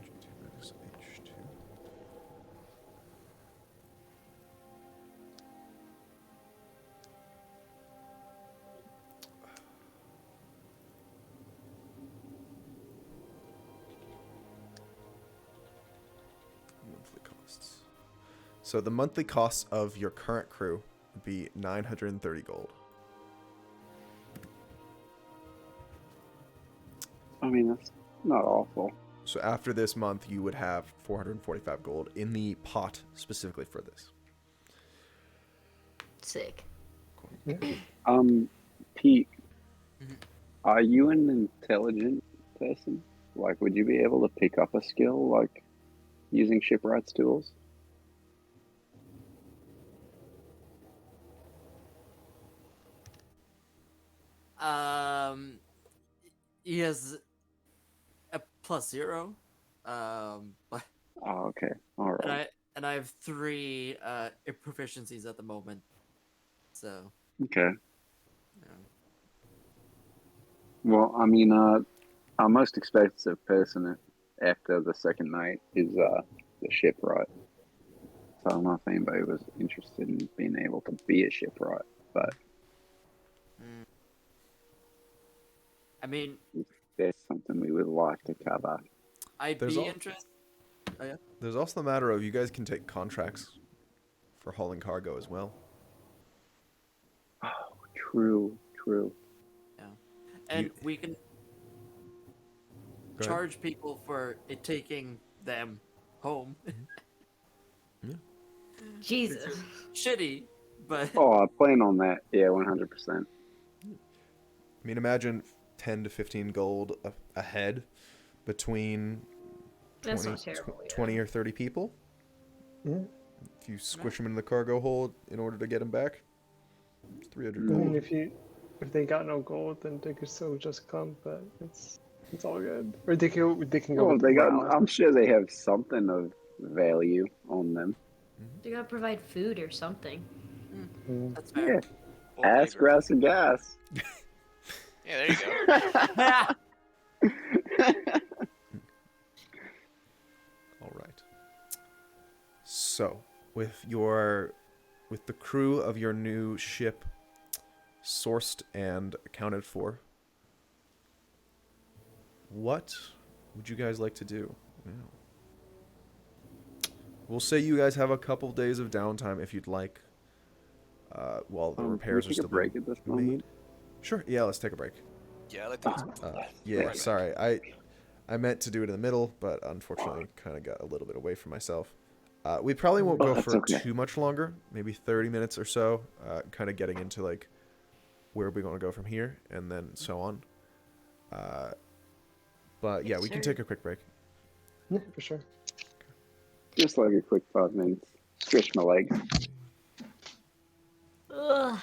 G2 minus H2. Monthly costs. So the monthly costs of your current crew would be 930 gold. I mean, that's not awful. So after this month, you would have 445 gold in the pot specifically for this. Sick. Pete, Mhm. are you an intelligent person? Like, would you be able to pick up a skill like using shipwright's tools? He has a +0. But Oh, okay. All right. and I have 3 proficiencies at the moment. So Okay. yeah. Well, I mean, our most expensive person after the second night is the shipwright. So I don't know if anybody was interested in being able to be a shipwright, but I mean, that's something we would like to cover. I'd There's be al- interested. Oh yeah. There's also the matter of you guys can take contracts for hauling cargo as well. Oh, true. And we can Go ahead. charge people for it taking them home. Jesus. Shitty, but Oh, I plan on that. Yeah, 100%. I mean, imagine 10 to 15 gold a head between That's 20, not terrible. 20 or 30 people. Yeah. If you squish them in the cargo hold in order to get them back, it's 300 I gold. mean, if they got no gold, then they could still just come, but it's all good. Or they can go. Well, with they got. morale. I'm sure they have something of value on them. You gotta provide food or something. that's fair. Yeah. Or Ass, labor. grass, and gas. Yeah, there you go. All right. So, with the crew of your new ship sourced and accounted for, what would you guys like to do now? We'll say you guys have a couple days of downtime if you'd like, while the repairs can we are take a still break being at this made. moment? Sure. Yeah, let's take a break. Yeah, I like the Yeah, Right. sorry. I meant to do it in the middle, but unfortunately kind of got a little bit away from myself. We probably won't Oh, go that's for okay. too much longer, maybe 30 minutes or so, kind of getting into like where we're going to go from here and then so on. But yeah, Yes, we can sir. take a quick break. Yeah, for sure. Just like a quick 5 minutes. Stretch my legs. Ugh.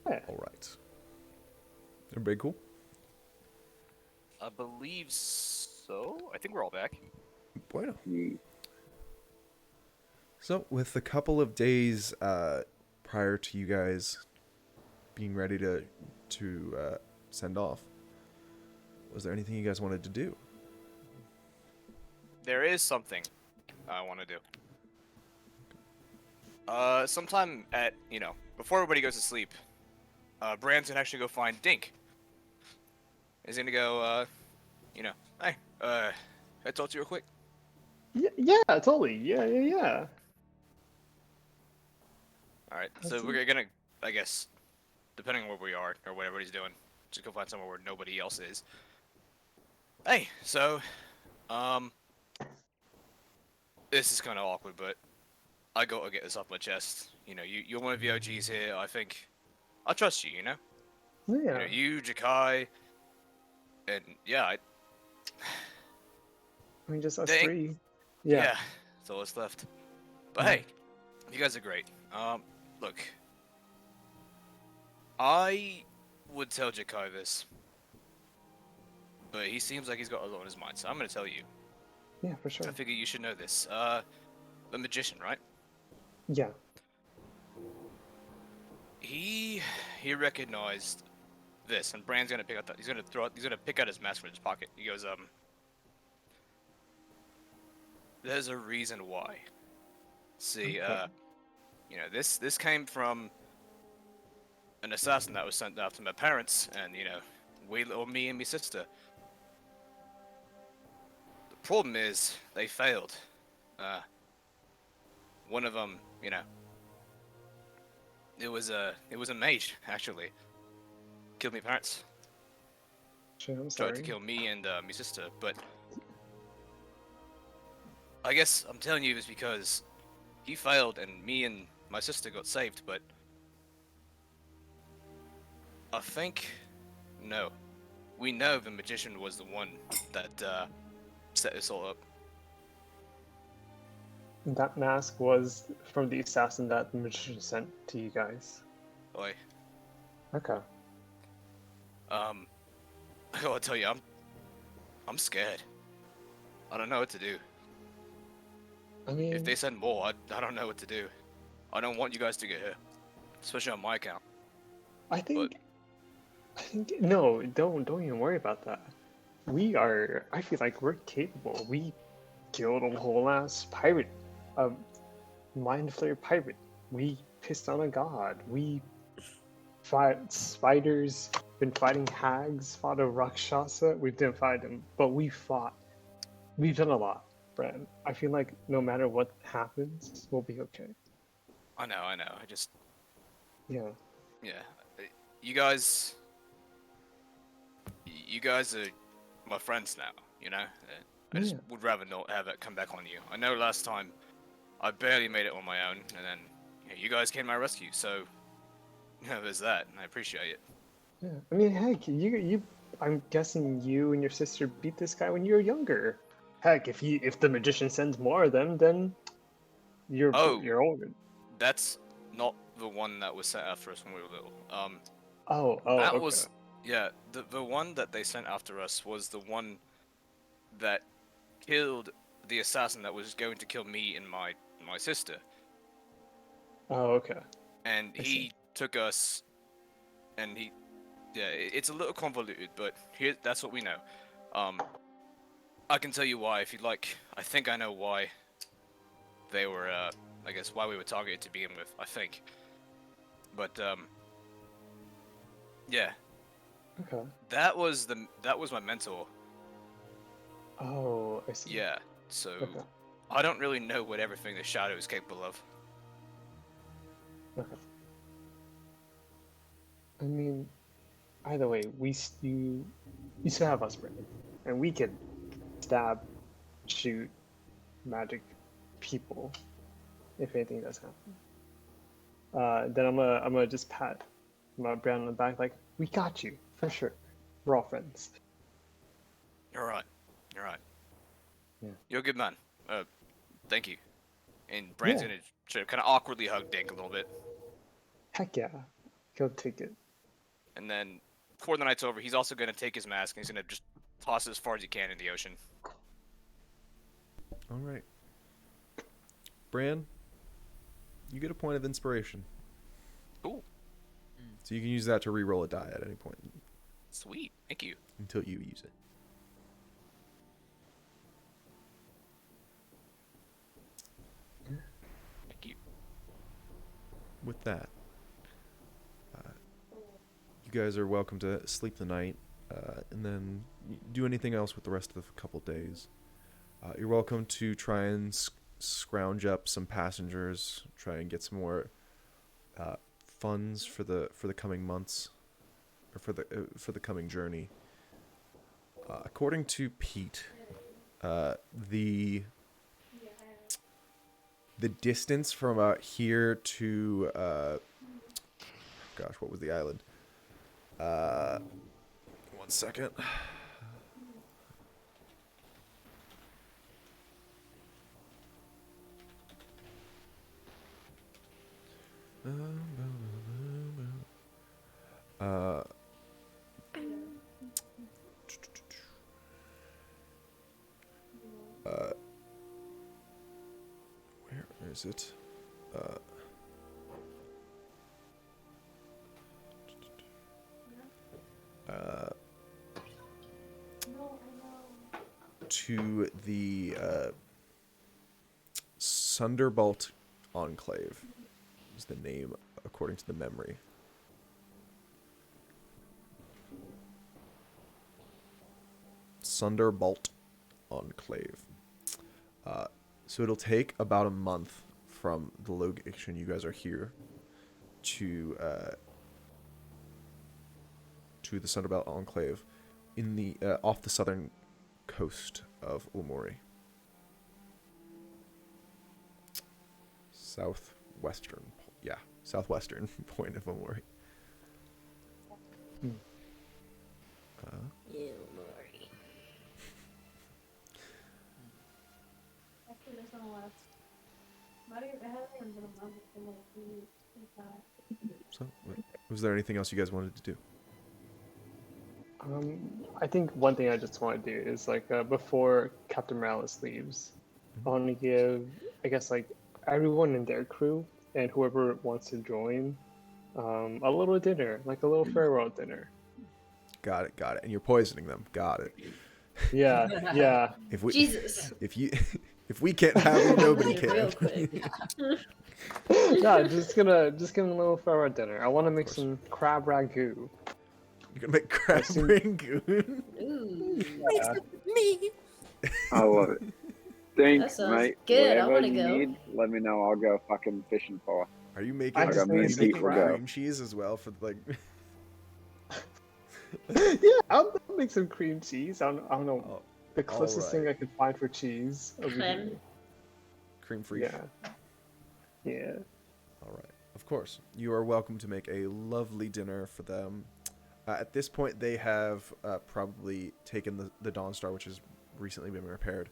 Yeah. All right. Everybody cool? I believe so. I think we're all back. Bueno. Ye- So, with a couple of days prior to you guys being ready to send off, was there anything you guys wanted to do? There is something I want to do. Sometime at, before everybody goes to sleep, Brand's gonna actually go find Dink. He's gonna go, hey, can I talk to you real quick? Yeah, totally. Yeah. Alright, so we're gonna, I guess, depending on where we are, or what everybody's doing, just go find somewhere where nobody else is. Hey, so, this is kind of awkward, but I gotta get this off my chest. You're one of the OGs here. I think I trust you. Yeah. You, Jakai, and yeah, I mean, just us Dang. 3. yeah, that's all that's left. But hey, you guys are great. Look, I would tell Jakai this, but he seems like he's got a lot on his mind, so I'm gonna tell you. Yeah, for sure. I figure you should know this. The magician, right? Yeah. He recognized this, and Brand's gonna pick out that. He's gonna pick out his mask from his pocket. He goes, there's a reason why. See, Okay. this came from an assassin that was sent after my parents, and me and my sister. The problem is they failed. One of them, it was a mage actually. Killed my parents. Sure, I'm Tried sorry. to kill me and my sister, but I guess I'm telling you this because he failed and me and my sister got saved, but I think no. We know the magician was the one that set this all up. That mask was from the assassin that the magician sent to you guys. Boy, Okay. I gotta tell you, I'm scared. I don't know what to do. I mean, If they send more, I don't know what to do. I don't want you guys to get hurt, especially on my account. I think no, don't even worry about that. I feel like we're capable. We killed a whole ass pirate, a mind flayer pirate. We pissed on a god. We fought spiders. Been fighting hags. Fought a Rakshasa. We didn't fight him, but we fought. We've done a lot, Brad. I feel like no matter what happens, we'll be okay. I know. I just, Yeah. yeah. You guys are my friends now, I just Yeah. would rather not have it come back on you. I know last time I barely made it on my own, and then you guys came to my rescue, so there's that, and I appreciate it. Yeah. I mean, heck, you. I'm guessing you and your sister beat this guy when you were younger. Heck, if the magician sends more of them, then you're older. That's not the one that was sent after us when we were little. Oh, That okay. was, yeah, the one that they sent after us was the one that killed the assassin that was going to kill me and my sister. Oh, okay. And I he see. took us, and it's a little convoluted, but that's what we know. I can tell you why if you'd like. I think I know why they were, I guess why we were targeted to begin with, I think. But, yeah. Okay. That was my mentor. Oh, I see. Yeah, so Okay. I don't really know what everything the Shadow is capable of. Okay. I mean, either way, you still have us, Brandon, and we can stab, shoot, magic people if anything does happen. Then I'm gonna just pat my Brandon on the back, like, we got you for sure. We're all friends. You're right. You're right. Yeah. You're a good man. Thank you. And Brand's Yeah. gonna kind of awkwardly hug Dink a little bit. Heck yeah. He'll take it. And then before the night's over, he's also going to take his mask and he's going to just toss it as far as he can in the ocean. All right. Bran, you get a point of inspiration. Cool. So you can use that to re-roll a die at any point Sweet. Thank you. until you use it. Thank you. With that, you guys are welcome to sleep the night, and then do anything else with the rest of the couple days. You're welcome to try and scrounge up some passengers, try and get some more funds for the coming months, or for the coming journey. According to Pete, the distance from here to gosh, what was the island? 1 second. Where is it? To the Sunderbolt Enclave is the name according to the memory. Sunderbolt Enclave. So it'll take about a month from the location you guys are here to the Sunderbolt Enclave in the off the southern coast of Umori. Southwestern point of Umori. So, was there anything else you guys wanted to do? I think one thing I just want to do is like before Captain Morales leaves, I want to give, I guess, like everyone in their crew and whoever wants to join, a little dinner, like a little farewell dinner. Got it. And you're poisoning them. Got it. Yeah, yeah. Jesus. If we can't have you, nobody Real can. quick. Yeah, just gonna a little farewell dinner. I want to make some crab ragu. You're gonna make crab rangoon. Ooh. Yeah. Me. I love it. Thanks, That sounds mate. good. I Whatever wanna you go. need, let me know. I'll go fucking fishing for. Are you making? I got just me are and you Pete making will go. cream cheese as well for like? Yeah, I'll make some cream cheese. I don't know. Oh, The closest thing I alright. could find for cheese. over Creme. here. Cream free. Yeah. Yeah. All right. Of course, you are welcome to make a lovely dinner for them. At this point, they have probably taken the Dawn Star, which has recently been repaired,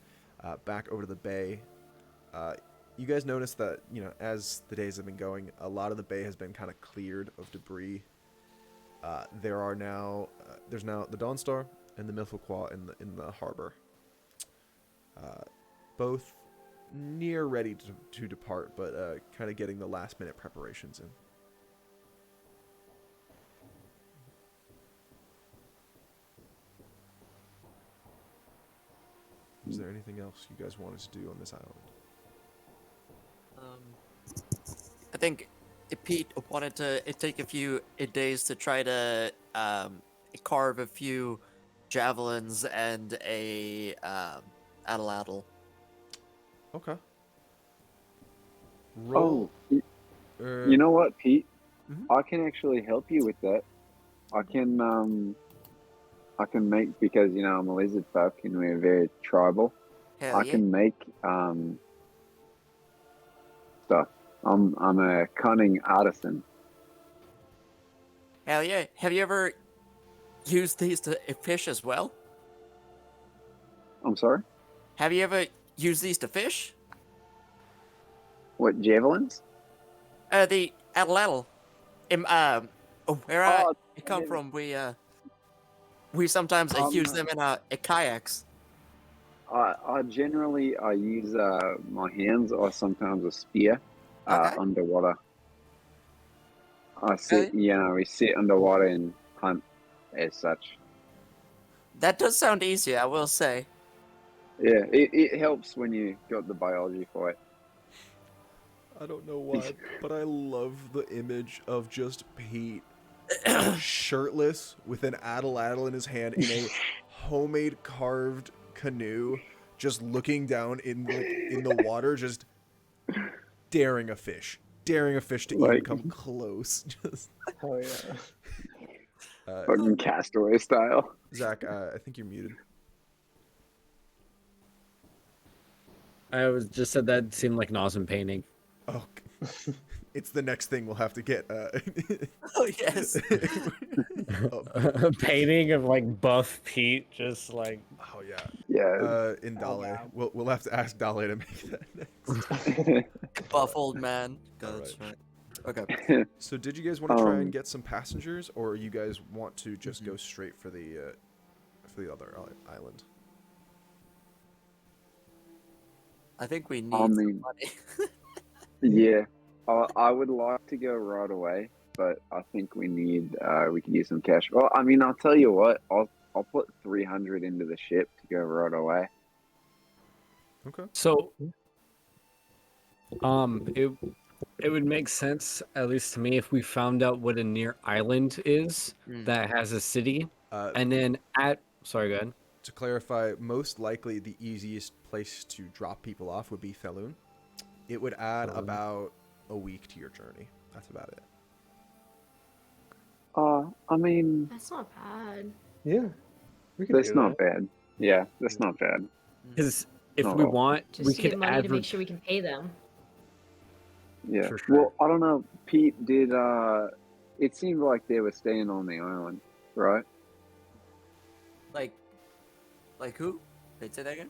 back over to the bay. You guys notice that, you know, as the days have been going, a lot of the bay has been kind of cleared of debris. There's now the Dawn Star and the Mithilquaw in the harbor. Both near ready to depart, but kind of getting the last minute preparations in. Is there anything else you guys wanted to do on this island? I think Pete wanted to take a few days to try to carve a few javelins and a atlatl. Okay. Oh, Roll. you know what, Pete? Mhm. I can actually help you with that. I can make, because you know I'm a lizard folk and we're very tribal. Hell I yeah. can make stuff. I'm a cunning artisan. Hell yeah. Have you ever used these to fish as well? I'm sorry. Have you ever used these to fish? What, javelins? The atlatl. Oh, where I Oh, come yeah. from, we sometimes use them in kayaks. I generally I use my hands or sometimes a spear Okay. underwater. I sit, Okay. we sit underwater and hunt as such. That does sound easy, I will say. Yeah, it helps when you got the biology for it. I don't know why, but I love the image of just Pete shirtless with an addle in his hand in a homemade carved canoe, just looking down in the water, just daring a fish to even Like, come close. Just Oh yeah. fucking Castaway style. Zach, I think you're muted. I was just said that seemed like an awesome painting. Oh, it's the next thing we'll have to get. Oh yes. A painting of like buff Pete, just like. Oh yeah. Yeah. In Oh, Dale, wow. we'll have to ask Dale to make that next. Buff old man. All That's right. right. Okay. So did you guys want to try and get some passengers, or you guys want to just go straight for the other island? I think we need I some mean, money. yeah, I would like to go right away, but I think we could use some cash. Well, I mean, I'll tell you what, I'll put 300 into the ship to go right away. Okay. So, it would make sense, at least to me, if we found out what a near island is that has a city, and then sorry, go ahead. To clarify, most likely the easiest place to drop people off would be Felun. It would add about a week to your journey. That's about it. I mean, That's not bad. Yeah. We could that's do not that. bad. Yeah, that's not bad. Because if Not we at all. want, Just we to get could money to make advert. sure we can pay them. Yeah. For sure. Well, I don't know. Pete did. It seemed like they were staying on the island, right? Like who? Wait, say that again?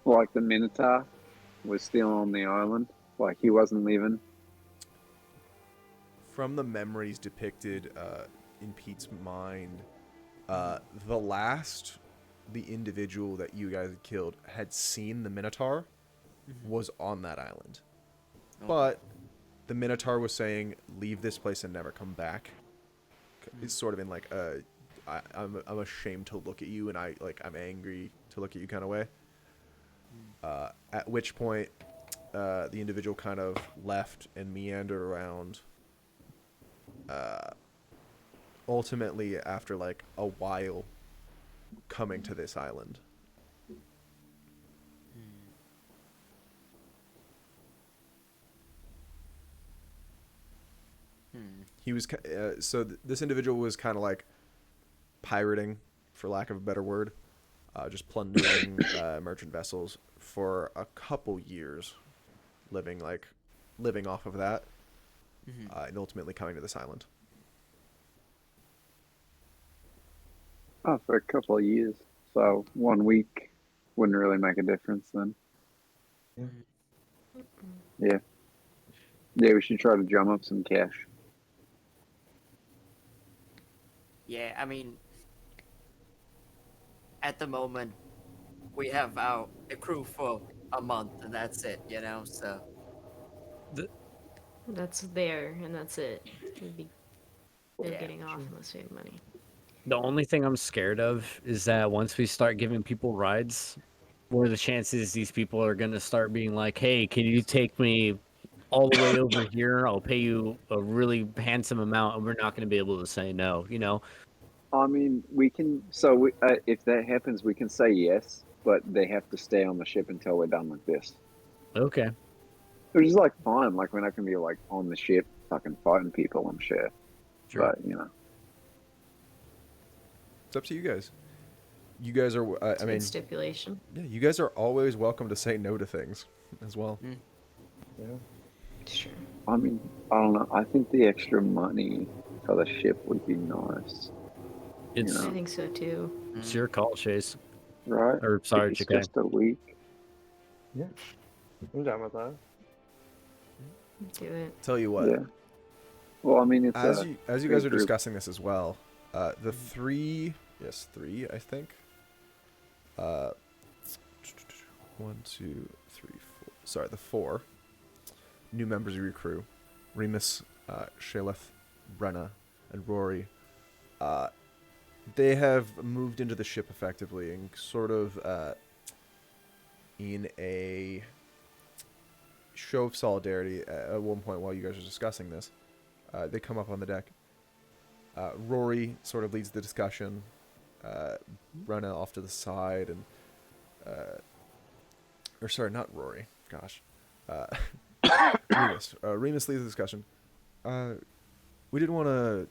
Like the Minotaur was still on the island. Like he wasn't leaving. From the memories depicted in Pete's mind, the individual that you guys had killed had seen the Minotaur, was on that island. Okay. But the Minotaur was saying, leave this place and never come back. It's sort of in like I'm ashamed to look at you, and I'm angry to look at you kind of way. At which point, the individual kind of left and meandered around. Ultimately, after like a while, coming to this island. He was this individual was kind of like pirating, for lack of a better word, just plundering merchant vessels for a couple years, living off of that, and ultimately coming to this island. Oh, for a couple of years. So 1 week wouldn't really make a difference then. Yeah. Yeah, we should try to drum up some cash. Yeah, I mean, at the moment, we have a crew for a month, and that's it, so. That's there, and that's it. They're Yeah, getting off unless we have money. The only thing I'm scared of is that once we start giving people rides, what are the chances these people are going to start being like, hey, can you take me all the way over here? I'll pay you a really handsome amount, and we're not going to be able to say no, I mean, we can. So if that happens, we can say yes, but they have to stay on the ship until we're done with this. Okay. Which is like fine. Like we're not gonna be like on the ship fucking fighting people, I'm sure. Sure. But It's up to you guys. You guys are. It's a good stipulation. Yeah, you guys are always welcome to say no to things, as well. Yeah. Sure. I mean, I don't know. I think the extra money for the ship would be nice. It's I think so too. it's your call, Chase. Right? Or sorry, It's JK. just a week. Yeah. I'm down with that. Do it. Tell you what. Yeah. Well, I mean, it's as you guys are group. discussing this as well, the three, I think. 1, 2, 3, 4. Sorry, the 4 new members of your crew, Remus, Shaleth, Brenna, and Rory. They have moved into the ship effectively and sort of in a show of solidarity. At one point, while you guys are discussing this, they come up on the deck. Rory sort of leads the discussion. Brenna off to the side, and or sorry, not Rory. Gosh, Remus. Remus leads the discussion. We did want to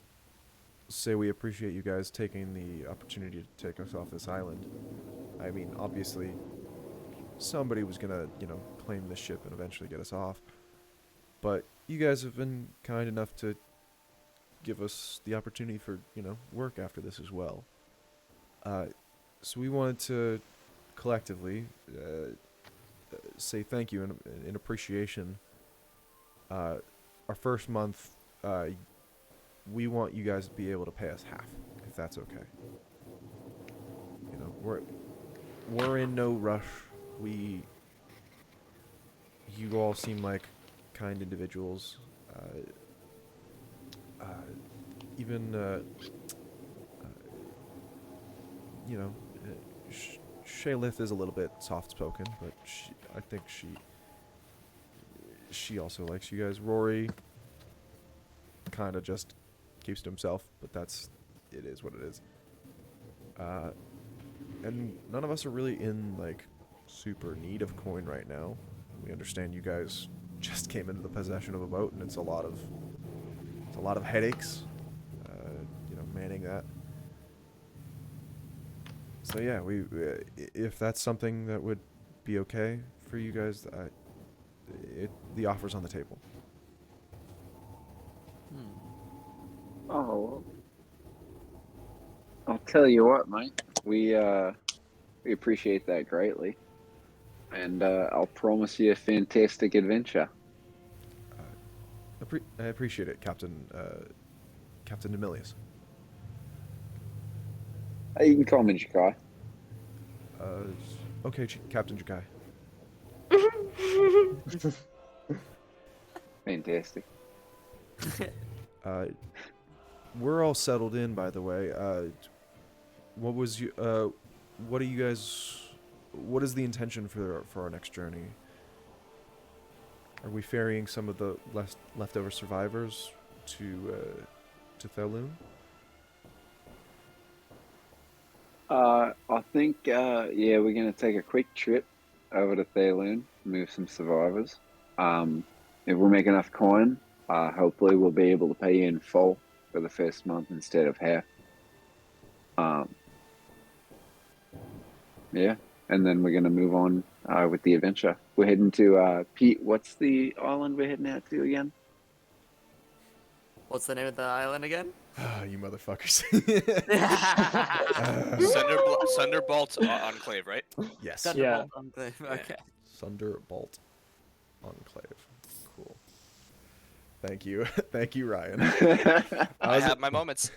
say we appreciate you guys taking the opportunity to take us off this island. I mean, obviously, somebody was gonna, claim this ship and eventually get us off. But you guys have been kind enough to give us the opportunity for, work after this as well. So we wanted to collectively say thank you in appreciation. Our first month, we want you guys to be able to pay us half, if that's okay. We're in no rush. You all seem like kind individuals. Shaylith is a little bit soft-spoken, but I think she also likes you guys. Rory kind of just keeps to himself, but it is what it is. And none of us are really in, super need of coin right now. We understand you guys just came into the possession of a boat, and it's a lot of headaches, manning that. So yeah, if that's something that would be okay for you guys, the offer's on the table. Oh, I'll tell you what, mate. We appreciate that greatly, and I'll promise you a fantastic adventure. I appreciate it, Captain Emilius. You can call me Jakai. Okay, Captain Jakai. Fantastic. We're all settled in, by the way. What is the intention for our next journey? Are we ferrying some of the leftover survivors to Thaloon? I think, we're going to take a quick trip over to Thaloon, move some survivors. If we make enough coin, hopefully we'll be able to pay you in full for the first month instead of half. And then we're going to move on with the adventure. We're heading to, Pete, what's the island we're heading out to again? What's the name of the island again? You motherfuckers. Sunderbolt Enclave, right? Yes. Thunderbolt Enclave. Okay. Sunderbolt Enclave. Cool. Thank you. Thank you, Ryan. I have my moments.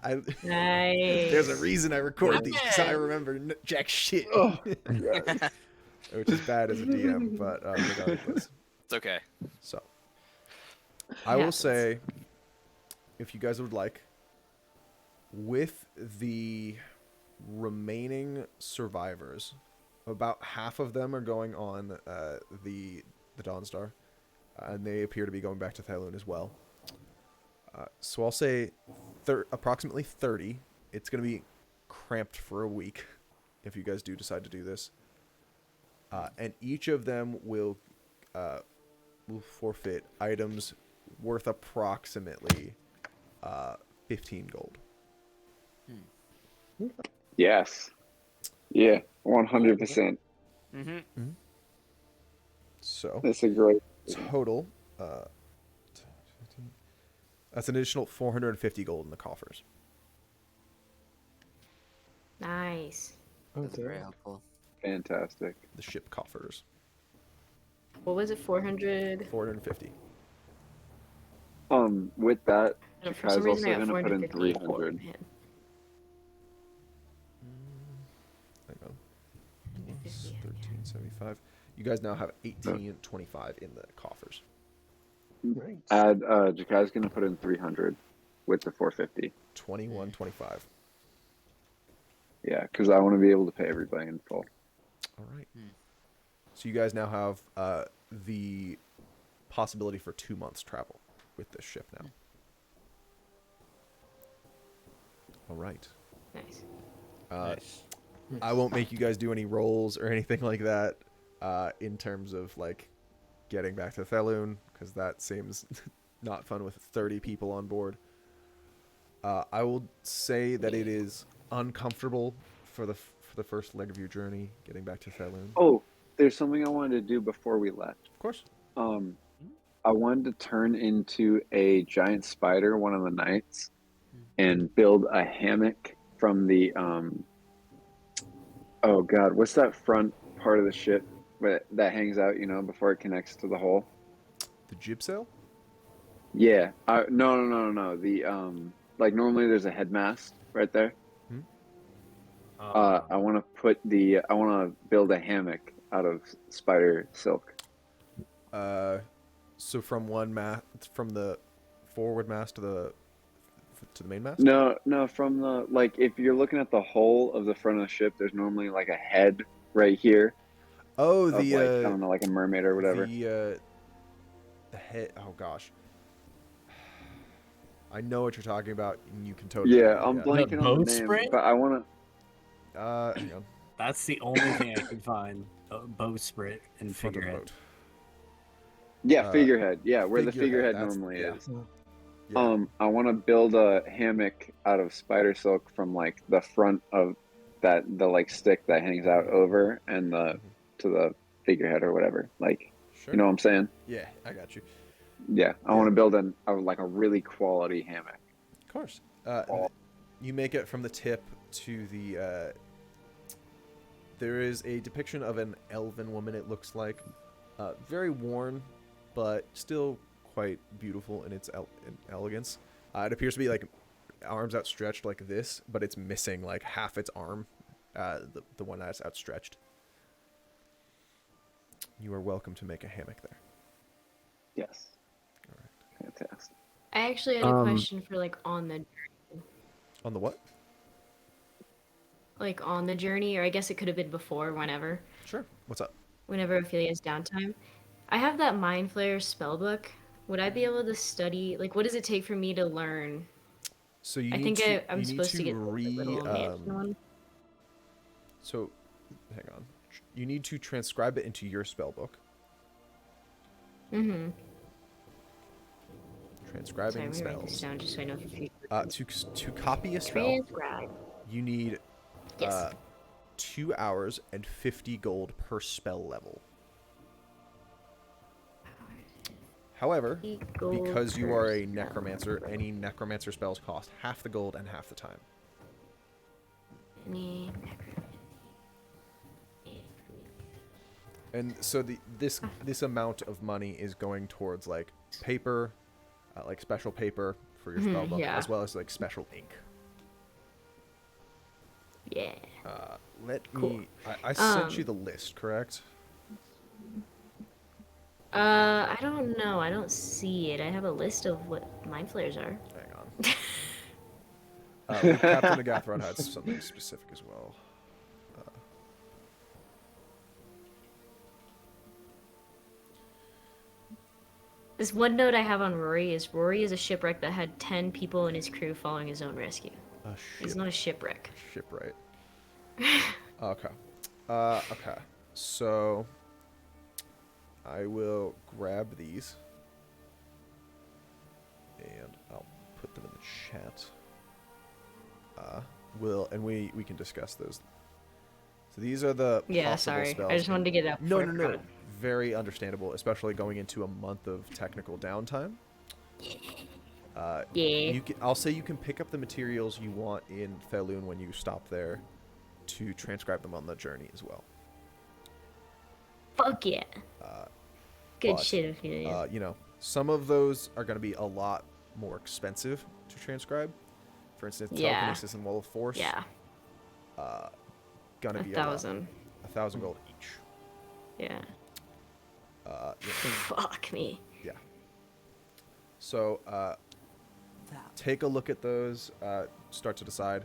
Nice. There's a reason I record these, because I remember jack shit. Which is bad as a DM, but regardless. It's okay. So, I will say, if you guys would like, with the remaining survivors, about half of them are going on the Dawnstar, and they appear to be going back to Thaloon as well. So I'll say approximately 30. It's going to be cramped for a week if you guys do decide to do this. And each of them will forfeit items worth approximately 15 gold. Yes. Yeah, 100%. So that's a great total. That's an additional 450 gold in the coffers. Nice. That's very helpful. Fantastic. The ship coffers. What was it? 400? 450. With that, And for Jakai's some reason, also I got gonna put in 450 in 300. man. Hang on. 350, 1375. You guys now have 1825 in the coffers. Nice. Add Jakai's gonna put in 300 with the 450. 2125. Yeah, because I want to be able to pay everybody in full. All right. So you guys now have the possibility for 2 months travel with this ship now. All right. Nice. Nice. I won't make you guys do any rolls or anything like that in terms of like getting back to Thaloon, because that seems not fun with 30 people on board. I will say that it is uncomfortable for the first leg of your journey getting back to Thaloon. Oh, there's something I wanted to do before we left. Of course. I wanted to turn into a giant spider one of the nights and build a hammock from the oh god, what's that front part of the ship that hangs out, you know, before it connects to the hull? The jib sail? Yeah. No. The like normally there's a headmast right there. I want to build a hammock out of spider silk. So from from the forward mast to the main mast? No, from the, like, if you're looking at the whole of the front of the ship, there's normally like a head right here. Oh, of, like, I don't know, like a mermaid or whatever. The head. Oh gosh. I know what you're talking about, and you can totally. Yeah, I'm blanking on the name, bowsprit? but I want to. Hang on. That's the only thing I can find. Bowsprit and Front of the figurehead. boat. Yeah, figurehead. Yeah, where the figurehead that's- normally yeah. is. Yeah. I want to build a hammock out of spider silk from like the front of the like stick that hangs out over and the to the figurehead or whatever. Like, Sure. you know what I'm saying? Yeah, I got you. Yeah, I want to build like a really quality hammock. Of course. You make it from the tip to the. There is a depiction of an elven woman. It looks like, very worn, but still quite beautiful in its elegance. It appears to be like arms outstretched like this, but it's missing like half its arm, the one that's outstretched. You are welcome to make a hammock there. Yes. All right. Fantastic. I actually had a question for like on the On the what? like on the journey, or I guess it could have been before, whenever. Sure. What's up? Whenever Ophelia has downtime. I have that Mind Flayer spellbook. Would I be able to study, like, what does it take for me to learn? So you I need think to, I'm you need supposed to get the re, little mansion one. So, hang on. You need to transcribe it into your spellbook. Mm-hmm. Transcribing Sorry, let me write this spells. down just so I know for future. To copy a spell, Transcribe. you need Yes. 2 hours and 50 gold per spell level. However, Gold because you per are a spell necromancer, level. any necromancer spells cost half the gold and half the time. Any And so this amount of money is going towards like paper, like special paper for your spellbook, yeah. as well as like special ink. Yeah. Let me. I sent you the list, correct? I don't know. I don't see it. I have a list of what Mind Flayers are. Hang on. Captain Agathron had something specific as well. This one note I have on Rory is a shipwreck that had 10 people in his crew following his own rescue. It's not a shipwreck. Shipwright. Okay. Okay. So I will grab these and I'll put them in the chat. We can discuss those. So these are the Yeah, possible sorry. spells. I just wanted to get it up. No, before I no. forgot. Very understandable, especially going into a month of technical downtime. Yeah. I'll say you can pick up the materials you want in Thaloon when you stop there to transcribe them on the journey as well. Fuck yeah. Good but, shit, Ophelia. Some of those are going to be a lot more expensive to transcribe. For instance, Yeah. telekinesis and wall of force. Yeah. Gonna be 1,000. 1,000 gold each. Yeah. Yeah. Fuck me. Yeah. So, take a look at those. Start to decide.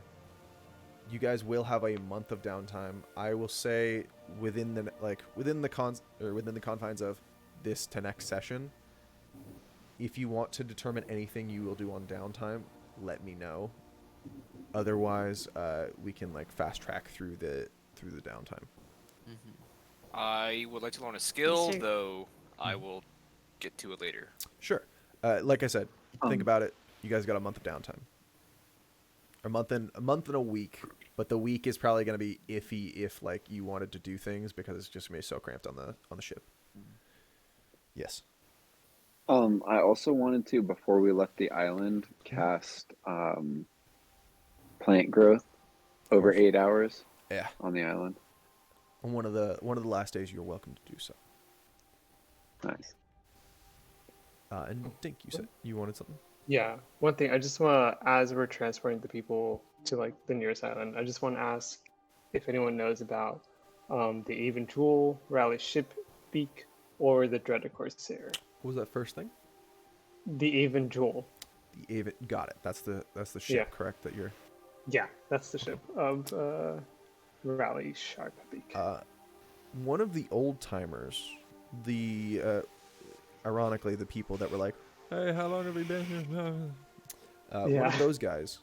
You guys will have a month of downtime. I will say within the confines of this to next session. If you want to determine anything you will do on downtime, let me know. Otherwise, we can like fast track through the downtime. I would like to learn a skill, Sir. though I will get to it later. Sure. Like I said, think about it. You guys got a month of downtime. A month and a week, but the week is probably going to be iffy if like you wanted to do things because it's just going to be so cramped on the ship. Yes. I also wanted to, before we left the island, cast plant growth over 8 hours. Yeah. On the island. On one of the last days, you're welcome to do so. Nice. And Dink, you said you wanted something? Yeah. One thing I just want to, as we're transporting the people to like the nearest island, I just want to ask if anyone knows about the Avon Jewel, Rally Ship Beak, or the Dreaded Corsair. What was that first thing? The Avon Jewel. The Avon. Got it. That's the ship, Yeah. correct? That you're. Yeah, that's the ship of Rally Sharp Beak. One of the old timers, ironically, the people that were like, "Hey, how long have we been here?" One of those guys.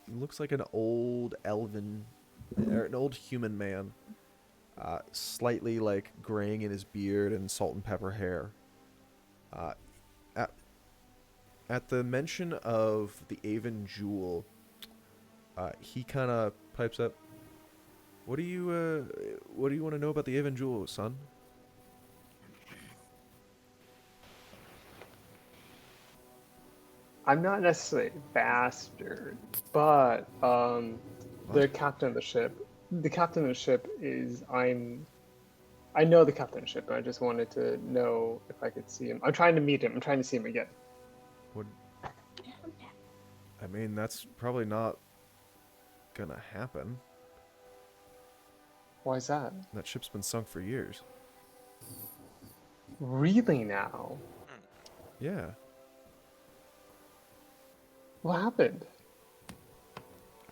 Looks like an old elven, or an old human man. Slightly like graying in his beard and salt and pepper hair. At the mention of the Avon Jewel, he kind of pipes up. What do you want to know about the Avon Jewel, son? I'm not necessarily a bastard, but the captain of the ship. The captain of the ship is I know the captain of the ship, and I just wanted to know if I could see him. I'm trying to meet him. I'm trying to see him again. I mean, that's probably not gonna happen. Why is that? That ship's been sunk for years. Really now? Yeah. What happened?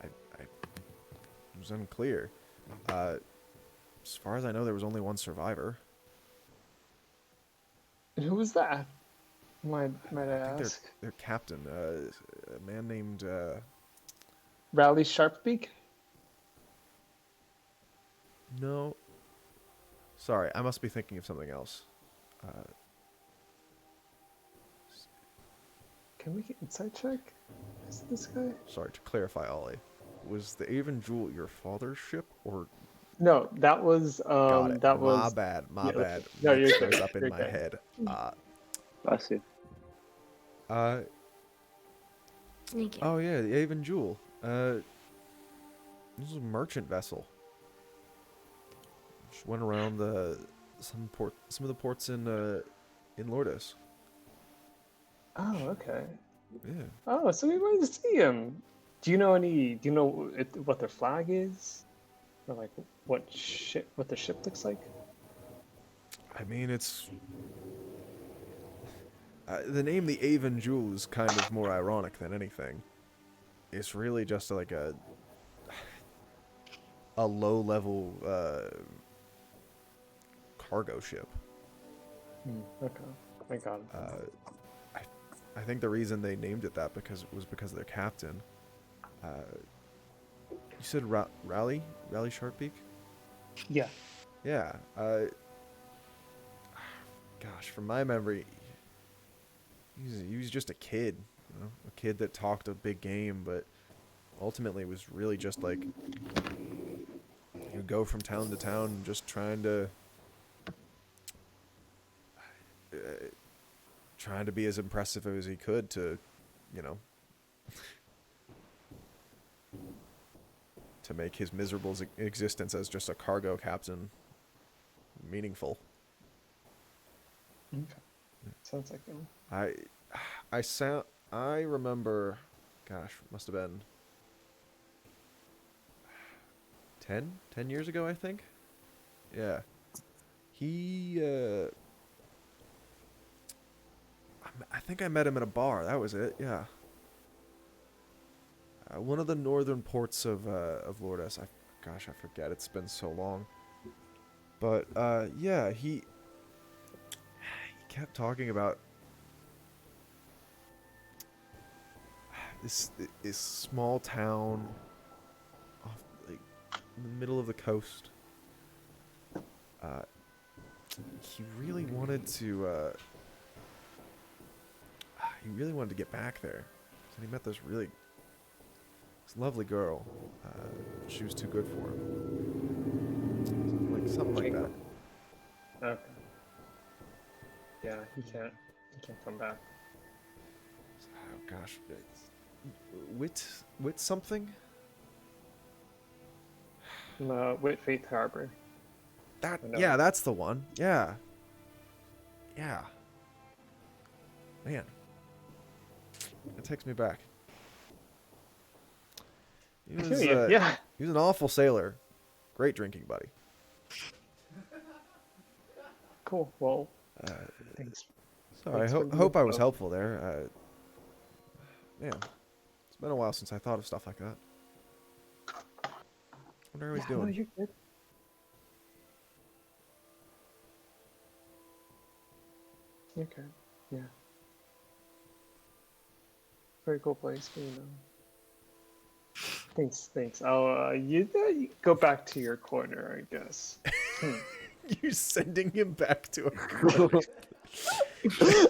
It was unclear. As far as I know, there was only one survivor. And who was that? Might I I think ask? their captain, a man named. Rally Sharpbeak? No. Sorry, I must be thinking of something else. Can we get insight check? Is it this guy? Sorry, to clarify, Ollie. Was the Avon Jewel your father's ship, or No, that was got it? that My was bad. My yeah, bad. no, you're Mixed good, those up in you're my good. head. Bless you. Thank you. Oh yeah, the Avon Jewel. This is a merchant vessel. Just went around some of the ports in Lourdes. Oh, okay. Yeah. Oh, so we might see him. Do you know what their flag is? Or like what the ship looks like? I mean, it's the name the Avon Jewel is kind of more ironic than anything. It's really just like a low-level cargo ship. Okay, I got it. I think the reason they named it that was because of their captain. You said Rally Sharpbeak? Yeah. Yeah. Gosh, from my memory, he was just a kid, you know, a kid that talked a big game, but ultimately was really just like you go from town to town, just trying to be as impressive as he could to, you know, to make his miserable existence as just a cargo captain meaningful. Okay. Sounds like him. I remember, gosh, must have been 10 years ago, I think. Yeah. He, I think I met him at a bar. That was it. Yeah. One of the northern ports of Lourdes. Gosh, I forget. It's been so long. But yeah, he kept talking about this small town off like in the middle of the coast. He really wanted to. He really wanted to get back there. So he met this lovely girl. She was too good for him. Something like that. Okay. Yeah, he can't come back. Oh gosh, wit something. Wit Faith Harbor. Yeah, that's the one. Yeah. Man, it takes me back. He was, yeah. He was an awful sailor. Great drinking buddy. Cool. Well, thanks. Sorry, I Thanks for hope the I was info. helpful there. Man, it's been a while since I thought of stuff like that. Wonder how he's No, doing. you're good. Okay. Yeah. Very cool place, but, you know. Thanks. I'll you go back to your corner, I guess. You're sending him back to a corner.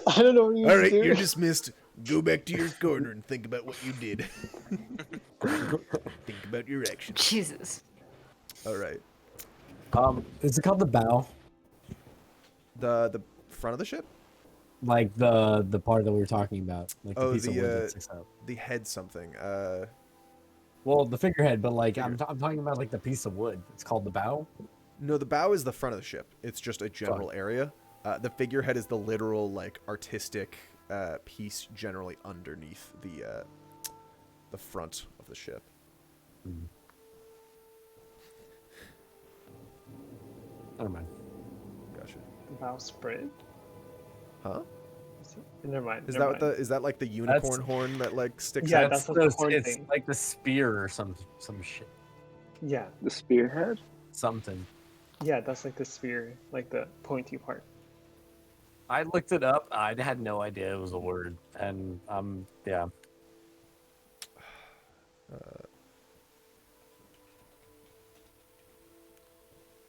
I don't know what you All right, do. you're dismissed. Go back to your corner and think about what you did. Think about your actions. Jesus. All right. Is it called the bow? The front of the ship? Like the part that we were talking about, like the Oh, piece of wood that sticks out. the head something. Well, the figurehead, but like I'm talking about like the piece of wood. It's called the bow. No, the bow is the front of the ship. It's just a general area. The figurehead is the literal, like, artistic piece generally underneath the front of the ship. Never mind. Gotcha. Bow spread. Huh? Never mind. Is never that mind. is that like the unicorn horn that like sticks Yeah, out? that's what the horn It's thing. like the spear or some shit. Yeah. The spearhead? Something. Yeah, that's like the spear, like the pointy part. I looked it up. I had no idea it was a word, and yeah.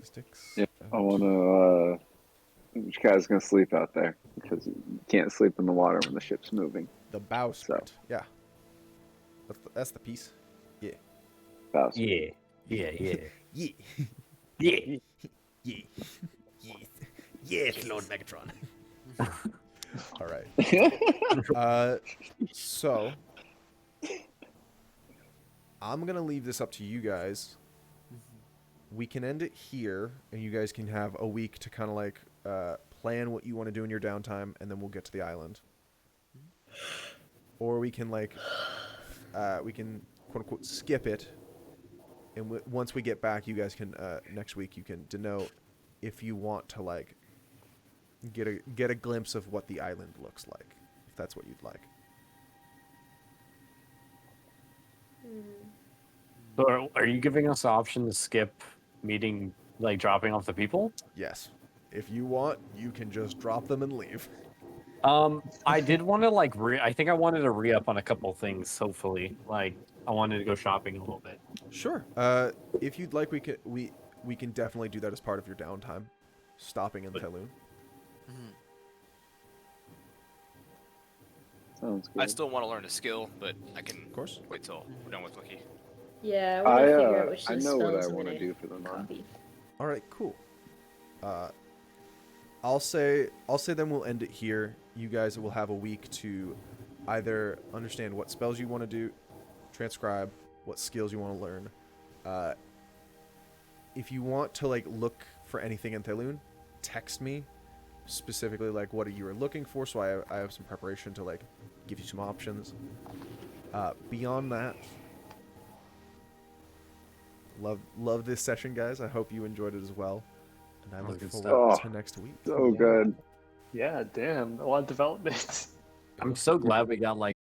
Sticks. Yeah, I out. want to. Which guy's gonna sleep out there because you can't sleep in the water when the ship's moving. The bowsprit. Yeah. That's the piece. Yeah. Bowsprit. Yeah. Yeah. Yeah. Yeah. Yes, Lord Megatron. All right. So I'm gonna leave this up to you guys. We can end it here, and you guys can have a week to kind of like plan what you want to do in your downtime, and then we'll get to the island. Or we can like we can quote unquote skip it, and once we get back, you guys can next week you can denote if you want to like get a glimpse of what the island looks like, if that's what you'd like. So are you giving us the option to skip meeting, like dropping off the people? Yes. If you want, you can just drop them and leave. I did want to like I think I wanted to re-up on a couple things. Hopefully, like I wanted to go shopping a little bit. Sure. If you'd like, we can definitely do that as part of your downtime, stopping in Teloon. Sounds good. I still want to learn a skill, but I can Of course. wait till we're done with Wiki. Yeah, I want to figure out I which I of the know what I spells I'm want to gonna do for the month. copy. All right, cool. I'll say then we'll end it here. You guys will have a week to either understand what spells you want to do, transcribe what skills you want to learn. If you want to like look for anything in Teloon, text me, specifically like what you were looking for, so I have some preparation to like give you some options. Beyond that, love this session, guys. I hope you enjoyed it as well, and I look good forward stuff. to next week. So good. Yeah, damn, a lot of development. I'm so glad we got like